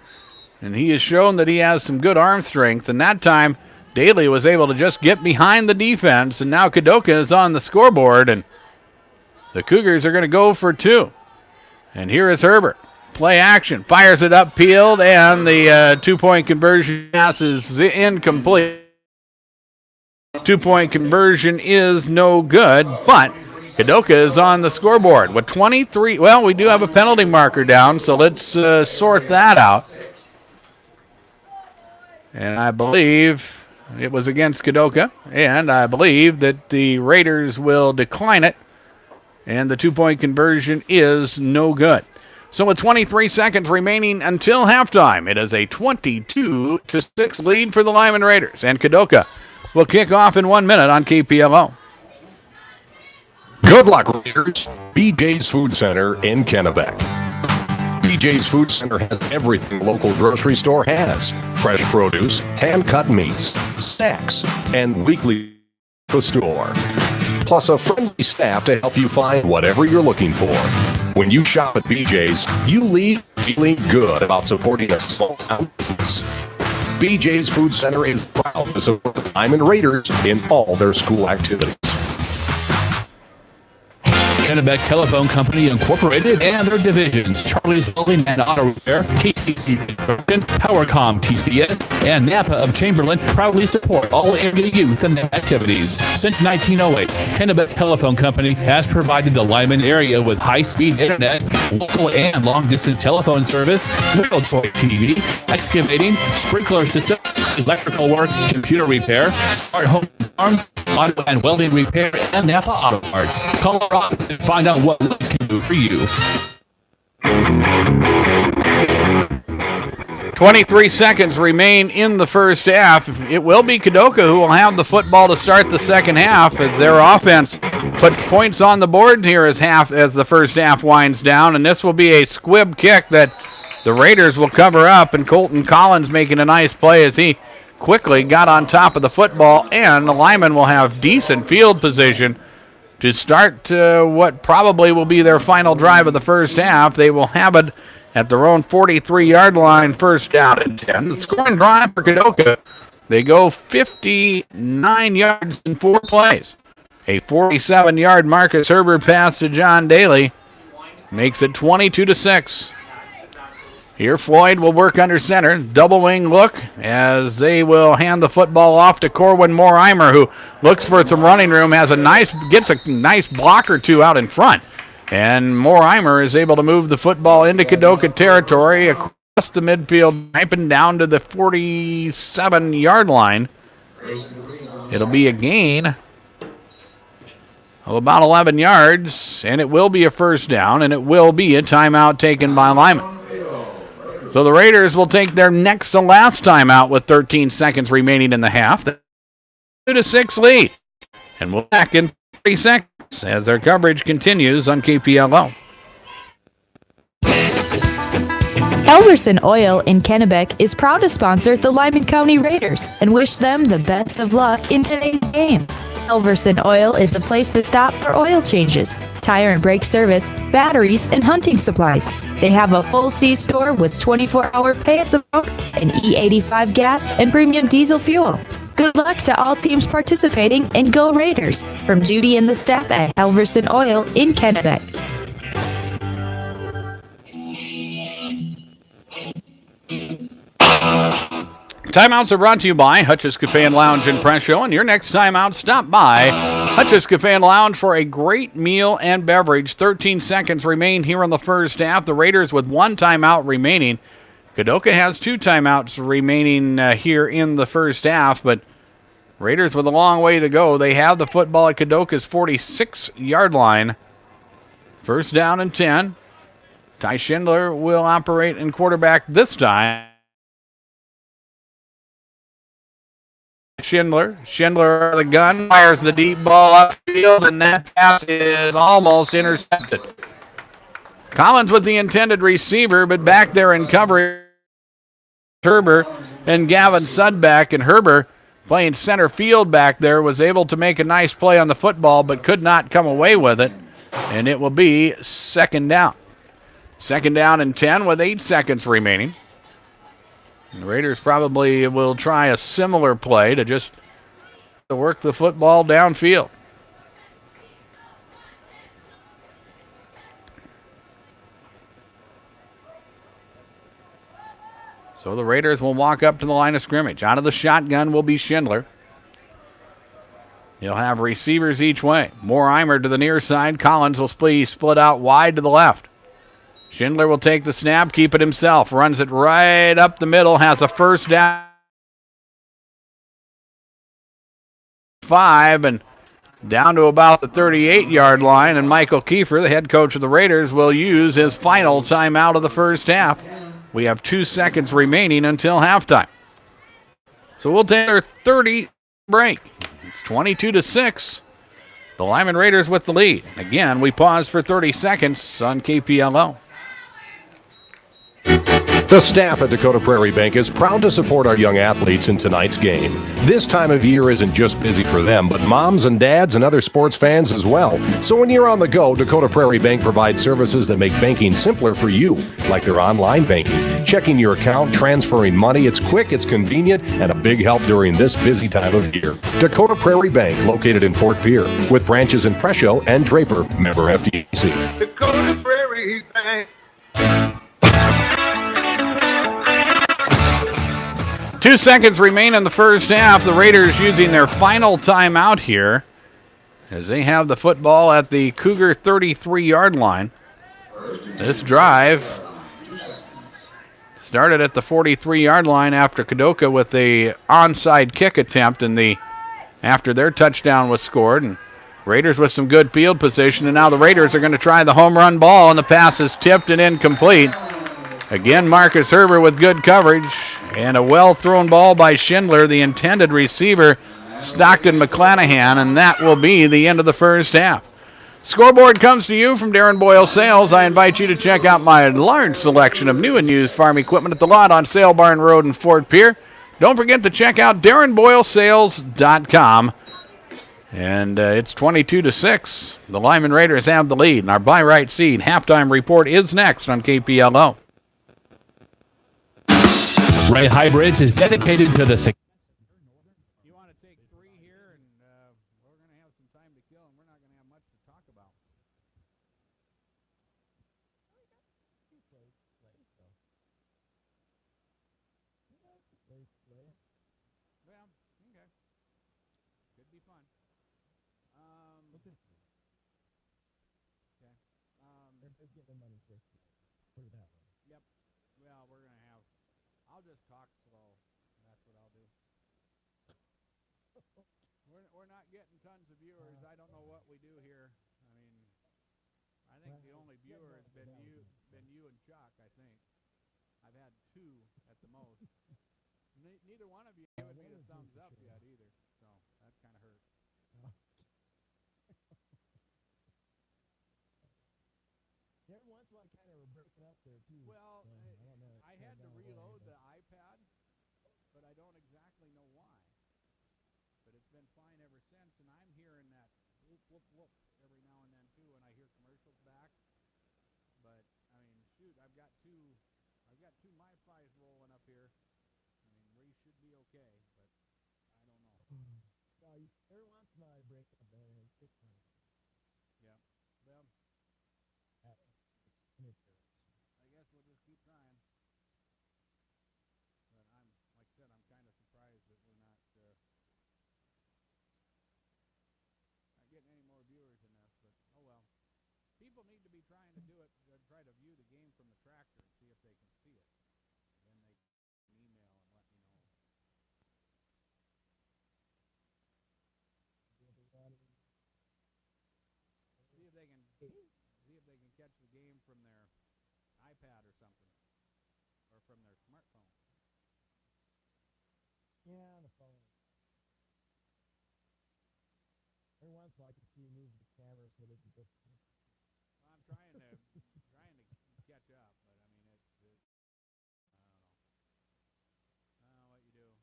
And he has shown that he has some good arm strength. And that time, Daly was able to just get behind the defense. And now Kadoka is on the scoreboard. And the Cougars are going to go for 2. And here is Herbert. Play action. Fires it upfield. And the 2-point conversion pass is incomplete. 2-point conversion is no good. But Kadoka is on the scoreboard with 23. Well, we do have a penalty marker down, so let's sort that out. And I believe it was against Kadoka, and I believe that the Raiders will decline it, and the 2-point conversion is no good. So with 23 seconds remaining until halftime, it is a 22-6 lead for the Lyman Raiders, and Kadoka will kick off in 1 minute on KPLO. Good luck, Raiders. BJ's Food Center in Kennebec. BJ's Food Center has everything local grocery store has. Fresh produce, hand-cut meats, snacks, and weekly the store. Plus a friendly staff to help you find whatever you're looking for. When you shop at BJ's, you leave feeling good about supporting a small-town business. BJ's Food Center is proud to support the Lyman Raiders in all their school activities. Kennebec Telephone Company Incorporated and their divisions, Charlie's Welding and Auto Repair, KTC Construction, PowerCom TCS, and Napa of Chamberlain proudly support all area youth and their activities. Since 1908, Kennebec Telephone Company has provided the Lyman area with high-speed internet, local and long-distance telephone service, Real Troy TV, excavating, sprinkler systems, electrical work, computer repair, smart home alarms, auto and welding repair, and Napa Auto Parts. Call our office and find out what we can do for you. 23 seconds remain in the first half. It will be Kadoka who will have the football to start the second half. Their offense puts points on the board here as the first half winds down, and this will be a squib kick that the Raiders will cover up, and Colton Collins making a nice play as he quickly got on top of the football, and the Lyman will have decent field position to start what probably will be their final drive of the first half. They will have it at their own 43-yard line, first down and 10. The scoring drive for Kadoka, they go 59 yards in 4 plays. A 47-yard Marcus Herbert pass to John Daly makes it 22-6. Here Floyd will work under center. Double wing look as they will hand the football off to Corwin Morheimer, who looks for some running room, gets a nice block or two out in front. And Morheimer is able to move the football into Kadoka territory across the midfield, sniping down to the 47-yard line. It'll be a gain of about 11 yards, and it will be a first down, and it will be a timeout taken by Lyman. So the Raiders will take their next to last timeout with 13 seconds remaining in the half. 2-6 lead. And we'll back in 3 seconds as their coverage continues on KPLO. Elverson Oil in Kennebec is proud to sponsor the Lyman County Raiders and wish them the best of luck in today's game. Elverson Oil is the place to stop for oil changes, tire and brake service, batteries, and hunting supplies. They have a full C-store with 24-hour pay at the pump and E85 gas and premium diesel fuel. Good luck to all teams participating, and go Raiders! From Judy and the staff at Elverson Oil in Kennebec. Timeouts are brought to you by Hutch's Cafe and Lounge in Presho, and your next timeout, stop by Hutch's Cafe and Lounge for a great meal and beverage. 13 seconds remain here in the first half. The Raiders with 1 timeout remaining. Kadoka has 2 timeouts remaining here in the first half, but Raiders with a long way to go. They have the football at Kadoka's 46-yard line. First down and 10. Ty Schindler will operate in quarterback this time. Schindler the gun, fires the deep ball upfield, and that pass is almost intercepted. Collins with the intended receiver, but back there in coverage, Herbert and Gavin Sudback, and Herbert playing center field back there was able to make a nice play on the football, but could not come away with it, and it will be second down. Second down and 10 with 8 seconds remaining. The Raiders probably will try a similar play to just work the football downfield. So the Raiders will walk up to the line of scrimmage. Out of the shotgun will be Schindler. He'll have receivers each way. Morheimer to the near side. Collins will split out wide to the left. Schindler will take the snap, keep it himself, runs it right up the middle, has a first down. 5 and down to about the 38-yard line, and Michael Kiefer, the head coach of the Raiders, will use his final timeout of the first half. We have 2 seconds remaining until halftime. So we'll take our 30 break. It's 22-6. The Lyman Raiders with the lead. Again, we pause for 30 seconds on KPLO. The staff at Dakota Prairie Bank is proud to support our young athletes in tonight's game. This time of year isn't just busy for them, but moms and dads and other sports fans as well. So when you're on the go, Dakota Prairie Bank provides services that make banking simpler for you, like their online banking, checking your account, transferring money. It's quick, it's convenient, and a big help during this busy time of year. Dakota Prairie Bank, located in Fort Pierre, with branches in Presho and Draper, member FDIC. Dakota Prairie Bank. 2 seconds remain in the first half. The Raiders using their final timeout here as they have the football at the Cougar 33-yard line. This drive started at the 43-yard line after Kadoka with the onside kick attempt after their touchdown was scored. And Raiders with some good field position, and now the Raiders are going to try the home run ball, and the pass is tipped and incomplete. Again, Marcus Herber with good coverage, and a well-thrown ball by Schindler, the intended receiver, Stockton McClanahan, and that will be the end of the first half. Scoreboard comes to you from Darren Boyle Sales. I invite you to check out my large selection of new and used farm equipment at the lot on Sale Barn Road in Fort Pierre. Don't forget to check out DarrenBoyleSales.com. And it's 22-6. The Lyman Raiders have the lead, and our buy right seed halftime report is next on KPLO. Ray Hybrids is dedicated to the success. You want to take 3 here, and we're going to have some time to kill, and we're not going to have much to talk about. Well, okay. Could be fun. Okay. Everybody's getting their money first. Put it that way. Yep. Well, we're going to have... I'll just talk slow. That's what I'll do. We're not getting tons of viewers. I don't know what we do here. I mean, I think the only viewer has been you and Chuck, I think. I've had 2 at the most. Neither one of you gave me the thumbs up yet either, so that kind of hurt. Every once in a while, kind of breaking up there, too. Well, so, I don't know. I had to reload the iPad, but I don't exactly know why. But it's been fine ever since, and I'm hearing that whoop, whoop, whoop every now and then, too, when I hear commercials back. But, I mean, shoot, I've got two MiFis rolling up here. I mean, we should be okay, but I don't know. Well, every once in a while, I break up there, and it's fine. Yeah. Well, I guess we'll just keep trying. But like I said, I'm kind of surprised that we're not getting any more viewers in this, but oh well. People need to be trying to do it, try to view the game from the tractor and see if they can see it. Then they can email and let me know. See if they can catch the game from their iPad or something, or from their smartphone. Yeah, on the phone. Every once in a while, I can see you move the camera so they can just. Well, I'm trying to catch up, but I mean I don't know. I don't know what you do.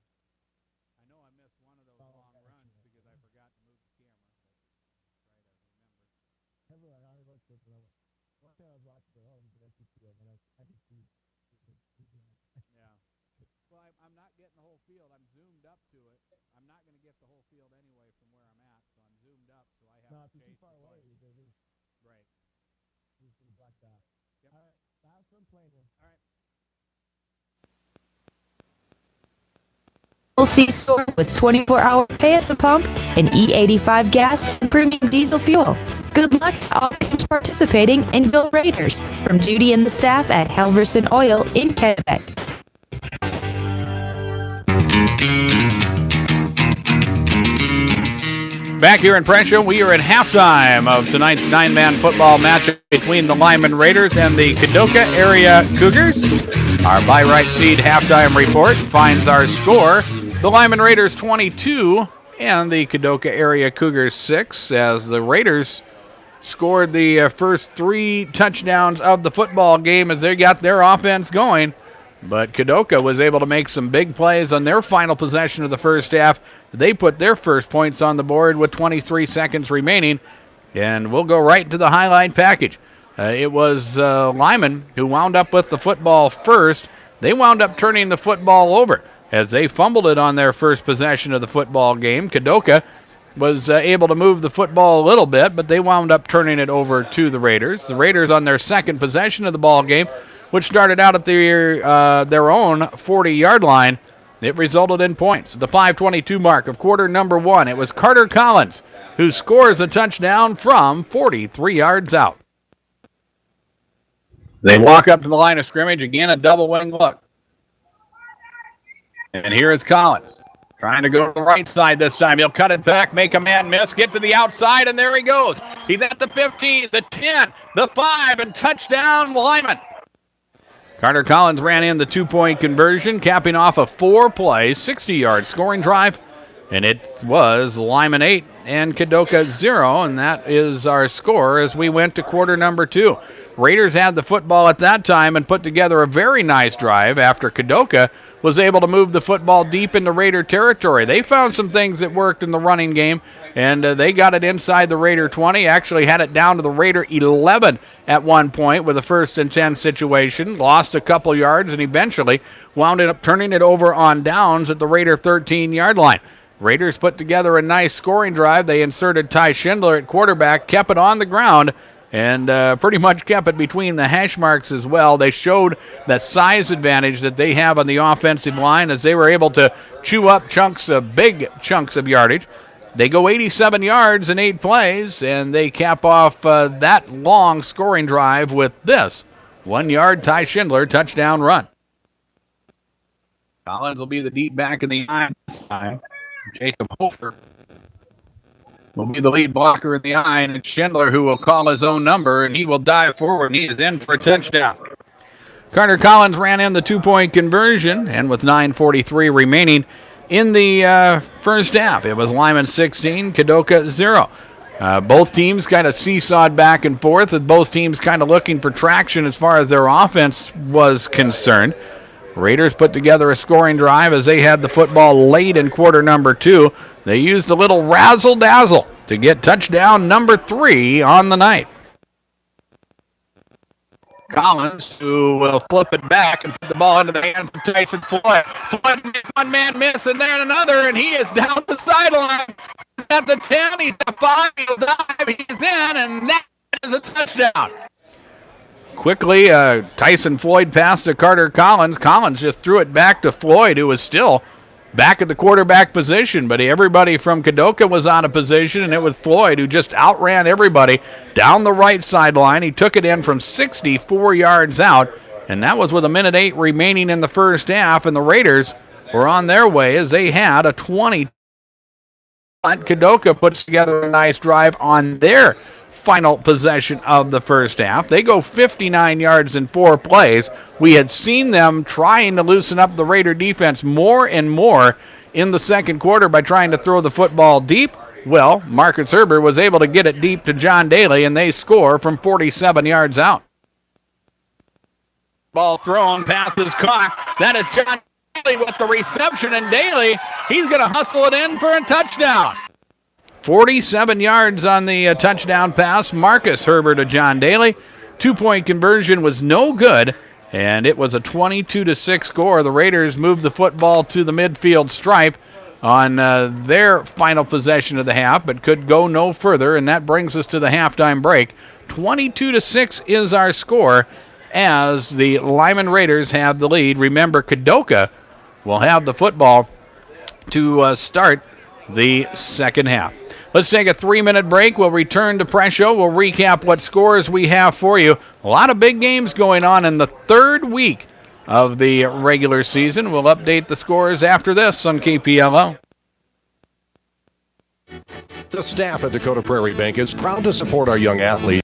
I know I missed one of those long runs because I forgot to move the camera. But try to remember. Everyone, I looked at it. One time I was watching the home, but I could see it, and I could see. Yeah. Well, I'm not getting the whole field. I'm zoomed up to it. I'm not going to get the whole field anyway from where I'm at, so I'm zoomed up, so I have to chase too far away. Right. He's going to black out. Yep. All right. Last one playing here. All right. C-Store with 24-hour pay at the pump and E85 gas and premium diesel fuel. Good luck to all teams participating and Go Raiders. From Judy and the staff at Halverson Oil in Quebec. Back here in Presho, we are at halftime of tonight's 9-man football match between the Lyman Raiders and the Kadoka Area Cougars. Our buy right seed halftime report finds our score. The Lyman Raiders 22 and the Kadoka Area Cougars 6, as the Raiders scored the first 3 touchdowns of the football game as they got their offense going. But Kadoka was able to make some big plays on their final possession of the first half. They put their first points on the board with 23 seconds remaining. And we'll go right to the highlight package. It was Lyman who wound up with the football first. They wound up turning the football over as they fumbled it on their first possession of the football game. Kadoka was able to move the football a little bit, but they wound up turning it over to the Raiders. The Raiders on their second possession of the ball game, which started out at their own 40-yard line, it resulted in points. At the 5:22 mark of quarter number one, it was Carter Collins who scores a touchdown from 43 yards out. They walk up to the line of scrimmage, again a double wing look. And here is Collins, trying to go to the right side this time. He'll cut it back, make a man miss, get to the outside, and there he goes. He's at the 15, the 10, the 5, and touchdown Lyman. Carter Collins ran in the two-point conversion, capping off a 4-play, 60-yard scoring drive. And it was Lyman 8 and Kadoka 0, and that is our score as we went to quarter number two. Raiders had the football at that time and put together a very nice drive after Kadoka was able to move the football deep into Raider territory. They found some things that worked in the running game, and they got it inside the Raider 20, actually had it down to the Raider 11 at one point with a 1st and 10 situation, lost a couple yards, and eventually wound up turning it over on downs at the Raider 13-yard line. Raiders put together a nice scoring drive. They inserted Ty Schindler at quarterback, kept it on the ground, and pretty much kept it between the hash marks as well. They showed that size advantage that they have on the offensive line as they were able to chew up big chunks of yardage. They go 87 yards in 8 plays, and they cap off that long scoring drive with this 1-yard Ty Schindler touchdown run. Collins will be the deep back in the eye this time. Jacob Hofer will be the lead blocker in the eye, and it's Schindler who will call his own number, and he will dive forward, and he is in for a touchdown. Carter Collins ran in the two-point conversion, and with 9:43 remaining in the first half, it was Lyman 16, Kadoka 0. Both teams kind of seesawed back and forth, with both teams kind of looking for traction as far as their offense was concerned. Raiders put together a scoring drive as they had the football late in quarter number two. They used a little razzle-dazzle to get touchdown number 3 on the night. Collins, who will flip it back and put the ball into the hands of Tyson Floyd. Floyd makes one man miss and then another, and he is down the sideline. At the 10, he's at 5, he'll dive, he's in, and that is a touchdown. Quickly, Tyson Floyd passed to Carter Collins. Collins just threw it back to Floyd, who was still back at the quarterback position, but everybody from Kadoka was out of position, and it was Floyd who just outran everybody down the right sideline. He took it in from 64 yards out, and that was with 1:08 remaining in the first half, and the Raiders were on their way as they had a 20. Kadoka puts together a nice drive on their final possession of the first half. They go 59 yards in 4 plays. We had seen them trying to loosen up the Raider defense more and more in the second quarter by trying to throw the football deep. Well, Marcus Herbert was able to get it deep to John Daly, and they score from 47 yards out. Ball thrown, pass is caught. That is John Daly with the reception, and Daly, he's going to hustle it in for a touchdown. 47 yards on the touchdown pass. Marcus Herbert to John Daly. 2-point conversion was no good, and it was a 22-6 score. The Raiders moved the football to the midfield stripe on their final possession of the half, but could go no further, and that brings us to the halftime break. 22-6 is our score as the Lyman Raiders have the lead. Remember, Kadoka will have the football to start the second half. Let's take a 3-minute break. We'll return to Presho. We'll recap what scores we have for you. A lot of big games going on in the third week of the regular season. We'll update the scores after this on KPLO. The staff at Dakota Prairie Bank is proud to support our young athletes.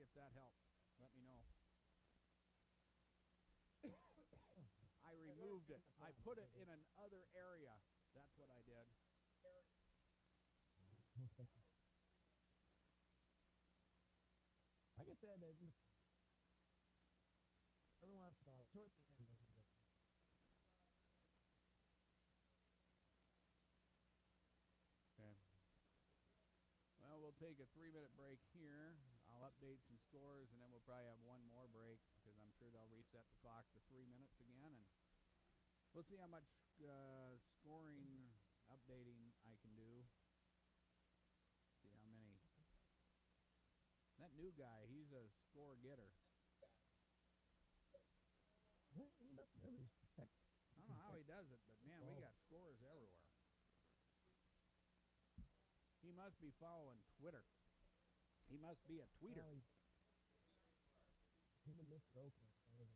if that helps. Let me know. I removed it. I put it in another area. That's what I did. Like I said, every once in a while, towards the end, Okay. Well, we'll take a 3-minute break here. I'll update some scores, and then we'll probably have one more break because I'm sure they'll reset the clock to 3 minutes again, and we'll see how much scoring updating I can do. See how many. That new guy, he's a score getter. he must really check. I don't know how he does it, but man, we got scores everywhere. He must be following Twitter. He must be a tweeter. Him and Mr. Oakland. Yeah.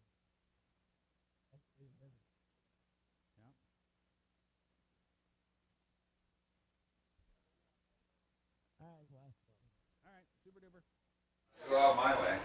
All right, last one. All right, super duper. Go out my way.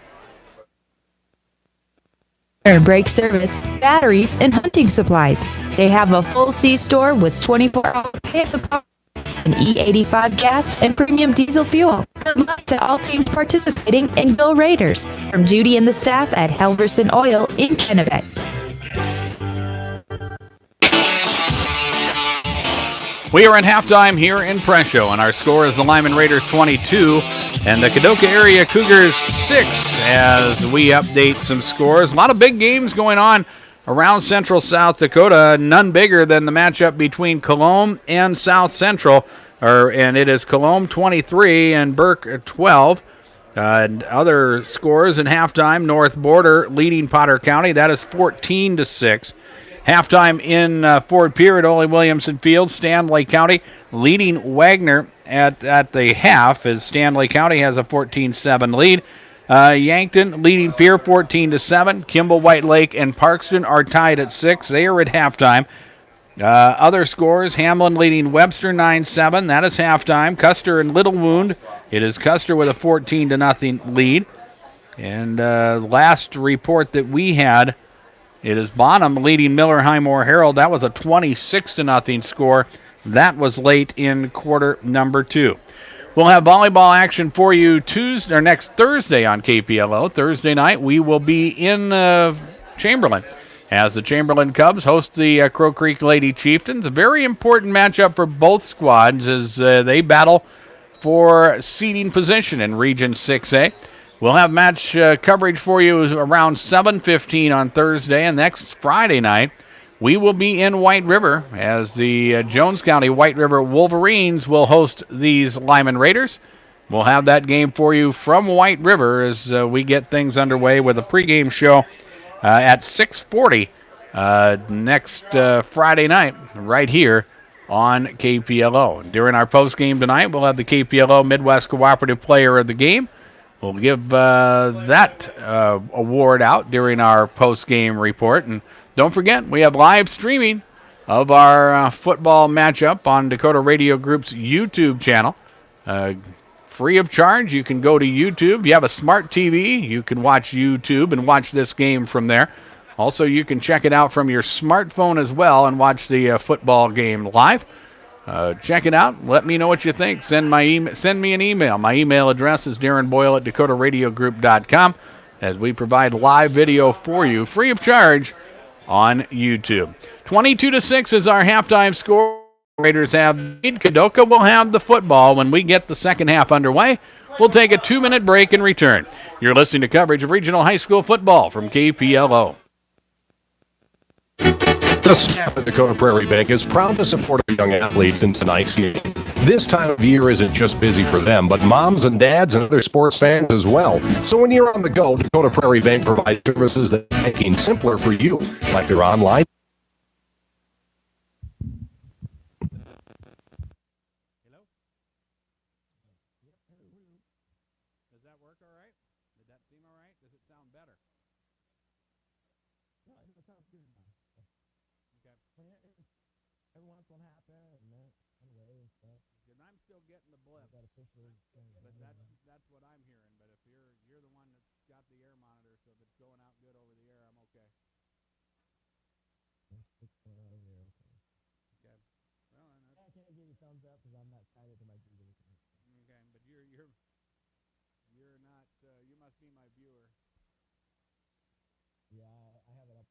Brake service, batteries, and hunting supplies. They have a full C-store with 24-hour pay-at-the-pump, an E85 gas, and premium diesel fuel. Good luck to all teams participating, and go Raiders! From Judy and the staff at Helverson Oil in Kennebec. We are in halftime here in Presho, and our score is the Lyman Raiders 22 and the Kadoka Area Cougars 6 as we update some scores. A lot of big games going on around Central South Dakota, none bigger than the matchup between Colomb and South Central, and it is Colomb 23 and Burke 12. And other scores in halftime, North Border leading Potter County, that is 14-6. Halftime in Fort Pierre at Ole Williamson Field, Stanley County leading Wagner at the half as Stanley County has a 14-7 lead. Yankton leading Pierre 14-7. Kimball, White Lake, and Parkston are tied at 6. They are at halftime. Other scores, Hamlin leading Webster 9-7. That is halftime. Custer and Little Wound. It is Custer with a 14-0 lead. And last report that we had, it is Bonham leading Miller Highmore Herald. That was a 26-0 score. That was late in quarter number 2. We'll have volleyball action for you next Thursday on KPLO. Thursday night we will be in Chamberlain as the Chamberlain Cubs host the Crow Creek Lady Chieftains. A very important matchup for both squads as they battle for seeding position in Region 6A. We'll have match coverage for you around 7:15 on Thursday, and next Friday night we will be in White River as the Jones County White River Wolverines will host these Lyman Raiders. We'll have that game for you from White River as we get things underway with a pregame show at 6:40 next Friday night right here on KPLO. During our postgame tonight, we'll have the KPLO Midwest Cooperative Player of the Game. We'll give that award out during our post-game report. And don't forget, we have live streaming of our football matchup on Dakota Radio Group's YouTube channel. Free of charge, you can go to YouTube. If you have a smart TV, you can watch YouTube and watch this game from there. Also, you can check it out from your smartphone as well and watch the football game live. Check it out. Let me know what you think. Send me an email. My email address is darrenboyle@dakotaradiogroup.com as we provide live video for you free of charge on YouTube. 22-6 is our halftime score. Raiders have lead. Kadoka will have the football when we get the second half underway. We'll take a 2-minute break and return. You're listening to coverage of regional high school football from KPLO. The staff at Dakota Prairie Bank is proud to support our young athletes in tonight's game. This time of year isn't just busy for them, but moms and dads and other sports fans as well. So when you're on the go, Dakota Prairie Bank provides services that make banking simpler for you, like their online. Hello? Does that work all right? Did that seem all right? Does it sound better? No, it sounds good. Okay. Every once in a while happen, and away and stuff. Because I'm still getting the blip. Got officials. But that's what I'm hearing. But if you're the one that's got the air monitor, so if it's going out good over the air, I'm okay. It's going on over there. Okay. Well, then I can't give you thumbs up because I'm not sighted to my TV. okay, but you're not. You must be my viewer. Yeah, I have it up.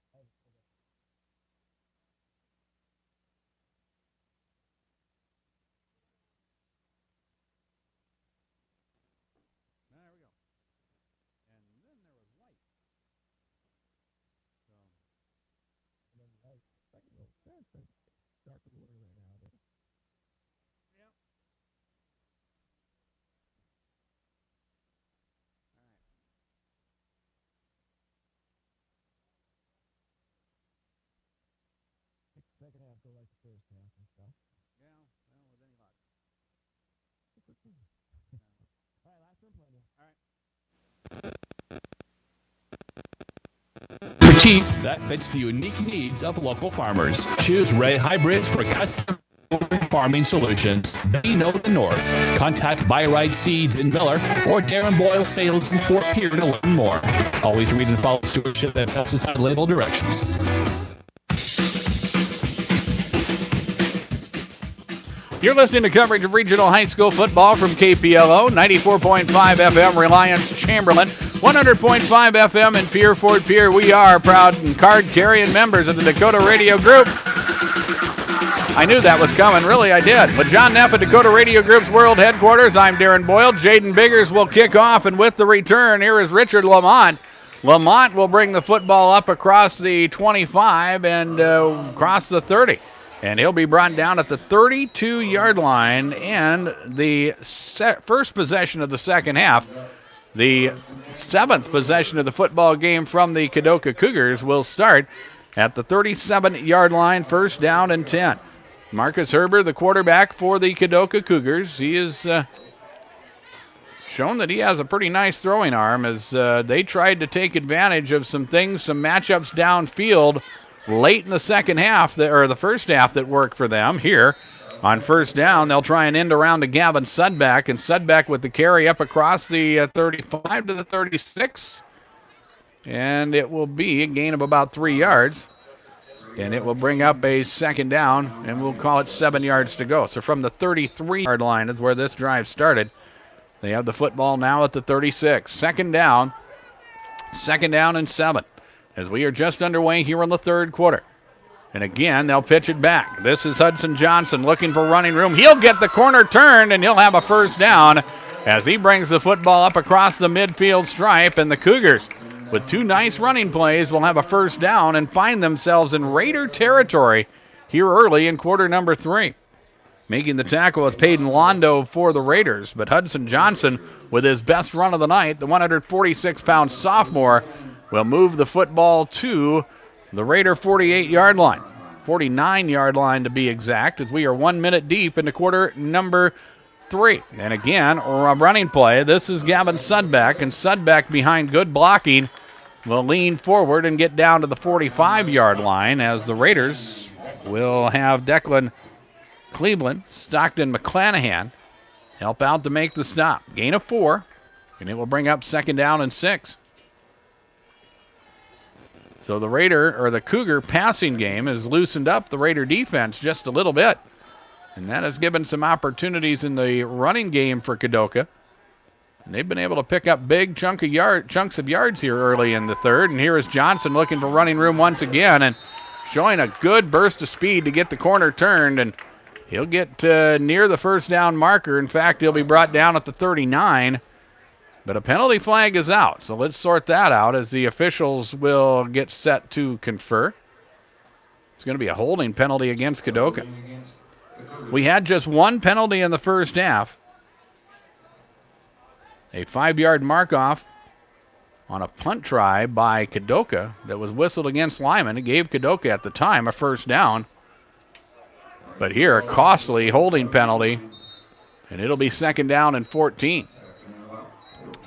There we go. And then there was light. So. And then dark a little right now. But. Yep. All right. Second half go like the first half and stuff. Yeah, well, with any luck. All right, last one, plenty. All right. Expertise that fits the unique needs of local farmers. Choose Ray Hybrids for custom farming solutions. They know the North. Contact Byride Seeds in Miller or Darren Boyle Sales in Fort Pierre to learn more. Always read and follow stewardship and pesticide label directions. You're listening to coverage of regional high school football from KPLO, 94.5 FM Reliance Chamberlain, 100.5 FM in Pierre, Fort Pierre. We are proud and card-carrying members of the Dakota Radio Group. I knew that was coming. Really, I did. With John Neff at Dakota Radio Group's World Headquarters, I'm Darren Boyle. Jaden Biggers will kick off, and with the return, here is Richard Lamont. Lamont will bring the football up across the 25 and across the 30. And he'll be brought down at the 32-yard line, and the first possession of the second half, the seventh possession of the football game from the Kadoka Cougars, will start at the 37-yard line, first down and 10. Marcus Herber, the quarterback for the Kadoka Cougars, he has shown that he has a pretty nice throwing arm as they tried to take advantage of some things, some matchups downfield late in the second half, or the first half, that worked for them. Here on first down, they'll try and end around to Gavin Sudback, and Sudback with the carry up across the 35 to the 36. And it will be a gain of about 3 yards. And it will bring up a second down, and we'll call it 7 yards to go. So from the 33-yard line is where this drive started. They have the football now at the 36. Second down and 7. As we are just underway here in the third quarter. And again, they'll pitch it back. This is Hudson Johnson looking for running room. He'll get the corner turned, and he'll have a first down as he brings the football up across the midfield stripe. And the Cougars, with two nice running plays, will have a first down and find themselves in Raider territory here early in quarter number 3. Making the tackle is Peyton Londo for the Raiders, but Hudson Johnson, with his best run of the night, the 146-pound sophomore, will move the football to the Raider 48-yard line, 49-yard line to be exact, as we are 1 minute deep into quarter number 3. And again, a running play. This is Gavin Sudback, and Sudback, behind good blocking, will lean forward and get down to the 45-yard line, as the Raiders will have Declan Cleveland, Stockton McClanahan help out to make the stop. Gain of 4, and it will bring up second down and 6. So the Cougar passing game has loosened up the Raider defense just a little bit. And that has given some opportunities in the running game for Kadoka. And they've been able to pick up big chunks of yards here early in the third. And here is Johnson looking for running room once again and showing a good burst of speed to get the corner turned. And he'll get near the first down marker. In fact, he'll be brought down at the 39. But a penalty flag is out, so let's sort that out as the officials will get set to confer. It's going to be a holding penalty against Kadoka. We had just one penalty in the first half. A 5-yard mark-off on a punt try by Kadoka that was whistled against Lyman. It gave Kadoka at the time a first down. But here, a costly holding penalty, and it'll be second down and 14.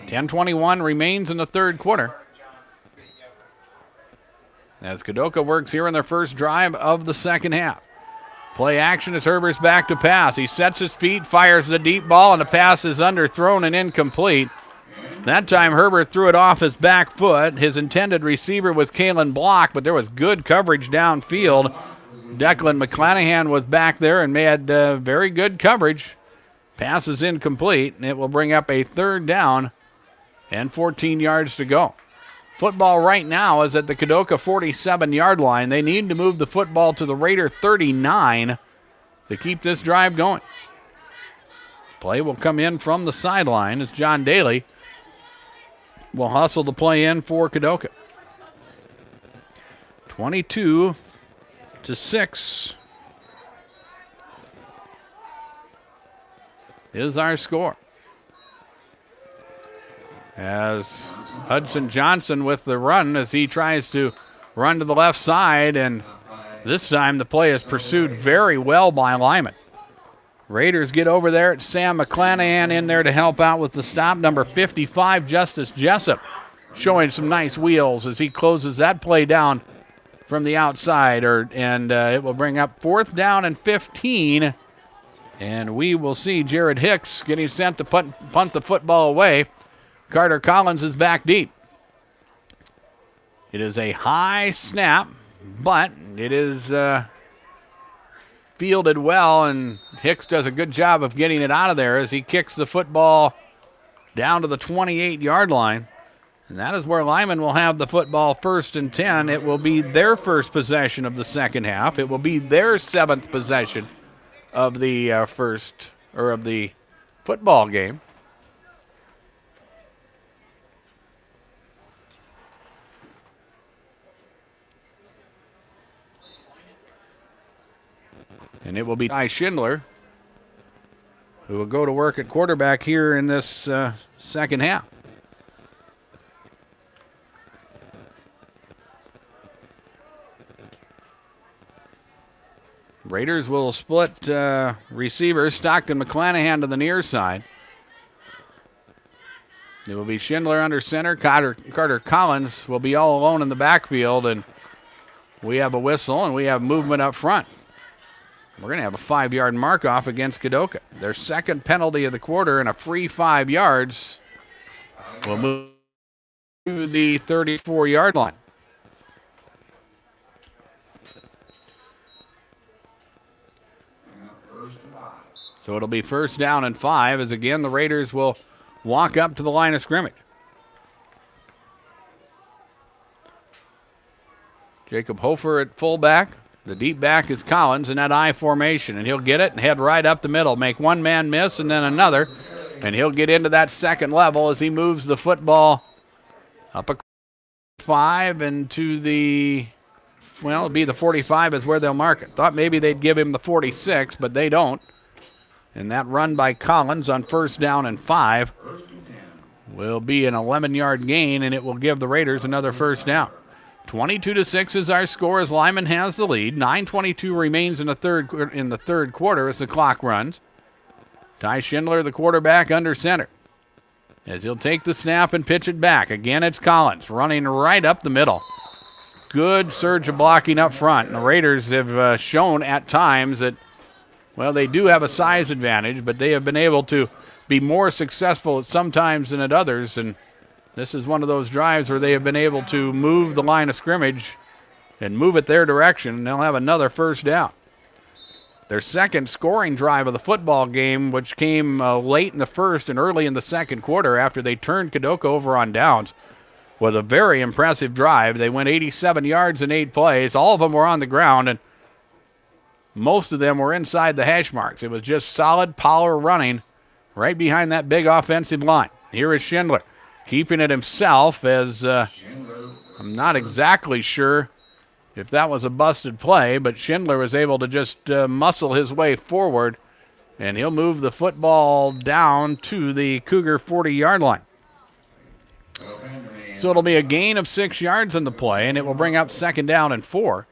10:21 remains in the third quarter as Kadoka works here in their first drive of the second half. Play action as Herbert's back to pass. He sets his feet, fires the deep ball, and the pass is underthrown and incomplete. That time Herbert threw it off his back foot. His intended receiver was Kalen Block, but there was good coverage downfield. Declan McClanahan was back there and made very good coverage. Pass is incomplete, and it will bring up a third down and 14 yards to go. Football right now is at the Kadoka 47-yard line. They need to move the football to the Raider 39 to keep this drive going. Play will come in from the sideline as John Daly will hustle the play in for Kadoka. 22-6. Is our score. As Hudson Johnson with the run as he tries to run to the left side, and this time the play is pursued very well by Lyman. Raiders get over there. It's Sam McClanahan in there to help out with the stop. Number 55, Justice Jessup, showing some nice wheels as he closes that play down from the outside, and it will bring up 4th down and 15. And we will see Jared Hicks getting sent to punt the football away. Carter Collins is back deep. It is a high snap, but it is fielded well, and Hicks does a good job of getting it out of there as he kicks the football down to the 28-yard line. And that is where Lyman will have the football 1st and 10. It will be their first possession of the second half. It will be their 7th possession of the of the football game. And it will be Ty Schindler who will go to work at quarterback here in this second half. Raiders will split receivers. Stockton McClanahan to the near side. It will be Schindler under center. Carter Collins will be all alone in the backfield, and we have a whistle and we have movement up front. We're going to have a 5-yard mark off against Kadoka. Their second penalty of the quarter and a free 5 yards will move to the 34-yard line. So it'll be 1st down and 5 as again the Raiders will walk up to the line of scrimmage. Jacob Hofer at fullback. The deep back is Collins in that I formation, and he'll get it and head right up the middle, make one man miss and then another, and he'll get into that second level as he moves the football up a 5 and to the, well, it'll be the 45 is where they'll mark it. Thought maybe they'd give him the 46, but they don't. And that run by Collins on 1st down and 5 will be an 11-yard gain, and it will give the Raiders another 1st down. 22-6 is our score as Lyman has the lead. 9:22 remains in the third quarter as the clock runs. Ty Schindler, the quarterback, under center, as he'll take the snap and pitch it back. Again, it's Collins running right up the middle. Good surge of blocking up front. And the Raiders have shown at times that, well, they do have a size advantage, but they have been able to be more successful at some times than at others, and this is one of those drives where they have been able to move the line of scrimmage and move it their direction, and they'll have another 1st down. Their second scoring drive of the football game, which came late in the first and early in the second quarter after they turned Kadoka over on downs, was a very impressive drive. They went 87 yards in 8 plays. All of them were on the ground, and most of them were inside the hash marks. It was just solid power running right behind that big offensive line. Here is Schindler, keeping it himself as I'm not exactly sure if that was a busted play, but Schindler was able to just muscle his way forward, and he'll move the football down to the Cougar 40-yard line. So it'll be a gain of 6 yards in the play, and it will bring up 2nd down and 4.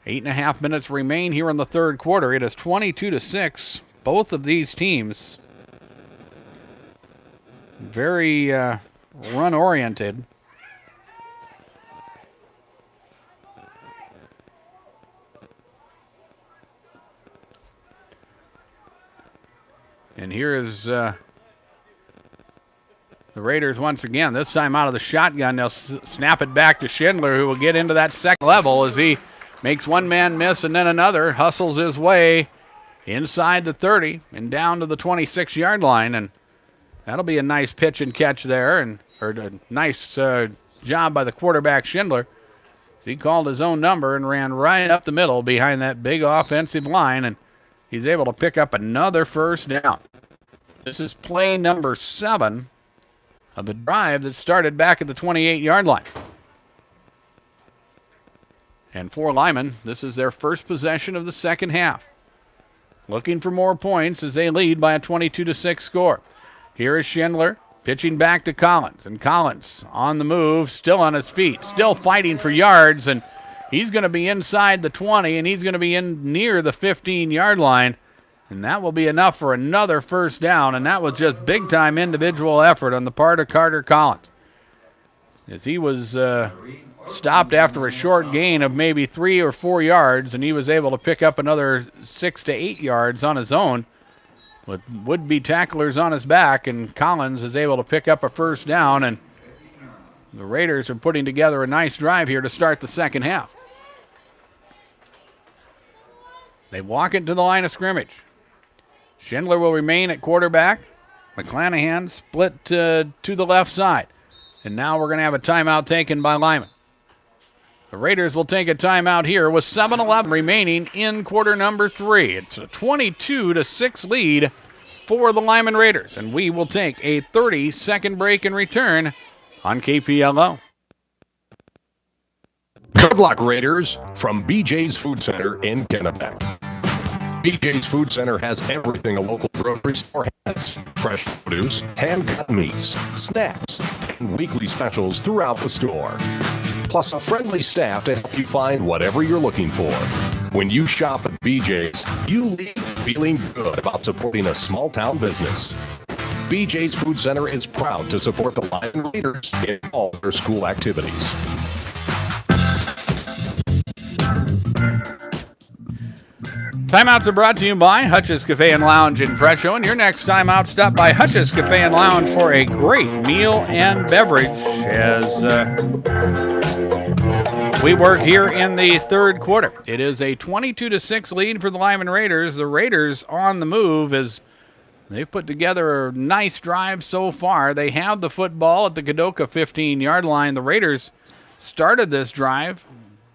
8.5 minutes remain here in the third quarter. It is 22-6. Both of these teams very run-oriented. And here is the Raiders once again. This time out of the shotgun, they'll snap it back to Schindler, who will get into that second level as he makes one man miss and then another, hustles his way inside the 30 and down to the 26-yard line. And that'll be a nice pitch and catch there, or a nice job by the quarterback, Schindler. He called his own number and ran right up the middle behind that big offensive line, and he's able to pick up another first down. This is play number 7 of the drive that started back at the 28-yard line. And for Lyman, this is their first possession of the second half. Looking for more points as they lead by a 22-6 score. Here is Schindler pitching back to Collins, and Collins on the move, still on his feet, still fighting for yards, and he's going to be inside the 20, and he's going to be in near the 15-yard line, and that will be enough for another first down, and that was just big-time individual effort on the part of Carter Collins, as he was stopped after a short gain of maybe 3 or 4 yards, and he was able to pick up another 6 to 8 yards on his own with would-be tacklers on his back, and Collins is able to pick up a first down, and the Raiders are putting together a nice drive here to start the second half. They walk it to the line of scrimmage. Schindler will remain at quarterback. McClanahan split to the left side. And now we're going to have a timeout taken by Lyman. The Raiders will take a timeout here with 7:11 remaining in quarter number 3. It's a 22-6 lead for the Lyman Raiders, and we will take a 30-second break and return on KPLO. Good luck, Raiders, from BJ's Food Center in Kennebec. BJ's Food Center has everything a local grocery store has. Fresh produce, hand-cut meats, snacks, and weekly specials throughout the store. Plus a friendly staff to help you find whatever you're looking for. When you shop at BJ's, you leave feeling good about supporting a small-town business. BJ's Food Center is proud to support the Lyman Raiders in all their school activities. Timeouts are brought to you by Hutch's Cafe and Lounge in Presho. And your next timeout, stop by Hutch's Cafe and Lounge for a great meal and beverage as we work here in the third quarter. It is a 22-6 lead for the Lyman Raiders. The Raiders on the move as they've put together a nice drive so far. They have the football at the Kadoka 15-yard line. The Raiders started this drive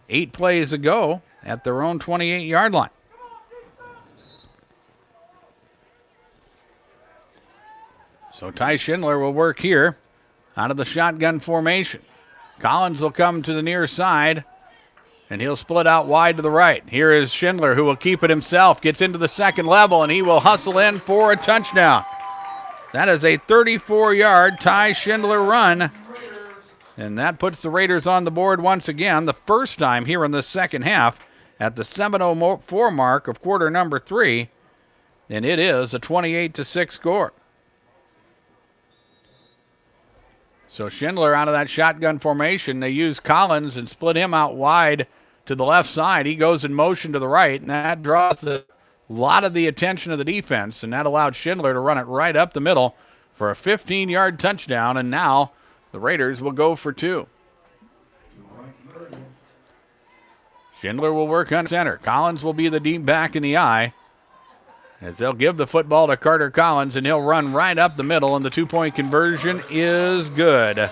8 plays ago at their own 28-yard line. So Ty Schindler will work here out of the shotgun formation. Collins will come to the near side, and he'll split out wide to the right. Here is Schindler, who will keep it himself, gets into the second level, and he will hustle in for a touchdown. That is a 34-yard Ty Schindler run, and that puts the Raiders on the board once again, the first time here in the second half at the 7:04 mark of quarter number 3, and it is a 28-6 score. So Schindler out of that shotgun formation. They use Collins and split him out wide to the left side. He goes in motion to the right, and that draws a lot of the attention of the defense, and that allowed Schindler to run it right up the middle for a 15-yard touchdown, and now the Raiders will go for 2. Schindler will work on center. Collins will be the deep back in the eye, as they'll give the football to Carter Collins, and he'll run right up the middle, and the 2-point conversion is good.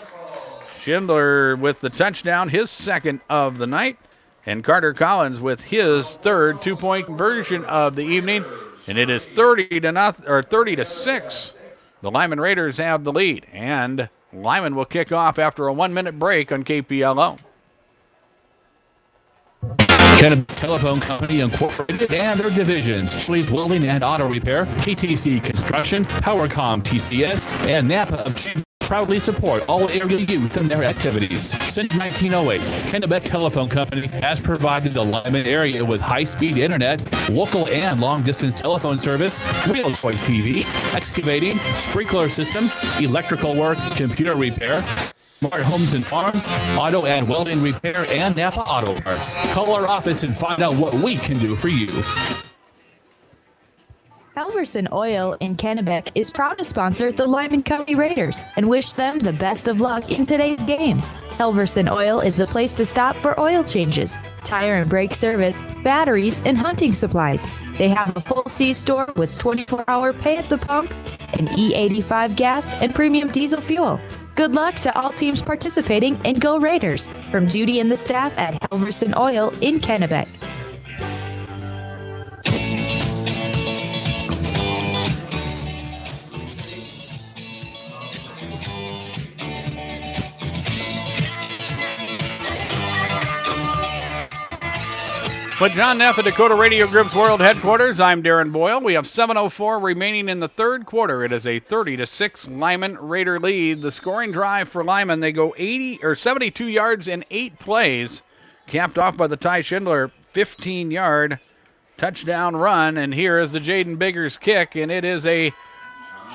Schindler with the touchdown, his second of the night, and Carter Collins with his third 2-point conversion of the evening, and it is 30-6. The Lyman Raiders have the lead, and Lyman will kick off after a 1-minute break on KPLO. Kadoka Telephone Company Incorporated and their divisions, Charlie's Welding and Auto Repair, KTC Construction, PowerCom TCS, and Napa of Chamberlain proudly support all area youth in their activities. Since 1908, Kadoka Telephone Company has provided the Lyman area with high-speed internet, local and long-distance telephone service, real choice TV, excavating, sprinkler systems, electrical work, computer repair, smart homes and farms, auto and welding repair, and Napa Auto Parts. Call our office and find out what we can do for you. Helverson Oil in Kennebec is proud to sponsor the Lyman County Raiders and wish them the best of luck in today's game. Helverson Oil is the place to stop for oil changes, tire and brake service, batteries, and hunting supplies. They have a full C-store with 24-hour pay at the pump, and E85 gas and premium diesel fuel. Good luck to all teams participating, and go Raiders! From Judy and the staff at Helverson Oil in Kennebec. With John Neff at Dakota Radio Group's World Headquarters, I'm Darren Boyle. We have 7:04 remaining in the third quarter. It is a 30-6 Lyman Raider lead. The scoring drive for Lyman, they go 72 yards in 8 plays, capped off by the Ty Schindler 15-yard touchdown run. And here is the Jaden Biggers kick, and it is a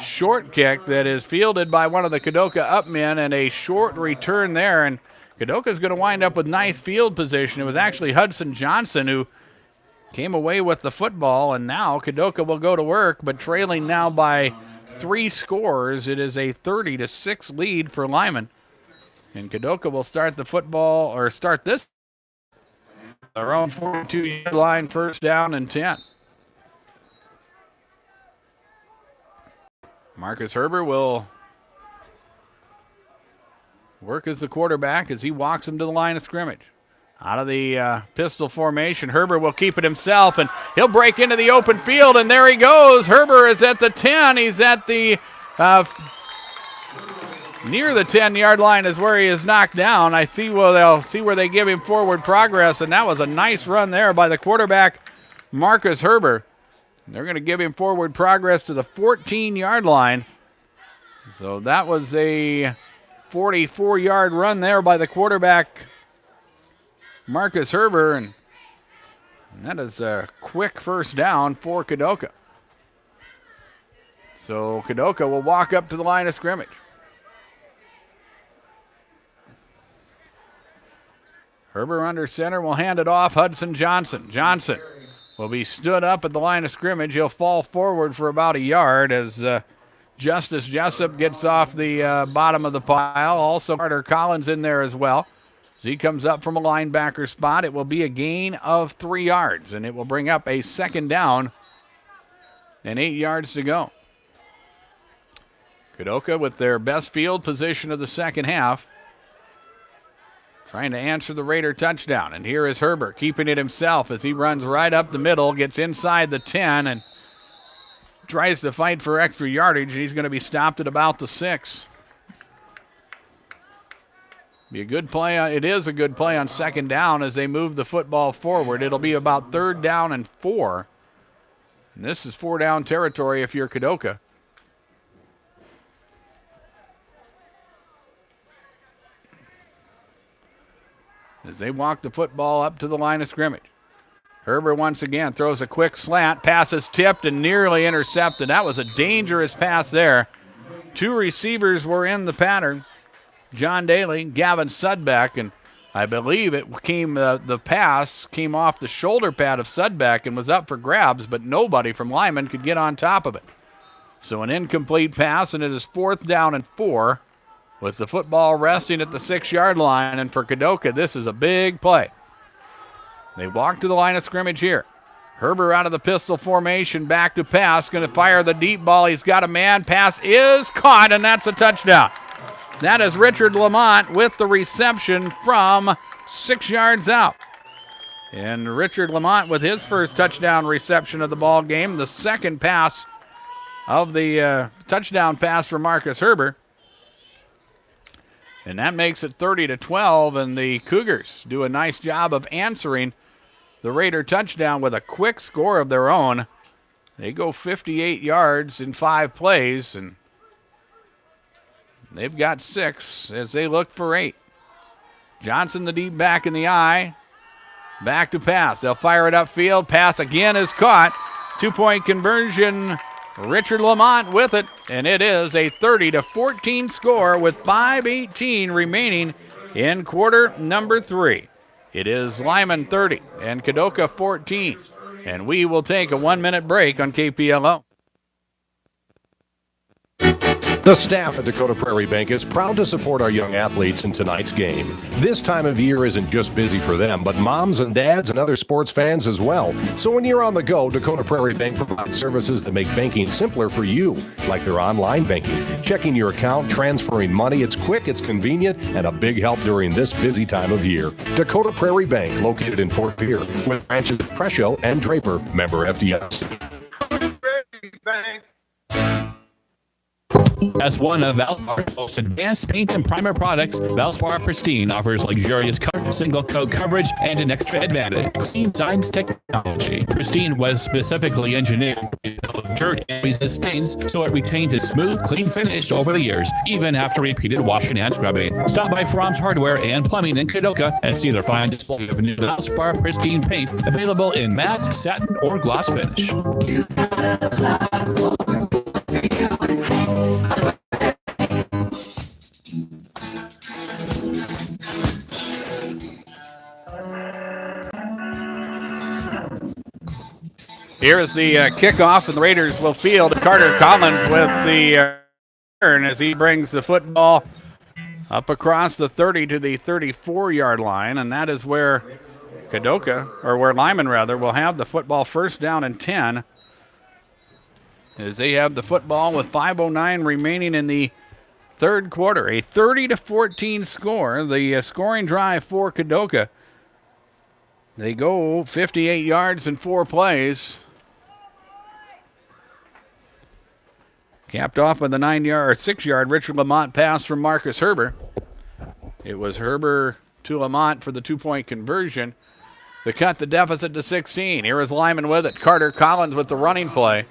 short kick that is fielded by one of the Kadoka upmen, and a short return there. And Kadoka's going to wind up with nice field position. It was actually Hudson Johnson who came away with the football, and now Kadoka will go to work, but trailing now by 3 scores. It is a 30-6 lead for Lyman. And Kadoka will start the football, or start this, their own 42-yard line, first down and 10. Marcus Herber will work as the quarterback as he walks him to the line of scrimmage. Out of the pistol formation, Herber will keep it himself, and he'll break into the open field, and there he goes. Herber is at the 10. He's at the near the 10-yard line is where he is knocked down. They'll see where they give him forward progress, and that was a nice run there by the quarterback, Marcus Herber. They're going to give him forward progress to the 14-yard line. So that was a 44-yard run there by the quarterback, Marcus Herber, and that is a quick first down for Kadoka. So Kadoka will walk up to the line of scrimmage. Herber under center will hand it off. Hudson Johnson. Johnson will be stood up at the line of scrimmage. He'll fall forward for about a yard as Justice Jessup gets off the bottom of the pile. Also Carter Collins in there as well. As he comes up from a linebacker spot, it will be a gain of 3 yards, and it will bring up a second down and 8 yards to go. Kadoka with their best field position of the second half, trying to answer the Raider touchdown. And here is Herber keeping it himself as he runs right up the middle, gets inside the 10, and tries to fight for extra yardage, and he's going to be stopped at about the 6. Be a good play. It is a good play on second down as they move the football forward. It'll be about 3rd down and 4. And this is 4-down territory if you're Kadoka. As they walk the football up to the line of scrimmage. Herber once again throws a quick slant. Pass is tipped and nearly intercepted. That was a dangerous pass there. 2 receivers were in the pattern. John Daly, Gavin Sudbeck, and I believe it came. The pass came off the shoulder pad of Sudbeck and was up for grabs, but nobody from Lyman could get on top of it. So an incomplete pass, and it is 4th down and 4 with the football resting at the 6-yard line. And for Kadoka, this is a big play. They walk to the line of scrimmage here. Herber out of the pistol formation, back to pass, going to fire the deep ball. He's got a man. Pass is caught, and that's a touchdown. That is Richard Lamont with the reception from 6 yards out. And Richard Lamont with his first touchdown reception of the ball game, the second pass of the touchdown pass for Marcus Herber. And that makes it 30-12, and the Cougars do a nice job of answering the Raider touchdown with a quick score of their own. They go 58 yards in 5 plays, and they've got 6 as they look for 8. Johnson, the deep back in the eye. Back to pass. They'll fire it upfield. Pass again is caught. 2-point conversion. Richard Lamont with it, and it is a 30-14 score with 5:18 remaining in quarter number 3. It is Lyman 30 and Kadoka 14, and we will take a 1-minute break on KPLO. The staff at Dakota Prairie Bank is proud to support our young athletes in tonight's game. This time of year isn't just busy for them, but moms and dads and other sports fans as well. So when you're on the go, Dakota Prairie Bank provides services that make banking simpler for you, like their online banking, checking your account, transferring money. It's quick, it's convenient, and a big help during this busy time of year. Dakota Prairie Bank, located in Fort Pierre, with branches in Presho and Draper, member FDIC. Bank. As one of Valspar's most advanced paint and primer products, Valspar Pristine offers luxurious color, single coat coverage, and an extra advantage: clean science technology. Pristine was specifically engineered to repel dirt and resist stains, so it retains a smooth, clean finish over the years, even after repeated washing and scrubbing. Stop by Fromm's Hardware and Plumbing in Kadoka and see their fine display of new Valspar Pristine paint, available in matte, satin, or gloss finish. Here is the kickoff, and the Raiders will field Carter Collins with the turn as he brings the football up across the 30 to the 34-yard line, and that is where where Lyman will have the football first down and 10 as they have the football with 5:09 remaining in the third quarter. A 30-14 score, the scoring drive for Kadoka. They go 58 yards in 4 plays. Capped off with a 6-yard Richard Lamont pass from Marcus Herber. It was Herber to Lamont for the 2-point conversion to cut the deficit to 16. Here is Lyman with it. Carter Collins with the running play,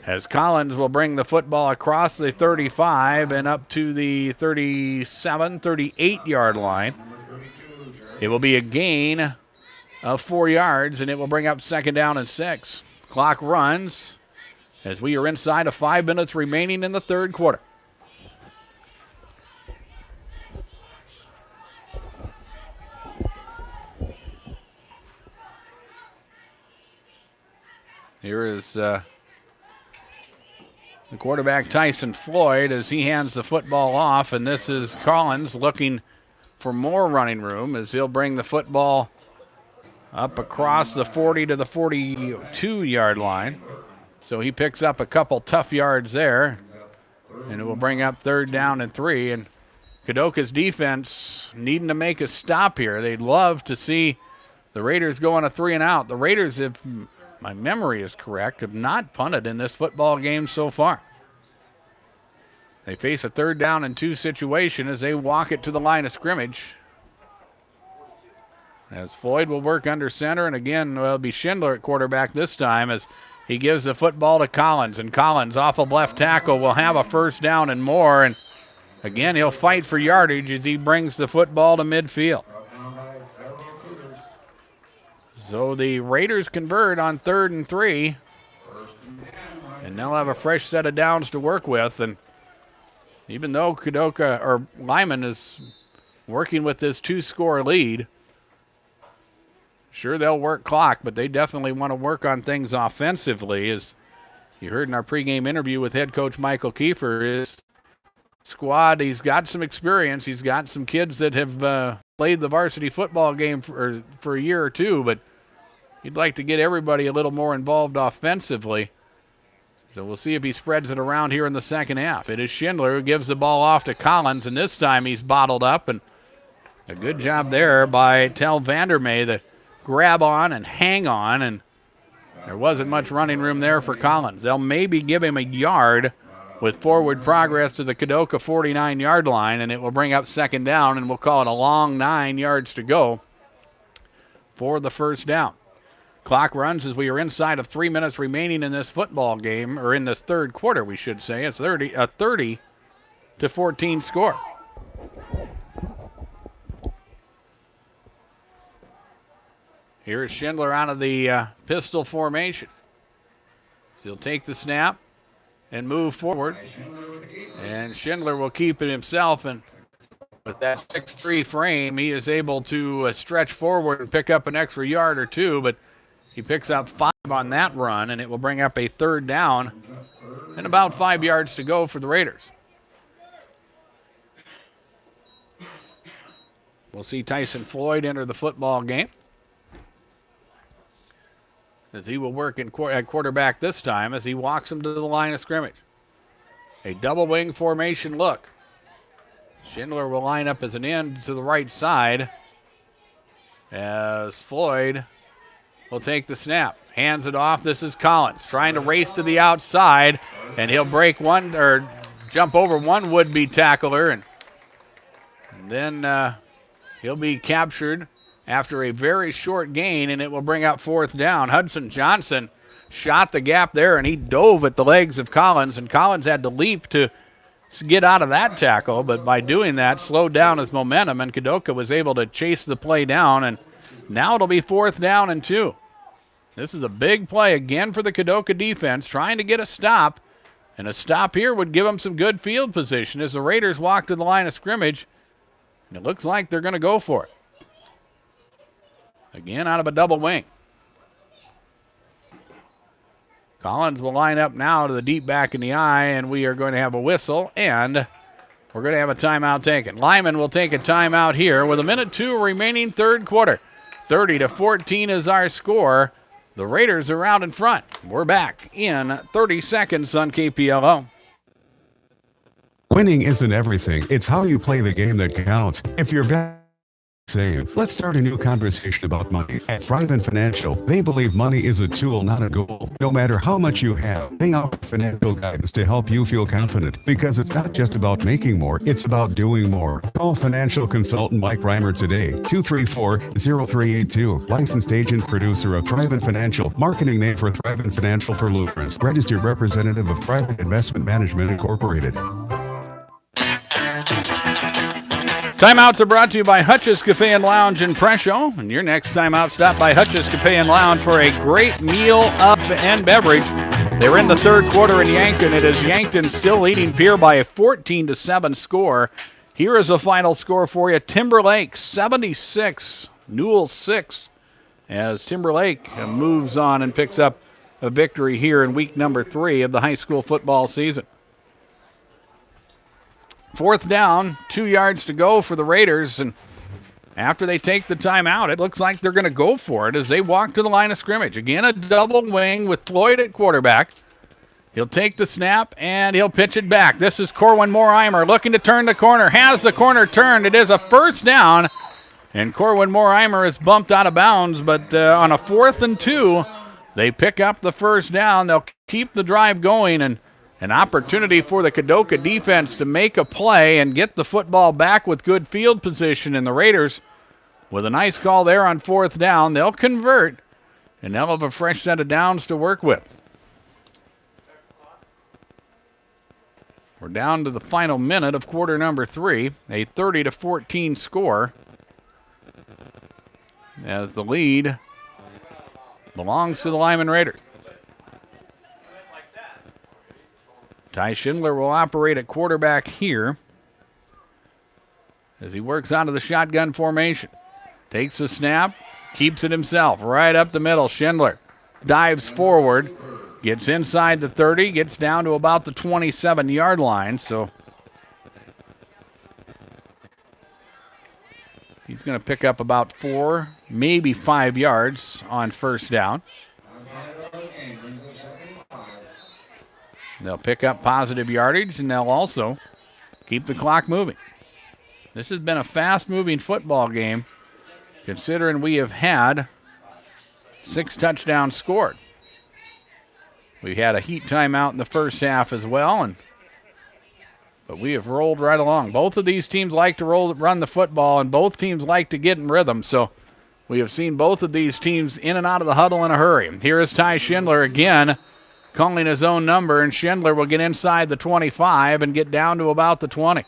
as Collins will bring the football across the 35 and up to the 37, 38-yard line. It will be a gain of 4 yards, and it will bring up second down and 6. Clock runs as we are inside of 5 minutes remaining in the third quarter. Here is the quarterback, Tyson Floyd, as he hands the football off, and this is Collins looking for more running room as he'll bring the football up across the 40 to the 42-yard line. So he picks up a couple tough yards there, and it will bring up third down and 3. And Kadoka's defense needing to make a stop here. They'd love to see the Raiders go on a 3 and out. The Raiders, if my memory is correct, have not punted in this football game so far. They face a 3rd down and 2 situation as they walk it to the line of scrimmage. As Floyd will work under center, and again, it'll be Schindler at quarterback this time as he gives the football to Collins, and Collins off of left tackle will have a first down and more, and again, he'll fight for yardage as he brings the football to midfield. So the Raiders convert on 3rd and 3, and they'll have a fresh set of downs to work with, and even though Lyman is working with this 2-score lead, sure, they'll work clock, but they definitely want to work on things offensively. As you heard in our pregame interview with head coach Michael Kiefer, his squad, he's got some experience. He's got some kids that have played the varsity football game for a year or two, but he'd like to get everybody a little more involved offensively. So we'll see if he spreads it around here in the second half. It is Schindler who gives the ball off to Collins, and this time he's bottled up, and a good job there by Tel Vandermeer to grab on and hang on, and there wasn't much running room there for Collins. They'll maybe give him a yard with forward progress to the Kadoka 49-yard line, and it will bring up second down, and we'll call it a long 9 yards to go for the first down. Clock runs as we are inside of 3 minutes remaining in this football game, or in this third quarter, we should say. It's a 30 to 14 score. Here is Schindler out of the pistol formation. He'll take the snap and move forward. And Schindler will keep it himself. And with that 6'3" frame, he is able to stretch forward and pick up an extra yard or two. But he picks up 5 on that run, and it will bring up a third down and about 5 yards to go for the Raiders. We'll see Tyson Floyd enter the football game, as he will work at quarterback this time as he walks him to the line of scrimmage. A double wing formation look. Schindler will line up as an end to the right side as Floyd will take the snap. Hands it off. This is Collins trying to race to the outside, and he'll break one or jump over one would-be tackler, and then he'll be captured after a very short gain, and it will bring up fourth down. Hudson Johnson shot the gap there, and he dove at the legs of Collins, and Collins had to leap to get out of that tackle, but by doing that, slowed down his momentum, and Kadoka was able to chase the play down, and now it'll be 4th down and 2. This is a big play again for the Kadoka defense, trying to get a stop, and a stop here would give them some good field position as the Raiders walk to the line of scrimmage, and it looks like they're going to go for it. Again, out of a double wing. Collins will line up now to the deep back in the eye, and we are going to have a whistle, and we're going to have a timeout taken. Lyman will take a timeout here with 1:02 remaining third quarter. 30-14 is our score. The Raiders are out in front. We're back in 30 seconds on KPLO. Winning isn't everything. It's how you play the game that counts. If you're same. Let's start a new conversation about money. At Thrive Financial, they believe money is a tool, not a goal. No matter how much you have, they offer financial guidance to help you feel confident, because it's not just about making more, it's about doing more. Call financial consultant Mike Reimer today, 234-0382. Licensed agent producer of Thrive Financial, marketing name for Thrive Financial for Lutherans, registered representative of Private Investment Management Incorporated. Timeouts are brought to you by Hutch's Cafe and Lounge in Presho. And your next timeout, stop by Hutch's Cafe and Lounge for a great meal up and beverage. They're in the third quarter in Yankton. It is Yankton still leading Pierre by a 14-7 score. Here is a final score for you. Timberlake 76, Newell 6, as Timberlake moves on and picks up a victory here in week number 3 of the high school football season. 4th down, 2 yards to go for the Raiders, and after they take the timeout, it looks like they're going to go for it as they walk to the line of scrimmage. Again, a double wing with Floyd at quarterback. He'll take the snap, and he'll pitch it back. This is Corwin Morheimer looking to turn the corner. Has the corner turned. It is a 1st down, and Corwin Morheimer is bumped out of bounds, but on a 4th and 2, they pick up the 1st down. They'll keep the drive going, and an opportunity for the Kadoka defense to make a play and get the football back with good field position. And the Raiders, with a nice call there on 4th down, they'll convert, and they'll have a fresh set of downs to work with. We're down to the final minute of quarter number 3, a 30-14 score, as the lead belongs to the Lyman Raiders. Ty Schindler will operate at quarterback here as he works out of the shotgun formation. Takes the snap, keeps it himself, right up the middle. Schindler dives forward, gets inside the 30, gets down to about the 27-yard line. So he's going to pick up about 4, maybe 5 yards on 1st down. They'll pick up positive yardage, and they'll also keep the clock moving. This has been a fast-moving football game, considering we have had 6 touchdowns scored. We had a heat timeout in the first half as well, but we have rolled right along. Both of these teams like to run the football, and both teams like to get in rhythm, so we have seen both of these teams in and out of the huddle in a hurry. Here is Ty Schindler again, calling his own number, and Schindler will get inside the 25 and get down to about the 20.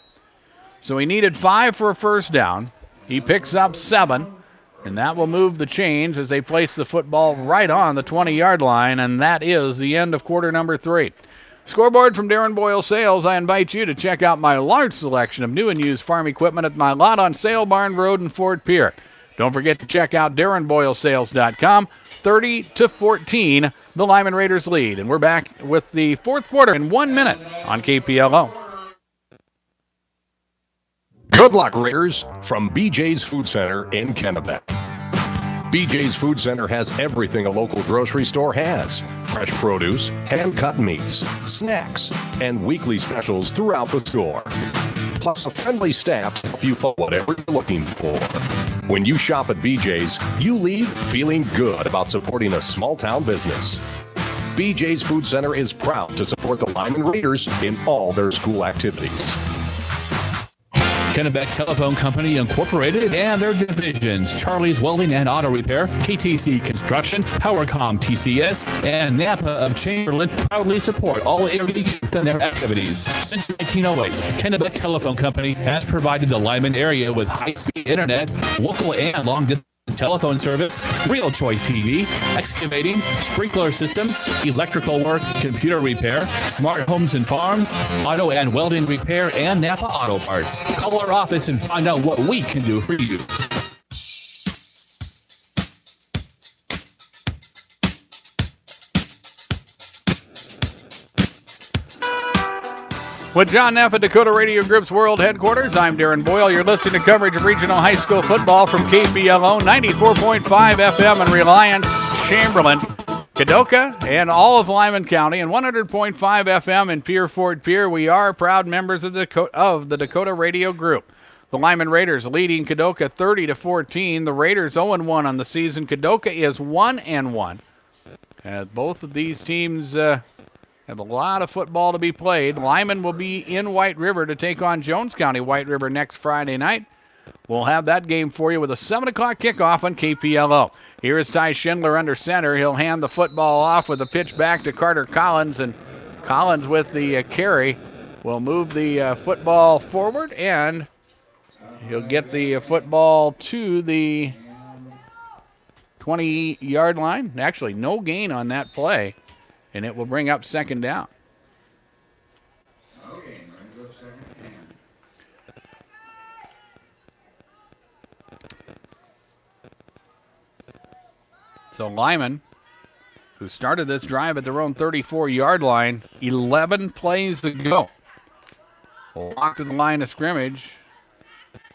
So he needed 5 for a 1st down. He picks up 7, and that will move the chains as they place the football right on the 20-yard line, and that is the end of quarter number 3. Scoreboard from Darren Boyle Sales. I invite you to check out my large selection of new and used farm equipment at my lot on Sale Barn Road in Fort Pierre. Don't forget to check out DarrenBoyleSales.com. 30-14, the Lyman Raiders lead. And we're back with the 4th quarter in 1 minute on KPLO. Good luck, Raiders, from BJ's Food Center in Kennebec. BJ's Food Center has everything a local grocery store has. Fresh produce, hand-cut meats, snacks, and weekly specials throughout the store. Plus a friendly staff to help you find whatever you're looking for. When you shop at BJ's, you leave feeling good about supporting a small-town business. BJ's Food Center is proud to support the Lyman Raiders in all their school activities. Kennebec Telephone Company Incorporated and their divisions, Charlie's Welding and Auto Repair, KTC Construction, PowerCom TCS, and Napa of Chamberlain proudly support all area youth and their activities. Since 1908, Kennebec Telephone Company has provided the Lyman area with high-speed internet, local and long-distance telephone service, Real Choice TV, excavating, sprinkler systems, electrical work, computer repair, smart homes and farms, auto and welding repair, and Napa Auto Parts. Call our office and find out what we can do for you. With John Neff at Dakota Radio Group's World Headquarters, I'm Darren Boyle. You're listening to coverage of regional high school football from KPLO, 94.5 FM in Reliance, Chamberlain, Kadoka, and all of Lyman County, and 100.5 FM in Pierre Fort Pierre. We are proud members of the Dakota Radio Group. The Lyman Raiders leading Kadoka 30-14. The Raiders 0-1 on the season. Kadoka is 1-1. Both of these teams have a lot of football to be played. Lyman will be in White River to take on Jones County White River next Friday night. We'll have that game for you with a 7 o'clock kickoff on KPLO. Here is Ty Schindler under center. He'll hand the football off with a pitch back to Carter Collins, and Collins with the carry will move the football forward, and he'll get the football to the 20-yard line. Actually, no gain on that play. And it will bring up second down. Okay, brings up second down. So Lyman, who started this drive at their own 34-yard line, 11 plays to go. Walk to the line of scrimmage.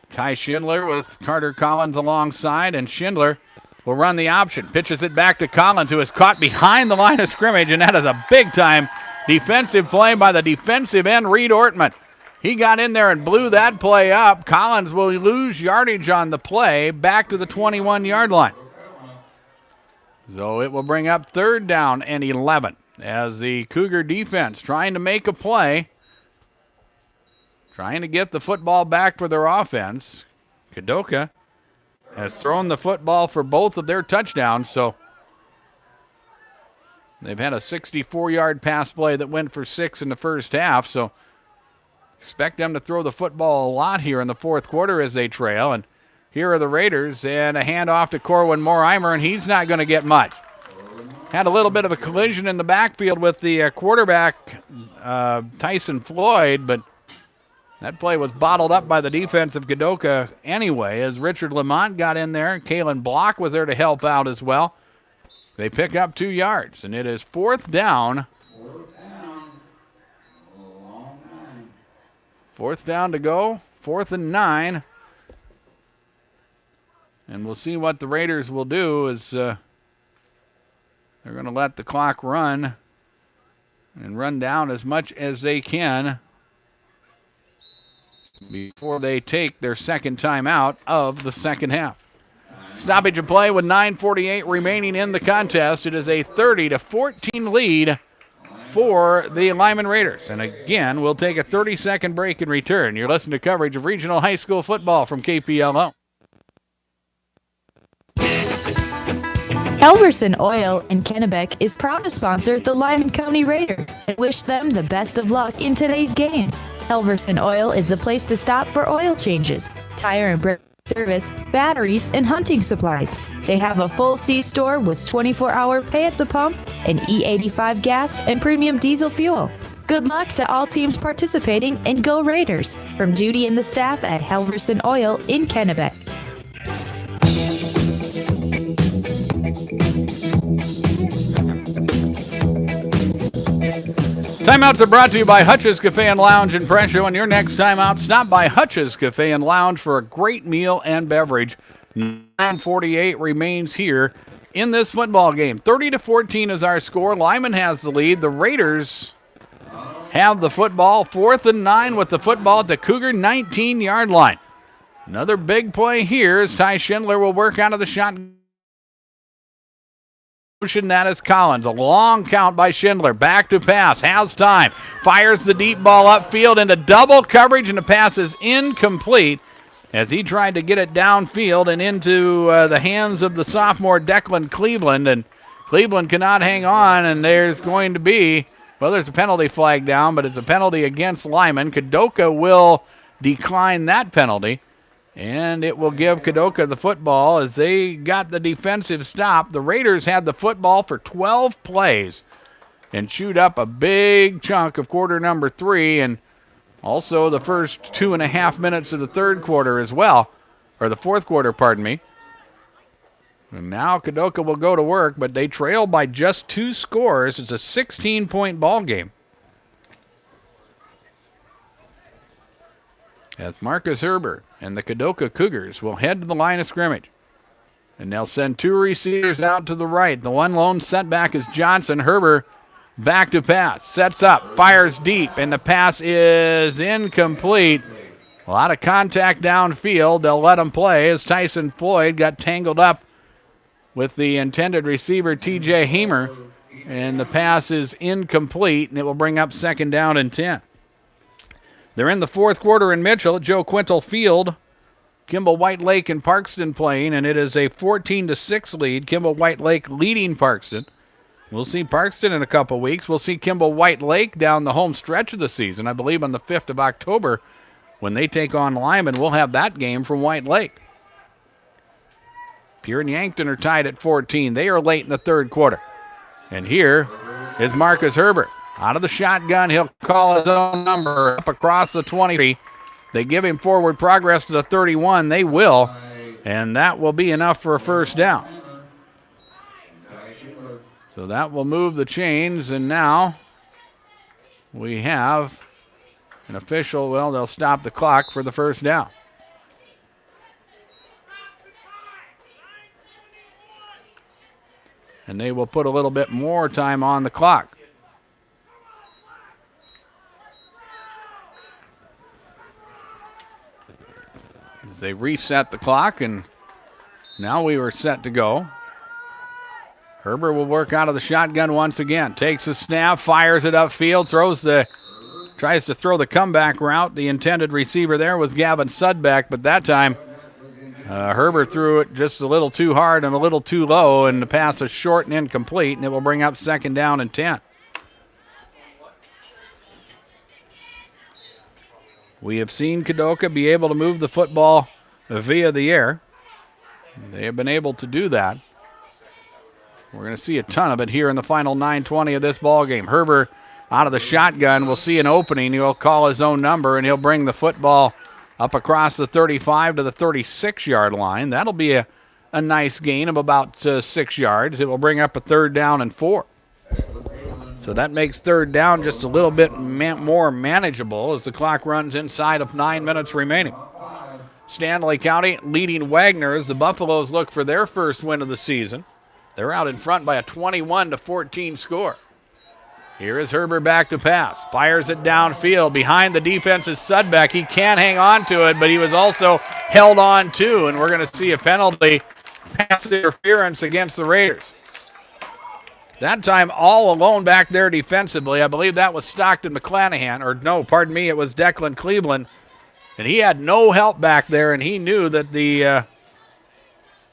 Ty Schindler with Carter Collins alongside, and Schindler will run the option. Pitches it back to Collins, who is caught behind the line of scrimmage, and that is a big-time defensive play by the defensive end, Reed Ortman. He got in there and blew that play up. Collins will lose yardage on the play back to the 21-yard line. So it will bring up third down and 11 as the Cougar defense trying to make a play, trying to get the football back for their offense. Kadoka has thrown the football for both of their touchdowns, so they've had a 64-yard pass play that went for 6 in the first half, so expect them to throw the football a lot here in the fourth quarter as they trail. And here are the Raiders, and a handoff to Corwin Morheimer, and he's not going to get much. Had a little bit of a collision in the backfield with the quarterback, Tyson Floyd, but that play was bottled up by the defense of Kadoka anyway, as Richard Lamont got in there. Kalen Block was there to help out as well. They pick up 2 yards, and it is fourth down. Fourth down to go, 4th and 9. And we'll see what the Raiders will do as they're going to let the clock run and run down as much as they can before they take their second timeout of the second half. Stoppage of play with 9:48 remaining in the contest. It is a 30-14 lead for the Lyman Raiders. And again, we'll take a 30-second break and return. You're listening to coverage of regional high school football from KPLO. Helverson Oil in Kennebec is proud to sponsor the Lyman County Raiders and wish them the best of luck in today's game. Helverson Oil is the place to stop for oil changes, tire and brake service, batteries, and hunting supplies. They have a full C-store with 24-hour pay at the pump and E85 gas and premium diesel fuel. Good luck to all teams participating, and go Raiders! From Judy and the staff at Helverson Oil in Kennebec. Timeouts are brought to you by Hutch's Cafe and Lounge in Presho. And your next timeout, stop by Hutch's Cafe and Lounge for a great meal and beverage. 9:48 remains here in this football game. 30-14 is our score. Lyman has the lead. The Raiders have the football. 4th and 9 with the football at the Cougar 19-yard line. Another big play here as Ty Schindler will work out of the shotgun. That is Collins. A long count by Schindler. Back to pass. Has time. Fires the deep ball upfield into double coverage, and the pass is incomplete as he tried to get it downfield and into the hands of the sophomore Declan Cleveland. And Cleveland cannot hang on, and there's going to be, well, there's a penalty flag down, but it's a penalty against Lyman. Kadoka will decline that penalty. And it will give Kadoka the football as they got the defensive stop. The Raiders had the football for 12 plays and chewed up a big chunk of quarter number 3 and also the first 2.5 minutes of the third quarter as well, or the fourth quarter, pardon me. And now Kadoka will go to work, but they trail by just 2 scores. It's a 16-point ball game. As Marcus Herbert and the Kadoka Cougars will head to the line of scrimmage. And they'll send 2 receivers out to the right. The one lone setback is Johnson. Herbert back to pass. Sets up, fires deep, and the pass is incomplete. A lot of contact downfield. They'll let him play as Tyson Floyd got tangled up with the intended receiver, T.J. Hamer. And the pass is incomplete, and it will bring up 2nd down and 10. They're in the fourth quarter in Mitchell at Joe Quintal Field. Kimball White Lake and Parkston playing, and it is a 14-6 lead. Kimball White Lake leading Parkston. We'll see Parkston in a couple weeks. We'll see Kimball White Lake down the home stretch of the season, I believe on the 5th of October when they take on Lyman. We'll have that game from White Lake. Pierre and Yankton are tied at 14. They are late in the third quarter. And here is Marcus Herbert. Out of the shotgun, he'll call his own number up across the 20. They give him forward progress to the 31. They will, and that will be enough for a first down. So that will move the chains, and now we have an official. Well, they'll stop the clock for the first down. And they will put a little bit more time on the clock. They reset the clock, and now we were set to go. Herbert will work out of the shotgun once again. Takes a snap, fires it upfield, tries to throw the comeback route. The intended receiver there was Gavin Sudbeck, but that time Herbert threw it just a little too hard and a little too low, and the pass is short and incomplete, and it will bring up 2nd down and 10. We have seen Kadoka be able to move the football via the air. They have been able to do that. We're going to see a ton of it here in the final 9:20 of this ball game. Herbert out of the shotgun will see an opening. He'll call his own number, and he'll bring the football up across the 35 to the 36-yard line. That'll be a nice gain of about 6 yards. It will bring up a 3rd down and 4. So that makes 3rd down just a little bit more manageable as the clock runs inside of 9 minutes remaining. Stanley County leading Wagner as the Buffaloes look for their first win of the season. They're out in front by a 21-14 score. Here is Herbert back to pass. Fires it downfield. Behind the defense is Sudbeck. He can't hang on to it, but he was also held on to, and we're going to see a penalty, pass interference against the Raiders. That time all alone back there defensively. I believe that was Stockton McClanahan, or no, pardon me, it was Declan Cleveland. And he had no help back there, and he knew that the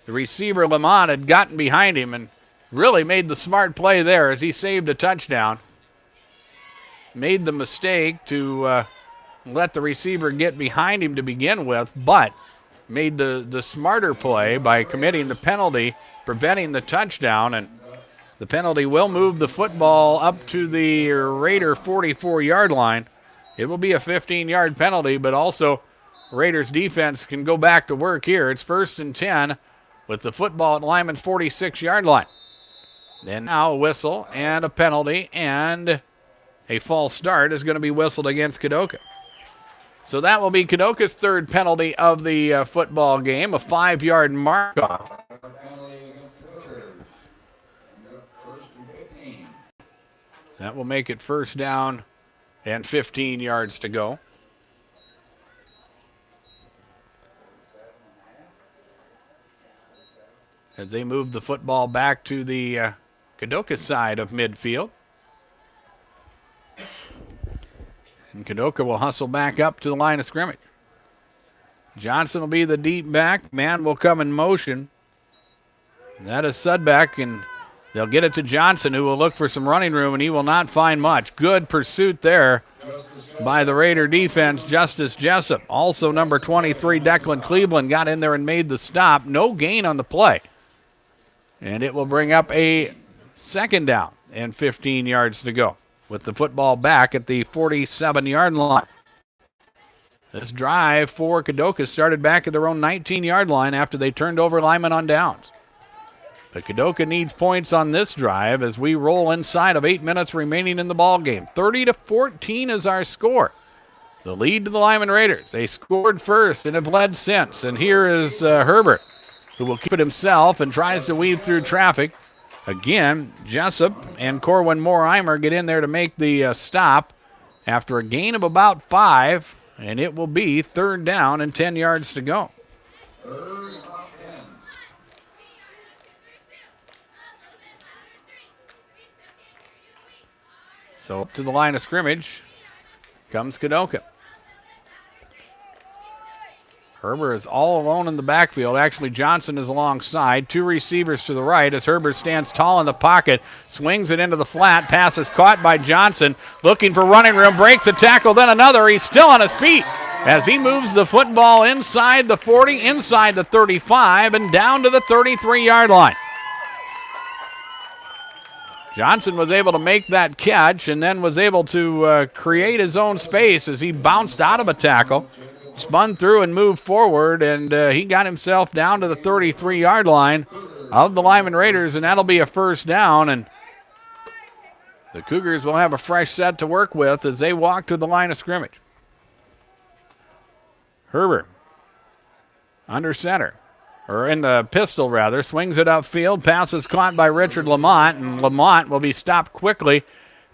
receiver, Lyman, had gotten behind him and really made the smart play there as he saved a touchdown. Made the mistake to let the receiver get behind him to begin with, but made the smarter play by committing the penalty, preventing the touchdown, and the penalty will move the football up to the Raider 44-yard line. It will be a 15-yard penalty, but also Raiders defense can go back to work here. It's 1st and 10 with the football at Lyman's 46-yard line. And now a whistle and a penalty, and a false start is going to be whistled against Kadoka. So that will be Kadoka's third penalty of the football game, a 5-yard mark off. That will make it first down and 15 yards to go. As they move the football back to the Kadoka side of midfield. And Kadoka will hustle back up to the line of scrimmage. Johnson will be the deep back. Man will come in motion. And that is Sudbeck, and they'll get it to Johnson, who will look for some running room, and he will not find much. Good pursuit there by the Raider defense. Justice Jessup. Also number 23, Declan Cleveland, got in there and made the stop. No gain on the play. And it will bring up a second down and 15 yards to go, with the football back at the 47-yard line. This drive for Kadoka started back at their own 19-yard line after they turned over Lyman on downs. But Kadoka needs points on this drive as we roll inside of 8 minutes remaining in the ball game. 30-14 is our score. The lead to the Lyman Raiders. They scored first and have led since. And here is Herbert, who will keep it himself and tries to weave through traffic. Again, Jessup and Corwin Moreheimer get in there to make the stop after a gain of about 5, and it will be third down and 10 yards to go. So up to the line of scrimmage comes Kadoka. Herbert is all alone in the backfield. Actually, Johnson is alongside. 2 receivers to the right as Herbert stands tall in the pocket, swings it into the flat. Pass is caught by Johnson, looking for running room, breaks a tackle, then another. He's still on his feet as he moves the football inside the 40, inside the 35, and down to the 33-yard line. Johnson was able to make that catch and then was able to create his own space as he bounced out of a tackle, spun through and moved forward, and he got himself down to the 33-yard line of the Lyman Raiders, and that'll be a first down. And the Cougars will have a fresh set to work with as they walk to the line of scrimmage. Herbert under center, or in the pistol rather, swings it upfield. Pass is caught by Richard Lamont, and Lamont will be stopped quickly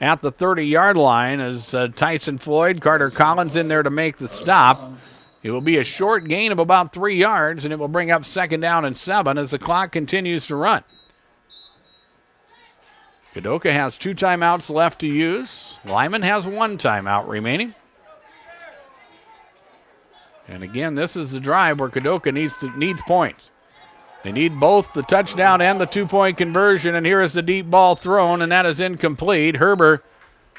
at the 30-yard line as Tyson Floyd, Carter Collins in there to make the stop. It will be a short gain of about 3 yards, and it will bring up second down and 7 as the clock continues to run. Kadoka has 2 timeouts left to use. Lyman has 1 timeout remaining. And again, this is the drive where Kadoka needs points. They need both the touchdown and the 2-point conversion, and here is the deep ball thrown, and that is incomplete. Herbert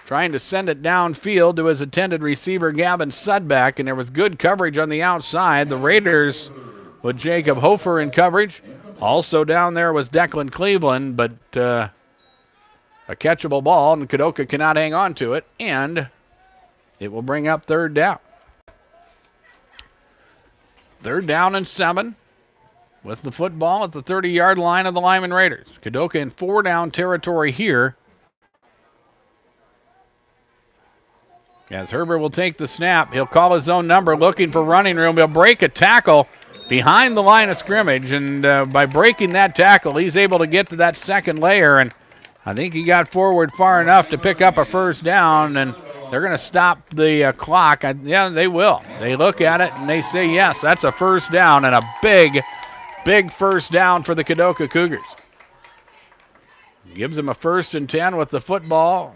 trying to send it downfield to his intended receiver, Gavin Sudbeck, and there was good coverage on the outside. The Raiders with Jacob Hofer in coverage. Also down there was Declan Cleveland, but a catchable ball, and Kadoka cannot hang on to it, and it will bring up third down. Third down and 7 with the football at the 30-yard line of the Lyman Raiders. Kadoka in 4-down territory here. As Herbert will take the snap, he'll call his own number, looking for running room. He'll break a tackle behind the line of scrimmage, and by breaking that tackle, he's able to get to that second layer, and I think he got forward far enough to pick up a first down, and they're going to stop the clock. Yeah, they will. They look at it, and they say, yes, that's a first down, and a big, big first down for the Kadoka Cougars. Gives them a 1st and 10 with the football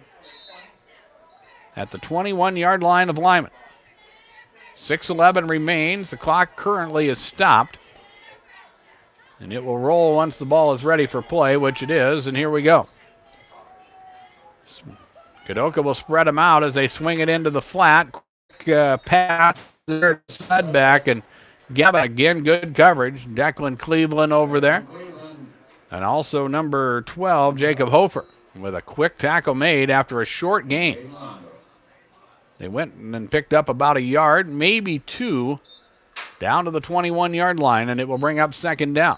at the 21-yard line of Lyman. 6:11 remains. The clock currently is stopped. And it will roll once the ball is ready for play, which it is, and here we go. Kadoka will spread them out as they swing it into the flat. Quick pass there to Sudbeck, and Gavin again, good coverage. Declan Cleveland over there. And also number 12, Jacob Hofer, with a quick tackle made after a short gain. They went and then picked up about a yard, maybe 2, down to the 21-yard line, and it will bring up second down.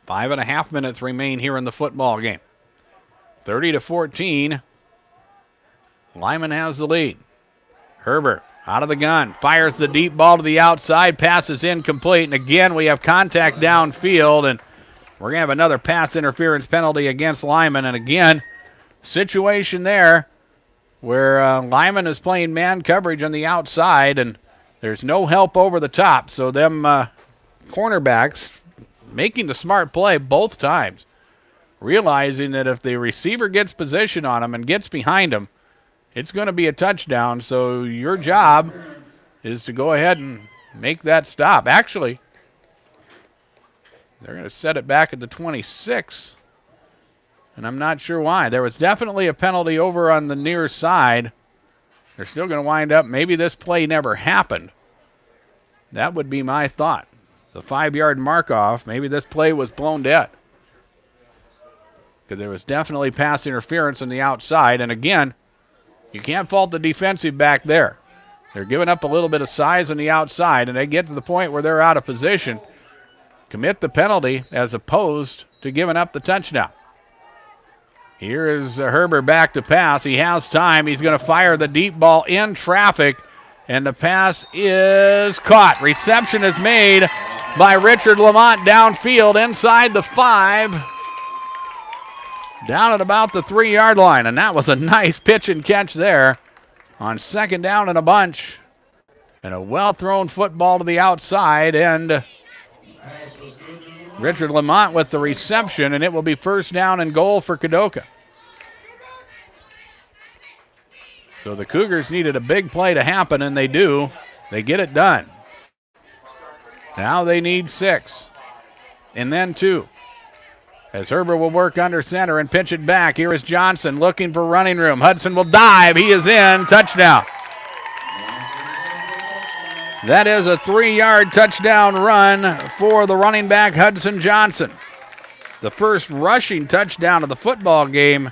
5.5 minutes remain here in the football game. 30-14. Lyman has the lead. Herbert out of the gun, fires the deep ball to the outside, passes incomplete, and again we have contact downfield, and we're going to have another pass interference penalty against Lyman, and again, situation there where Lyman is playing man coverage on the outside, and there's no help over the top, so them cornerbacks making the smart play both times, realizing that if the receiver gets position on him and gets behind him, it's going to be a touchdown, so your job is to go ahead and make that stop. Actually, they're going to set it back at the 26, and I'm not sure why. There was definitely a penalty over on the near side. They're still going to wind up, maybe this play never happened. That would be my thought. The 5-yard mark off, maybe this play was blown dead, because there was definitely pass interference on the outside, and again, you can't fault the defensive back there. They're giving up a little bit of size on the outside, and they get to the point where they're out of position. Commit the penalty as opposed to giving up the touchdown. Here is Herbert back to pass. He has time. He's going to fire the deep ball in traffic, and the pass is caught. Reception is made by Richard Lamont downfield inside the 5. Down at about the 3-yard line, and that was a nice pitch and catch there on second down and a bunch. And a well-thrown football to the outside, and Richard Lamont with the reception, and it will be first down and goal for Kadoka. So the Cougars needed a big play to happen, and they do. They get it done. Now they need 6, and then 2. As Herbert will work under center and pitch it back. Here is Johnson looking for running room. Hudson will dive. He is in. Touchdown. That is a 3-yard touchdown run for the running back, Hudson Johnson. The first rushing touchdown of the football game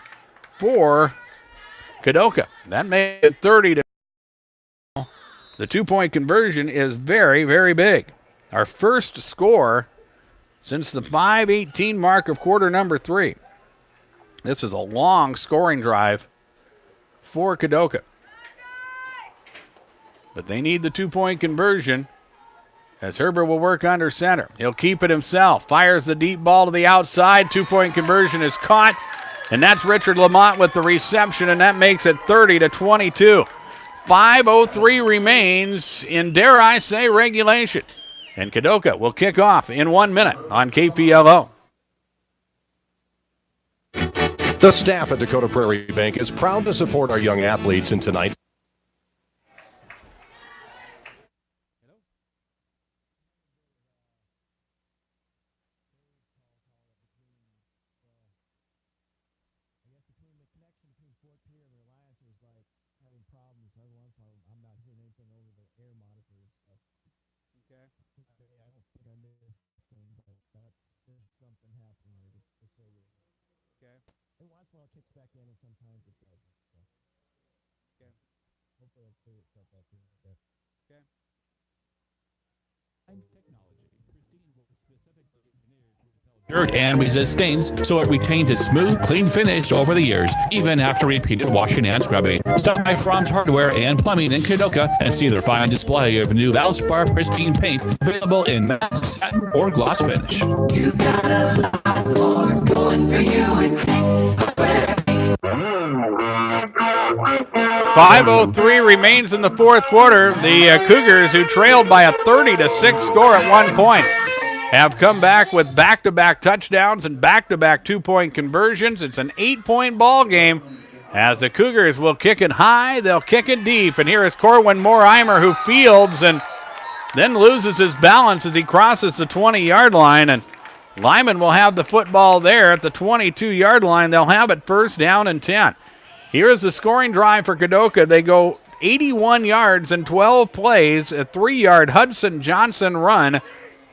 for Kadoka. That made it 30 to. The 2-point conversion is very, very big. Our first score since the 5:18 mark of quarter number 3. This is a long scoring drive for Kadoka. But they need the 2-point conversion as Herbert will work under center. He'll keep it himself. Fires the deep ball to the outside. 2-point conversion is caught. And that's Richard Lamont with the reception, and that makes it 30-22. 5:03 remains in, dare I say, regulation. And Kadoka will kick off in 1 minute on KPLO. The staff at Dakota Prairie Bank is proud to support our young athletes in tonight's. And resist stains so it retains a smooth, clean finish over the years, even after repeated washing and scrubbing. Stop by Franz Hardware and Plumbing in Kadoka and see their fine display of new Valspar pristine paint available in matte, satin, or gloss finish. You got a lot more going for you with Hank. 5:03 remains in the fourth quarter. The Cougars, who trailed by a 30-6 score at one point, have come back with back-to-back touchdowns and back-to-back 2-point conversions. It's an 8-point ball game as the Cougars will kick it high, they'll kick it deep. And here is Corwin Moreheimer, who fields and then loses his balance as he crosses the 20-yard line. And Lyman will have the football there at the 22-yard line. They'll have it first down and 10. Here is the scoring drive for Kadoka. They go 81 yards in 12 plays, a 3-yard Hudson Johnson run.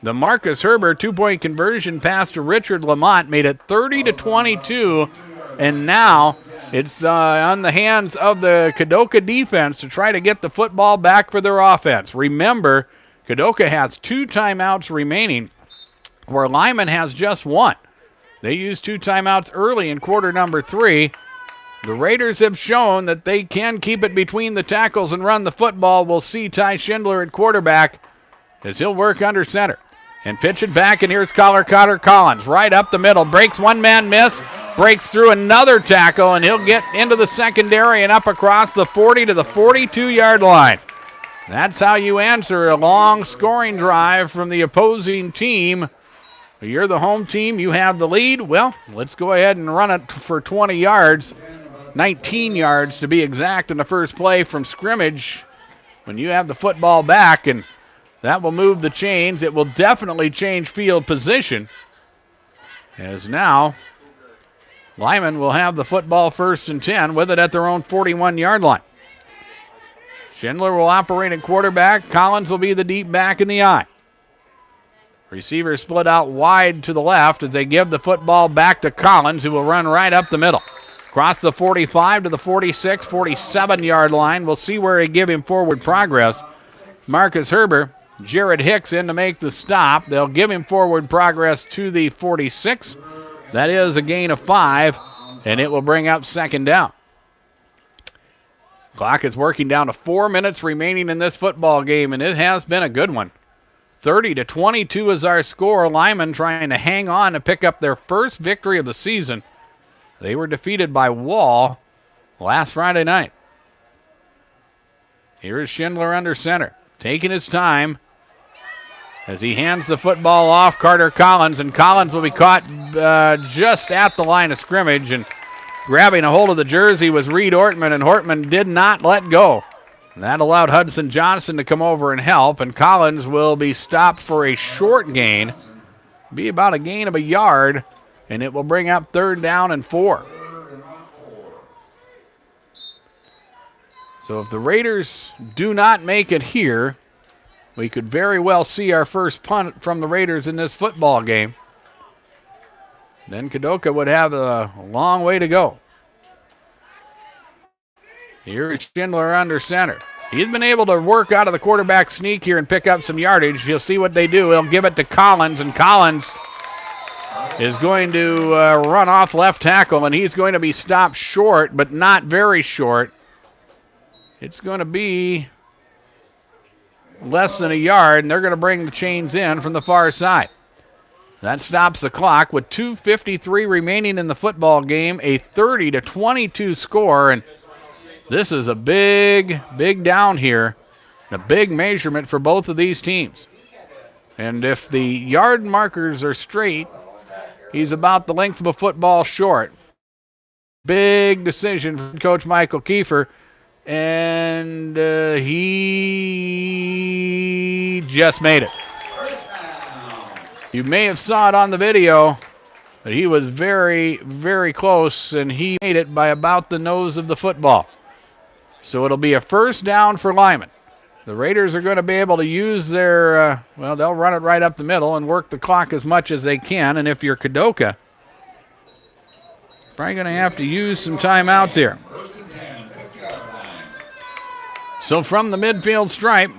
The Marcus Herbert 2-point conversion pass to Richard Lamont made it 30-22, and now it's on the hands of the Kadoka defense to try to get the football back for their offense. Remember, Kadoka has 2 timeouts remaining. where Lyman has just one. They used 2 timeouts early in quarter number 3. The Raiders have shown that they can keep it between the tackles and run the football. We'll see Ty Schindler at quarterback as he'll work under center. And pitch it back, and here's Carter Collins right up the middle. Breaks one-man miss, breaks through another tackle, and he'll get into the secondary and up across the 40 to the 42-yard line. That's how you answer a long scoring drive from the opposing team. You're the home team. You have the lead. Well, let's go ahead and run it for 20 yards, 19 yards to be exact in the first play from scrimmage when you have the football back, and that will move the chains. It will definitely change field position, as now Lyman will have the football 1st and 10 with it at their own 41-yard line. Schindler will operate at quarterback. Collins will be the deep back in the eye. Receivers split out wide to the left as they give the football back to Collins, who will run right up the middle. Across the 45 to the 46, 47-yard line. We'll see where they give him forward progress. Marcus Herber, Jared Hicks in to make the stop. They'll give him forward progress to the 46. That is a gain of 5, and it will bring up 2nd down. Clock is working down to 4 minutes remaining in this football game, and it has been a good one. 30-22 is our score. Lyman trying to hang on to pick up their first victory of the season. They were defeated by Wall last Friday night. Here is Schindler under center, taking his time as he hands the football off Carter Collins, and Collins will be caught just at the line of scrimmage, and grabbing a hold of the jersey was Reed Hortman, and Hortman did not let go. And that allowed Hudson Johnson to come over and help, and Collins will be stopped for a short gain, be about a gain of a yard, and it will bring up 3rd down and 4. So if the Raiders do not make it here, we could very well see our first punt from the Raiders in this football game. Then Kadoka would have a long way to go. Here is Schindler under center. He's been able to work out of the quarterback sneak here and pick up some yardage. You'll see what they do. They'll give it to Collins, and Collins is going to run off left tackle, and he's going to be stopped short, but not very short. It's going to be less than a yard, and they're going to bring the chains in from the far side. That stops the clock with 2:53 remaining in the football game, a 30-22 score, and this is a big down here, a big measurement for both of these teams. And if the yard markers are straight, he's about the length of a football short. Big decision from Coach Michael Kiefer, and he just made it. You may have saw it on the video, but he was very, very close, and he made it by about the nose of the football. So it'll be a 1st down for Lyman. The Raiders are going to be able to use their, they'll run it right up the middle and work the clock as much as they can. And if you're Kadoka, probably going to have to use some timeouts here. So from the midfield stripe,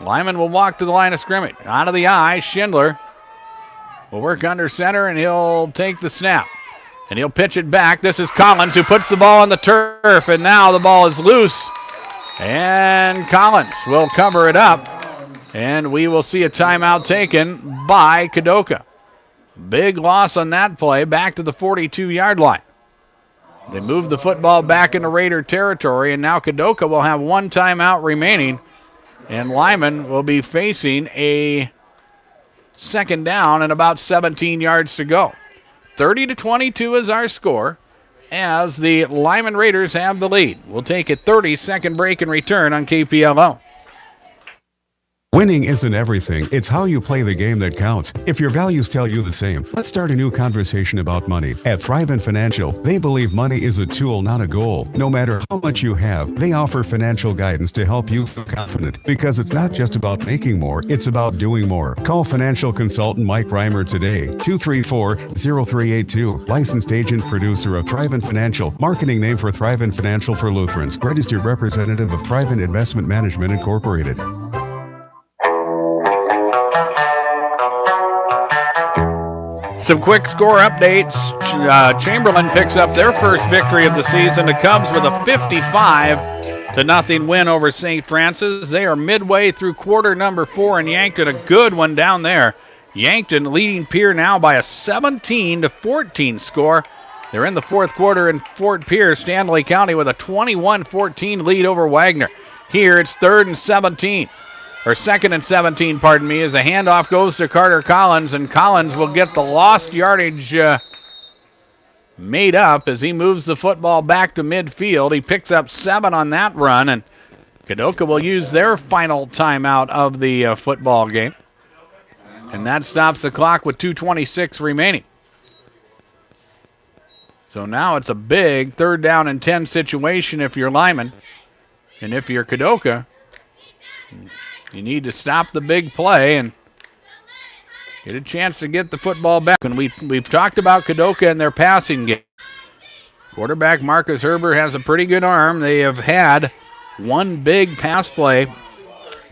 Lyman will walk to the line of scrimmage. Out of the eye, Schindler will work under center, and he'll take the snap. And he'll pitch it back. This is Collins, who puts the ball on the turf, and now the ball is loose. And Collins will cover it up, and we will see a timeout taken by Kadoka. Big loss on that play, back to the 42-yard line. They move the football back into Raider territory, and now Kadoka will have 1 timeout remaining, and Lyman will be facing a 2nd down and about 17 yards to go. 30-22 is our score as the Lyman Raiders have the lead. We'll take a 30-second break and return on KPLO. Winning isn't everything. It's how you play the game that counts. If your values tell you the same, let's start a new conversation about money. At Thrive Financial, they believe money is a tool, not a goal. No matter how much you have, they offer financial guidance to help you feel confident. Because it's not just about making more, it's about doing more. Call financial consultant Mike Reimer today, 234-0382. Licensed agent producer of Thrive Financial. Marketing name for Thrive Financial for Lutherans. Registered representative of Thrive Investment Management Incorporated. Some quick score updates. Chamberlain picks up their first victory of the season. It comes with a 55-0 win over St. Francis. They are midway through quarter number 4 in Yankton. A good one down there. Yankton leading Pierre now by a 17-14 score. They're in the fourth quarter in Fort Pierce. Stanley County with a 21-14 lead over Wagner. Here it's second and 17, pardon me, as a handoff goes to Carter Collins, and Collins will get the lost yardage made up as he moves the football back to midfield. He picks up 7 on that run, and Kadoka will use their final timeout of the football game. And that stops the clock with 2:26 remaining. So now it's a big 3rd down and 10 situation if you're Lyman. And if you're Kadoka, you need to stop the big play and get a chance to get the football back. And we've talked about Kadoka and their passing game. Quarterback Marcus Herber has a pretty good arm. They have had one big pass play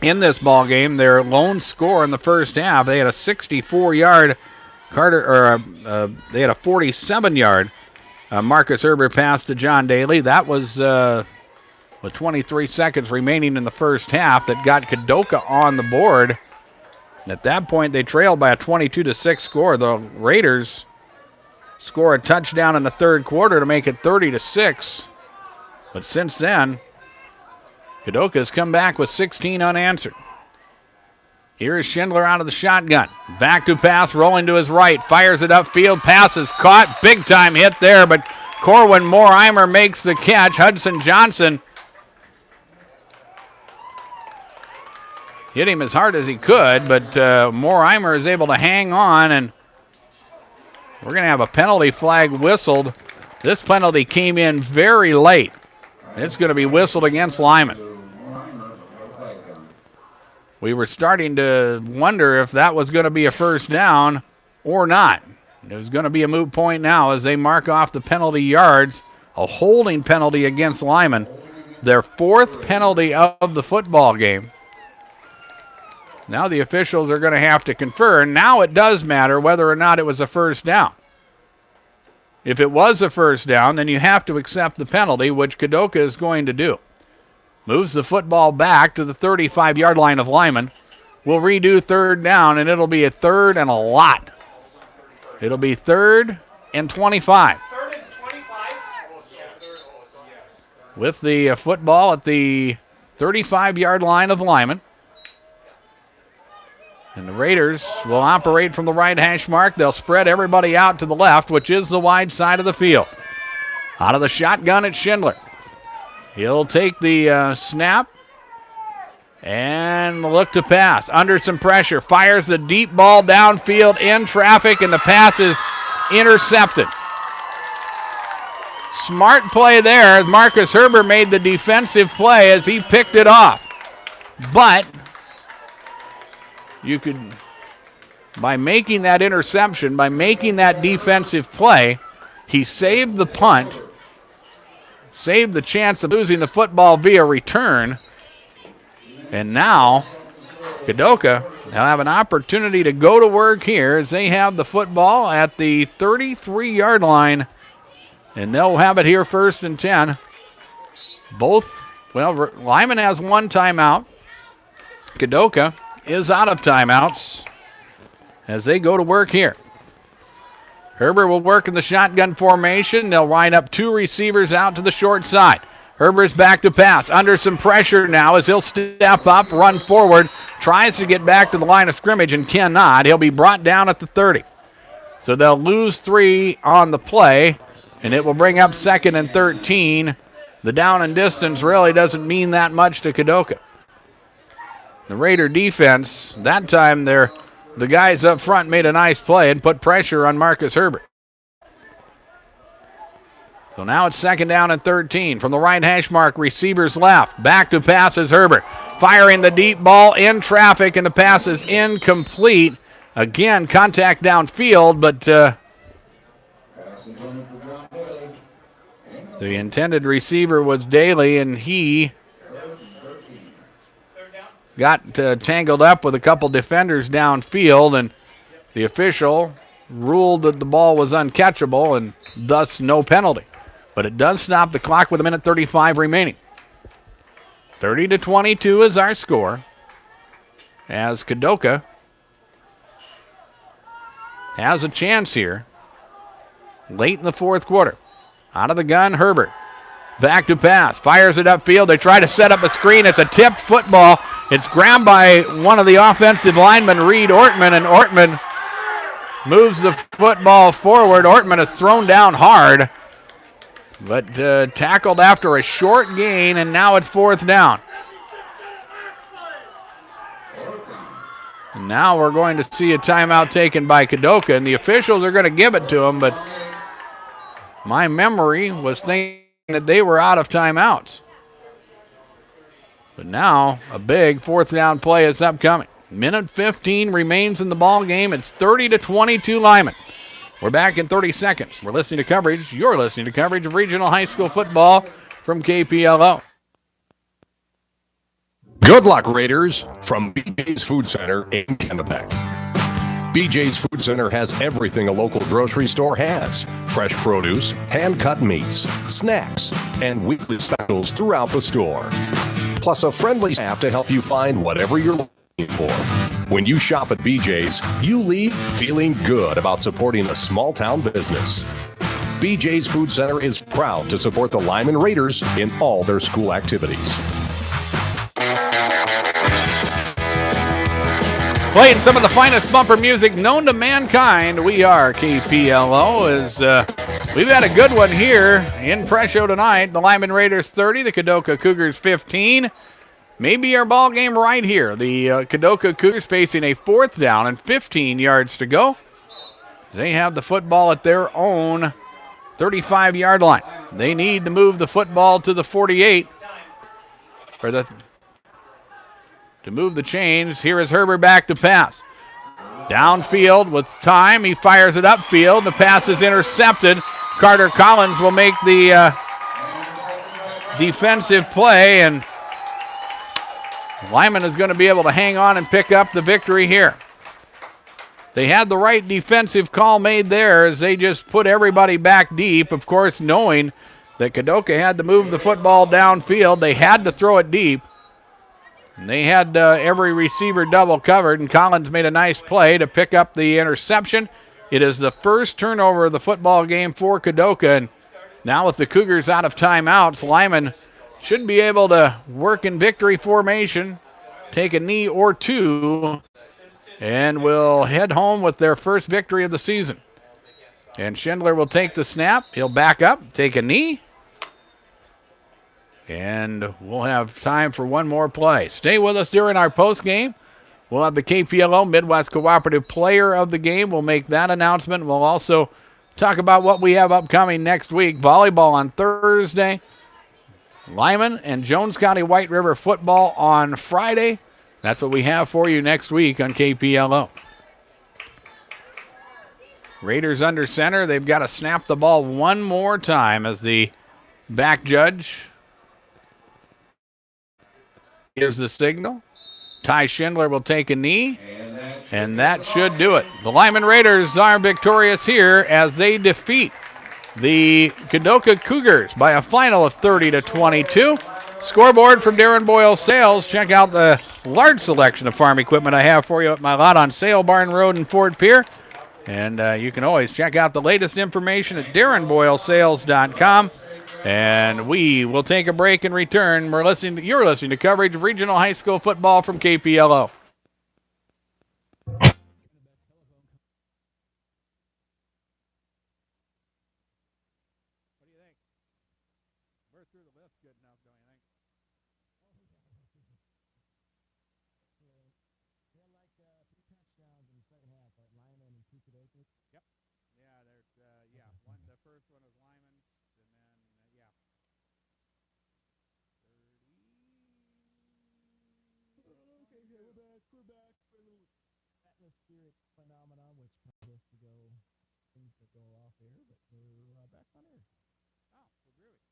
in this ball game. Their lone score in the first half, they had a 64-yard they had a 47-yard Marcus Herber pass to John Daly. That was with 23 seconds remaining in the first half that got Kadoka on the board. At that point, they trailed by a 22-6 score. The Raiders score a touchdown in the third quarter to make it 30-6. But since then, Kadoka has come back with 16 unanswered. Here is Schindler out of the shotgun. Back to pass, rolling to his right. Fires it upfield. Pass is caught. Big time hit there, but Corwin Morheimer makes the catch. Hudson Johnson hit him as hard as he could, but Morheimer is able to hang on, and we're going to have a penalty flag whistled. This penalty came in very late. It's going to be whistled against Lyman. We were starting to wonder if that was going to be a first down or not. It was going to be a moot point now as they mark off the penalty yards. A holding penalty against Lyman. Their 4th penalty of the football game. Now the officials are going to have to confer. Now it does matter whether or not it was a first down. If it was a first down, then you have to accept the penalty, which Kadoka is going to do. Moves the football back to the 35-yard line of Lyman. We'll redo 3rd down, and it'll be a 3rd and a lot. It'll be 3rd and 25. With the football at the 35-yard line of Lyman. And the Raiders will operate from the right hash mark. They'll spread everybody out to the left, which is the wide side of the field. Out of the shotgun, it's Schindler. He'll take the snap and look to pass. Under some pressure. Fires the deep ball downfield in traffic, and the pass is intercepted. Smart play there as Marcus Herber made the defensive play as he picked it off. But you could, by making that interception, by making that defensive play, he saved the punt, saved the chance of losing the football via return. And now Kadoka will have an opportunity to go to work here as they have the football at the 33-yard line. And they'll have it here 1st and 10. Lyman has one timeout. Kadoka is out of timeouts as they go to work here. Herber will work in the shotgun formation. They'll line up 2 receivers out to the short side. Herber's back to pass. Under some pressure now as he'll step up, run forward, tries to get back to the line of scrimmage and cannot. He'll be brought down at the 30. So they'll lose 3 on the play, and it will bring up 2nd and 13. The down and distance really doesn't mean that much to Kadoka. The Raider defense, that time the guys up front made a nice play and put pressure on Marcus Herber. So now it's 2nd down and 13. From the right hash mark, receivers left. Back to pass is Herber. Firing the deep ball in traffic, and the pass is incomplete. Again, contact downfield, but the intended receiver was Daly, and he got tangled up with a couple defenders downfield, and the official ruled that the ball was uncatchable and thus no penalty. But it does stop the clock with 1:35 remaining. 30-22 is our score as Kadoka has a chance here late in the fourth quarter. Out of the gun, Herbert. Back to pass. Fires it upfield. They try to set up a screen. It's a tipped football. It's grabbed by one of the offensive linemen, Reed Ortman, and Ortman moves the football forward. Ortman is thrown down hard, but tackled after a short gain, and now it's fourth down. And now we're going to see a timeout taken by Kadoka, and the officials are going to give it to him, but my memory was thinking that they were out of timeouts. But now a big fourth down play is upcoming. 1:15 remains in the ball game. It's 30-22 Lyman. We're back in 30 seconds. We're listening to coverage. You're listening to coverage of regional high school football from KPLO. Good luck, Raiders, from BJ's Food Center in Kennebec. BJ's Food Center has everything a local grocery store has. Fresh produce, hand-cut meats, snacks, and weekly specials throughout the store. Plus a friendly staff to help you find whatever you're looking for. When you shop at BJ's, you leave feeling good about supporting a small-town business. BJ's Food Center is proud to support the Lyman Raiders in all their school activities. Playing some of the finest bumper music known to mankind. We are KPLO. We've had a good one here in Presho tonight. The Lyman Raiders 30, the Kadoka Cougars 15. Maybe our ball game right here. The Kadoka Cougars facing a fourth down and 15 yards to go. They have the football at their own 35-yard line. They need to move the football to the 48 to move the chains. Here is Herbert back to pass. Downfield with time. He fires it upfield. The pass is intercepted. Carter Collins will make the defensive play, and Lyman is going to be able to hang on and pick up the victory here. They had the right defensive call made there as they just put everybody back deep, of course, knowing that Kadoka had to move the football downfield. They had to throw it deep. And they had every receiver double covered, and Collins made a nice play to pick up the interception. It is the first turnover of the football game for Kadoka, and now with the Cougars out of timeouts, Lyman should be able to work in victory formation, take a knee or two, and will head home with their first victory of the season. And Schindler will take the snap. He'll back up, take a knee, and we'll have time for one more play. Stay with us during our post game. We'll have the KPLO Midwest Cooperative Player of the Game. We'll make that announcement. We'll also talk about what we have upcoming next week. Volleyball on Thursday. Lyman and Jones County White River football on Friday. That's what we have for you next week on KPLO. Raiders under center. They've got to snap the ball one more time as the back judge gives the signal. Ty Schindler will take a knee, and that should do it. The Lyman Raiders are victorious here as they defeat the Kadoka Cougars by a final of 30-22. Scoreboard from Darren Boyle Sales. Check out the large selection of farm equipment I have for you at my lot on Sale Barn Road in Fort Pierre. And you can always check out the latest information at DarrenBoyleSales.com. And we will take a break and return. You're listening to coverage of regional high school football from KPLO. Atmospheric phenomenon, which caused us to go things that go off air, but we're back on air. Oh, well, groovy.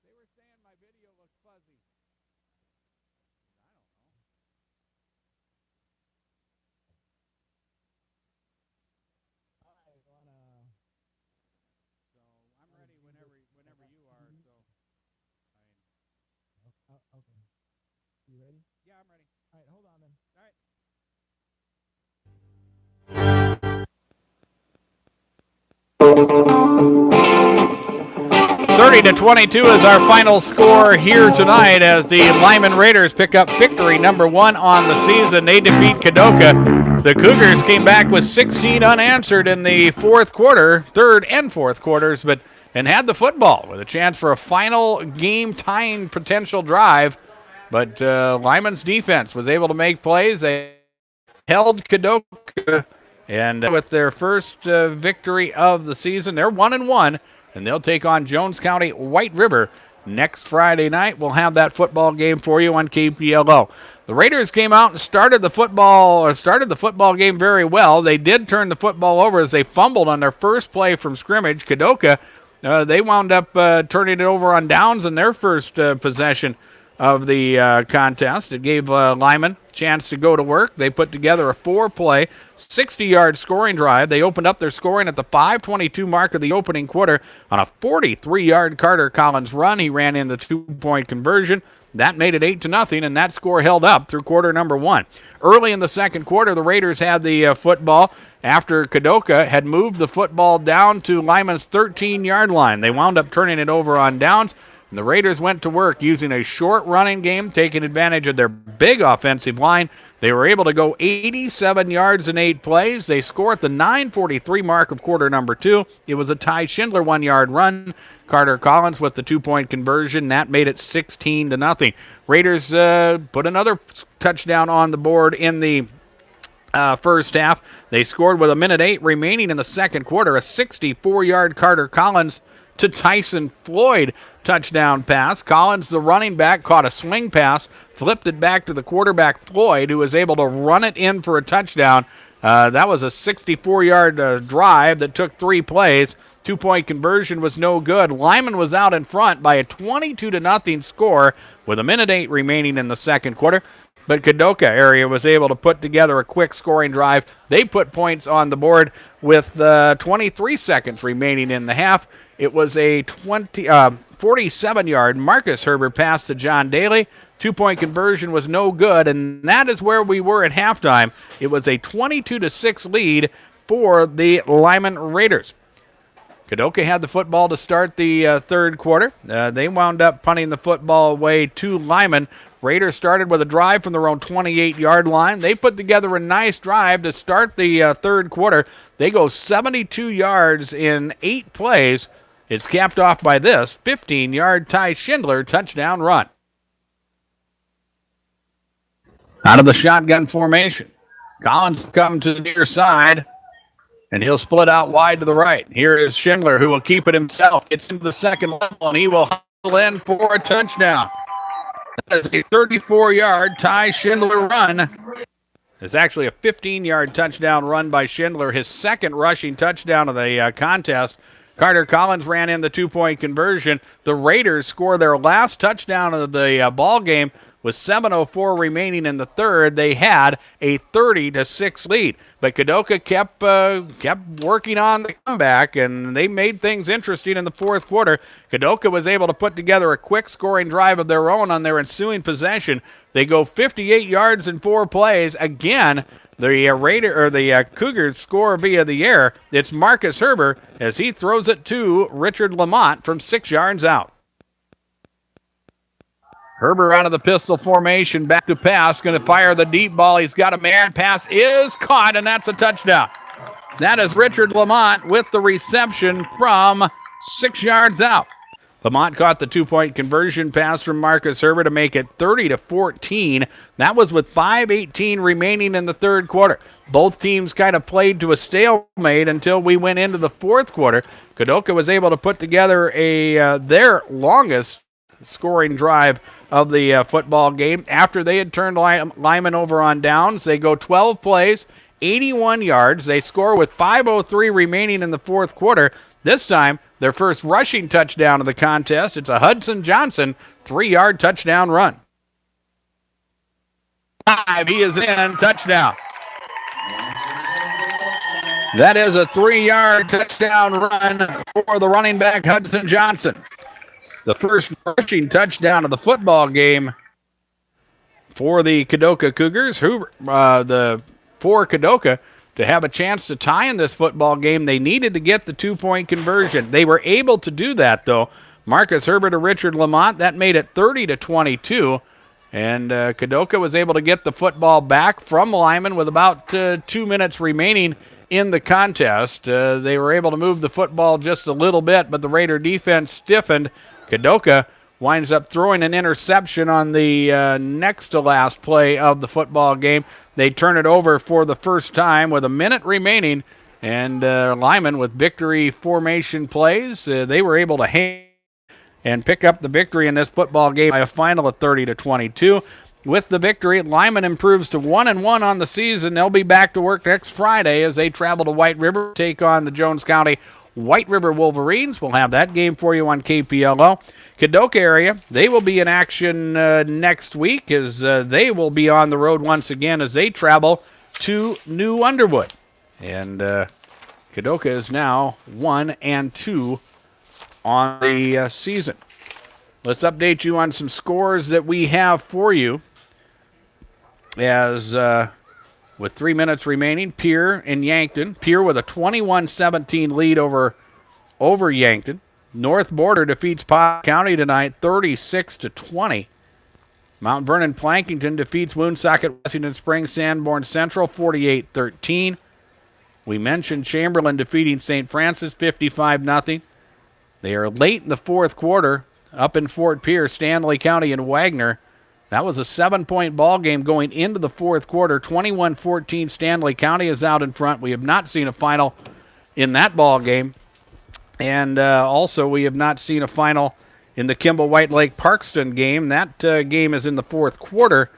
They were saying my video looks fuzzy. I don't know. You ready? Yeah, I'm ready. All right, hold on then. All right. 30-22 is our final score here tonight as the Lyman Raiders pick up victory number 1 on the season. They defeat Kadoka. The Cougars came back with 16 unanswered in the fourth quarter, third and fourth quarters, and had the football with a chance for a final game-tying potential drive. But Lyman's defense was able to make plays. They held Kadoka, and with their first victory of the season, they're 1-1. And they'll take on Jones County White River next Friday night. We'll have that football game for you on KPLO. The Raiders came out and started the football game very well. They did turn the football over as they fumbled on their first play from scrimmage. Kadoka, they wound up turning it over on downs in their first possession of the contest. It gave Lyman a chance to go to work. They put together a 4-play, 60-yard scoring drive. They opened up their scoring at the 5:22 mark of the opening quarter on a 43-yard Carter Collins run. He ran in the 2-point conversion. That made it 8-0, and that score held up through quarter number 1. Early in the second quarter, the Raiders had the football after Kadoka had moved the football down to Lyman's 13-yard line. They wound up turning it over on downs. And the Raiders went to work using a short running game, taking advantage of their big offensive line. They were able to go 87 yards in 8 plays. They score at the 9:43 mark of quarter number 2. It was a Ty Schindler 1-yard run. Carter Collins with the 2-point conversion. That made it 16-0. Raiders put another touchdown on the board in the first half. They scored with 1:08 remaining in the second quarter. A 64-yard Carter Collins to Tyson Floyd touchdown pass. Collins, the running back, caught a swing pass, flipped it back to the quarterback Floyd, who was able to run it in for a touchdown. That was a 64-yard drive that took 3 plays. 2-point conversion was no good. Lyman was out in front by a 22-0 score with 1:08 remaining in the second quarter. But Kadoka Area was able to put together a quick scoring drive. They put points on the board with 23 seconds remaining in the half. It was a 47-yard Marcus Herbert pass to John Daly. 2-point conversion was no good, and that is where we were at halftime. It was a 22-6 lead for the Lyman Raiders. Kadoka had the football to start the third quarter. They wound up punting the football away to Lyman. Raiders started with a drive from their own 28-yard line. They put together a nice drive to start the third quarter. They go 72 yards in 8 plays. It's capped off by this 15-yard Ty Schindler touchdown run. Out of the shotgun formation, Collins come to the near side, and he'll split out wide to the right. Here is Schindler, who will keep it himself. Gets into the second level, and he will hustle in for a touchdown. That is a 34-yard Ty Schindler run. It's actually a 15-yard touchdown run by Schindler, his second rushing touchdown of the contest. Carter Collins ran in the 2-point conversion. The Raiders score their last touchdown of the ball game with 7:04 remaining in the third. They had a 30-6 lead, but Kadoka kept working on the comeback, and they made things interesting in the fourth quarter. Kadoka was able to put together a quick scoring drive of their own on their ensuing possession. They go 58 yards in 4 plays. Again, the Cougars score via the air. It's Marcus Herbert as he throws it to Richard Lamont from 6 yards out. Herbert out of the pistol formation, back to pass, going to fire the deep ball. He's got a man. Pass is caught, and that's a touchdown. That is Richard Lamont with the reception from 6 yards out. Lamont caught the 2-point conversion pass from Marcus Herbert to make it 30-14. That was with 5:18 remaining in the third quarter. Both teams kind of played to a stalemate until we went into the fourth quarter. Kadoka was able to put together their longest scoring drive of the football game. After they had turned Lyman over on downs, they go 12 plays, 81 yards. They score with 5:03 remaining in the fourth quarter. This time, their first rushing touchdown of the contest. It's a Hudson Johnson 3-yard touchdown run. He is in, touchdown. That is a 3-yard touchdown run for the running back, Hudson Johnson. The first rushing touchdown of the football game for the Kadoka Cougars. For Kadoka to have a chance to tie in this football game, they needed to get the 2-point conversion. They were able to do that, though. Marcus Herbert to Richard Lamont, that made it 30-22. And Kadoka was able to get the football back from Lyman with about 2 minutes remaining in the contest. They were able to move the football just a little bit, but the Raider defense stiffened. Kadoka winds up throwing an interception on the next to last play of the football game. They turn it over for the first time with a minute remaining, and Lyman with victory formation plays. They were able to hang and pick up the victory in this football game by a final of 30-22. With the victory, Lyman improves to 1-1 on the season. They'll be back to work next Friday as they travel to White River, take on the Jones County White River Wolverines. We'll have that game for you on KPLO. Kadoka Area, they will be in action next week as they will be on the road once again as they travel to New Underwood. And Kadoka is now 1-2 on the season. Let's update you on some scores that we have for you. As with 3 minutes remaining, Pierre and Yankton. Pierre with a 21-17 lead over Yankton. North Border defeats Pot County tonight, 36-20. Mount Vernon Plankington defeats Woonsocket Washington Springs Sanborn Central, 48-13. We mentioned Chamberlain defeating St. Francis, 55-0. They are late in the fourth quarter up in Fort Pierce, Stanley County and Wagner. That was a 7-point ball game going into the fourth quarter. 21-14, Stanley County is out in front. We have not seen a final in that ball game. And also we have not seen a final in the Kimball White Lake Parkston game. That game is in the fourth quarter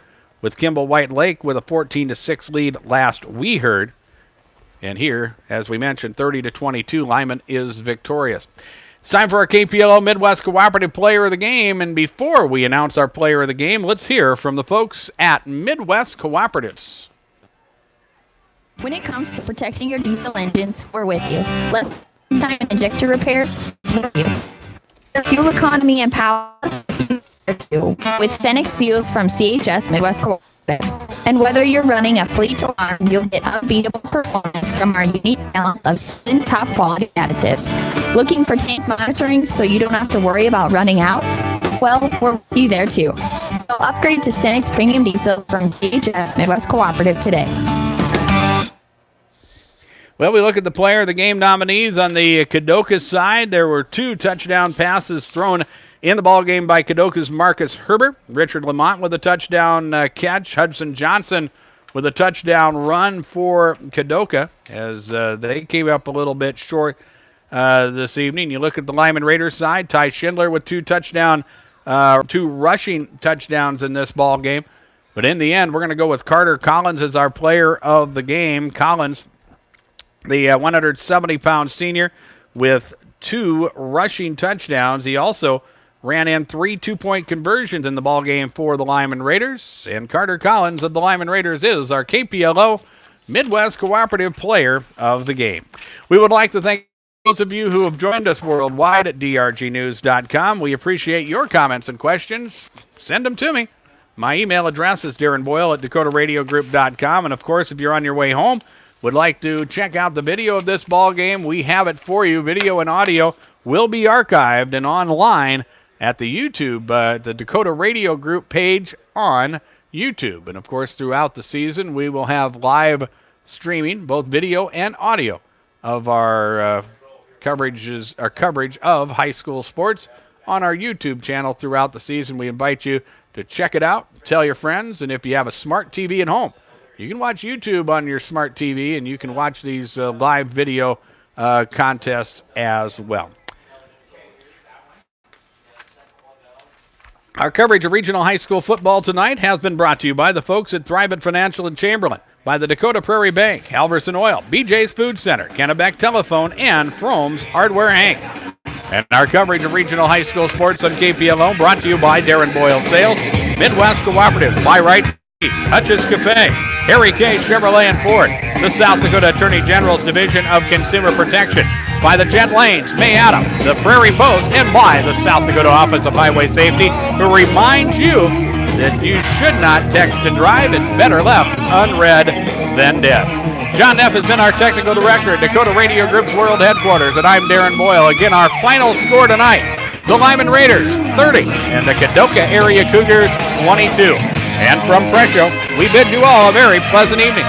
with Kimball White Lake with a 14-6 lead last we heard. And here, as we mentioned, 30-22, Lyman is victorious. It's time for our KPLO Midwest Cooperative Player of the Game, and before we announce our Player of the Game, let's hear from the folks at Midwest Cooperatives. When it comes to protecting your diesel engines, we're with you. Less time injector repairs, we're with you. The fuel economy and power, with Cenex Fuels from CHS Midwest Cooperative. And whether you're running a fleet or not, you'll get unbeatable performance from our unique balance of sin top quality additives. Looking for tank monitoring so you don't have to worry about running out? Well, we're with you there too. So upgrade to Cenex Premium Diesel from CHS Midwest Cooperative today. Well, we look at the Player of the Game nominees on the Kadoka side. There were 2 touchdown passes thrown in the ballgame by Kadoka's Marcus Herbert. Richard Lamont with a touchdown catch. Hudson Johnson with a touchdown run for Kadoka as they came up a little bit short this evening. You look at the Lyman Raiders side. Ty Schindler with 2 rushing touchdowns in this ball game. But in the end, we're going to go with Carter Collins as our player of the game. Collins, the 170-pound senior, with 2 rushing touchdowns. He also ran in 3 2-point conversions in the ballgame for the Lyman Raiders. And Carter Collins of the Lyman Raiders is our KPLO Midwest Cooperative Player of the Game. We would like to thank those of you who have joined us worldwide at drgnews.com. We appreciate your comments and questions. Send them to me. My email address is darrenboyle@dakotaradiogroup.com. And, of course, if you're on your way home, would like to check out the video of this ball game, we have it for you. Video and audio will be archived and online at the YouTube, the Dakota Radio Group page on YouTube. And, of course, throughout the season, we will have live streaming, both video and audio, of our coverage of high school sports on our YouTube channel throughout the season. We invite you to check it out, tell your friends, and if you have a smart TV at home, you can watch YouTube on your smart TV, and you can watch these live video contests as well. Our coverage of regional high school football tonight has been brought to you by the folks at Thrivent Financial in Chamberlain, by the Dakota Prairie Bank, Halverson Oil, BJ's Food Center, Kennebec Telephone, and Fromm's Hardware Hank. And our coverage of regional high school sports on KPLO brought to you by Darren Boyle Sales, Midwest Cooperative, Buy Right, Hutch's Cafe, Harry K. Chevrolet and Ford, the South Dakota Attorney General's Division of Consumer Protection, by the Jet Lanes, May Adams, the Prairie Post, and by the South Dakota Office of Highway Safety, who reminds you that you should not text and drive. It's better left unread than dead. John Neff has been our technical director at Dakota Radio Group's world headquarters, and I'm Darren Boyle. Again, our final score tonight, the Lyman Raiders 30 and the Kadoka Area Cougars 22. And from Presho, we bid you all a very pleasant evening.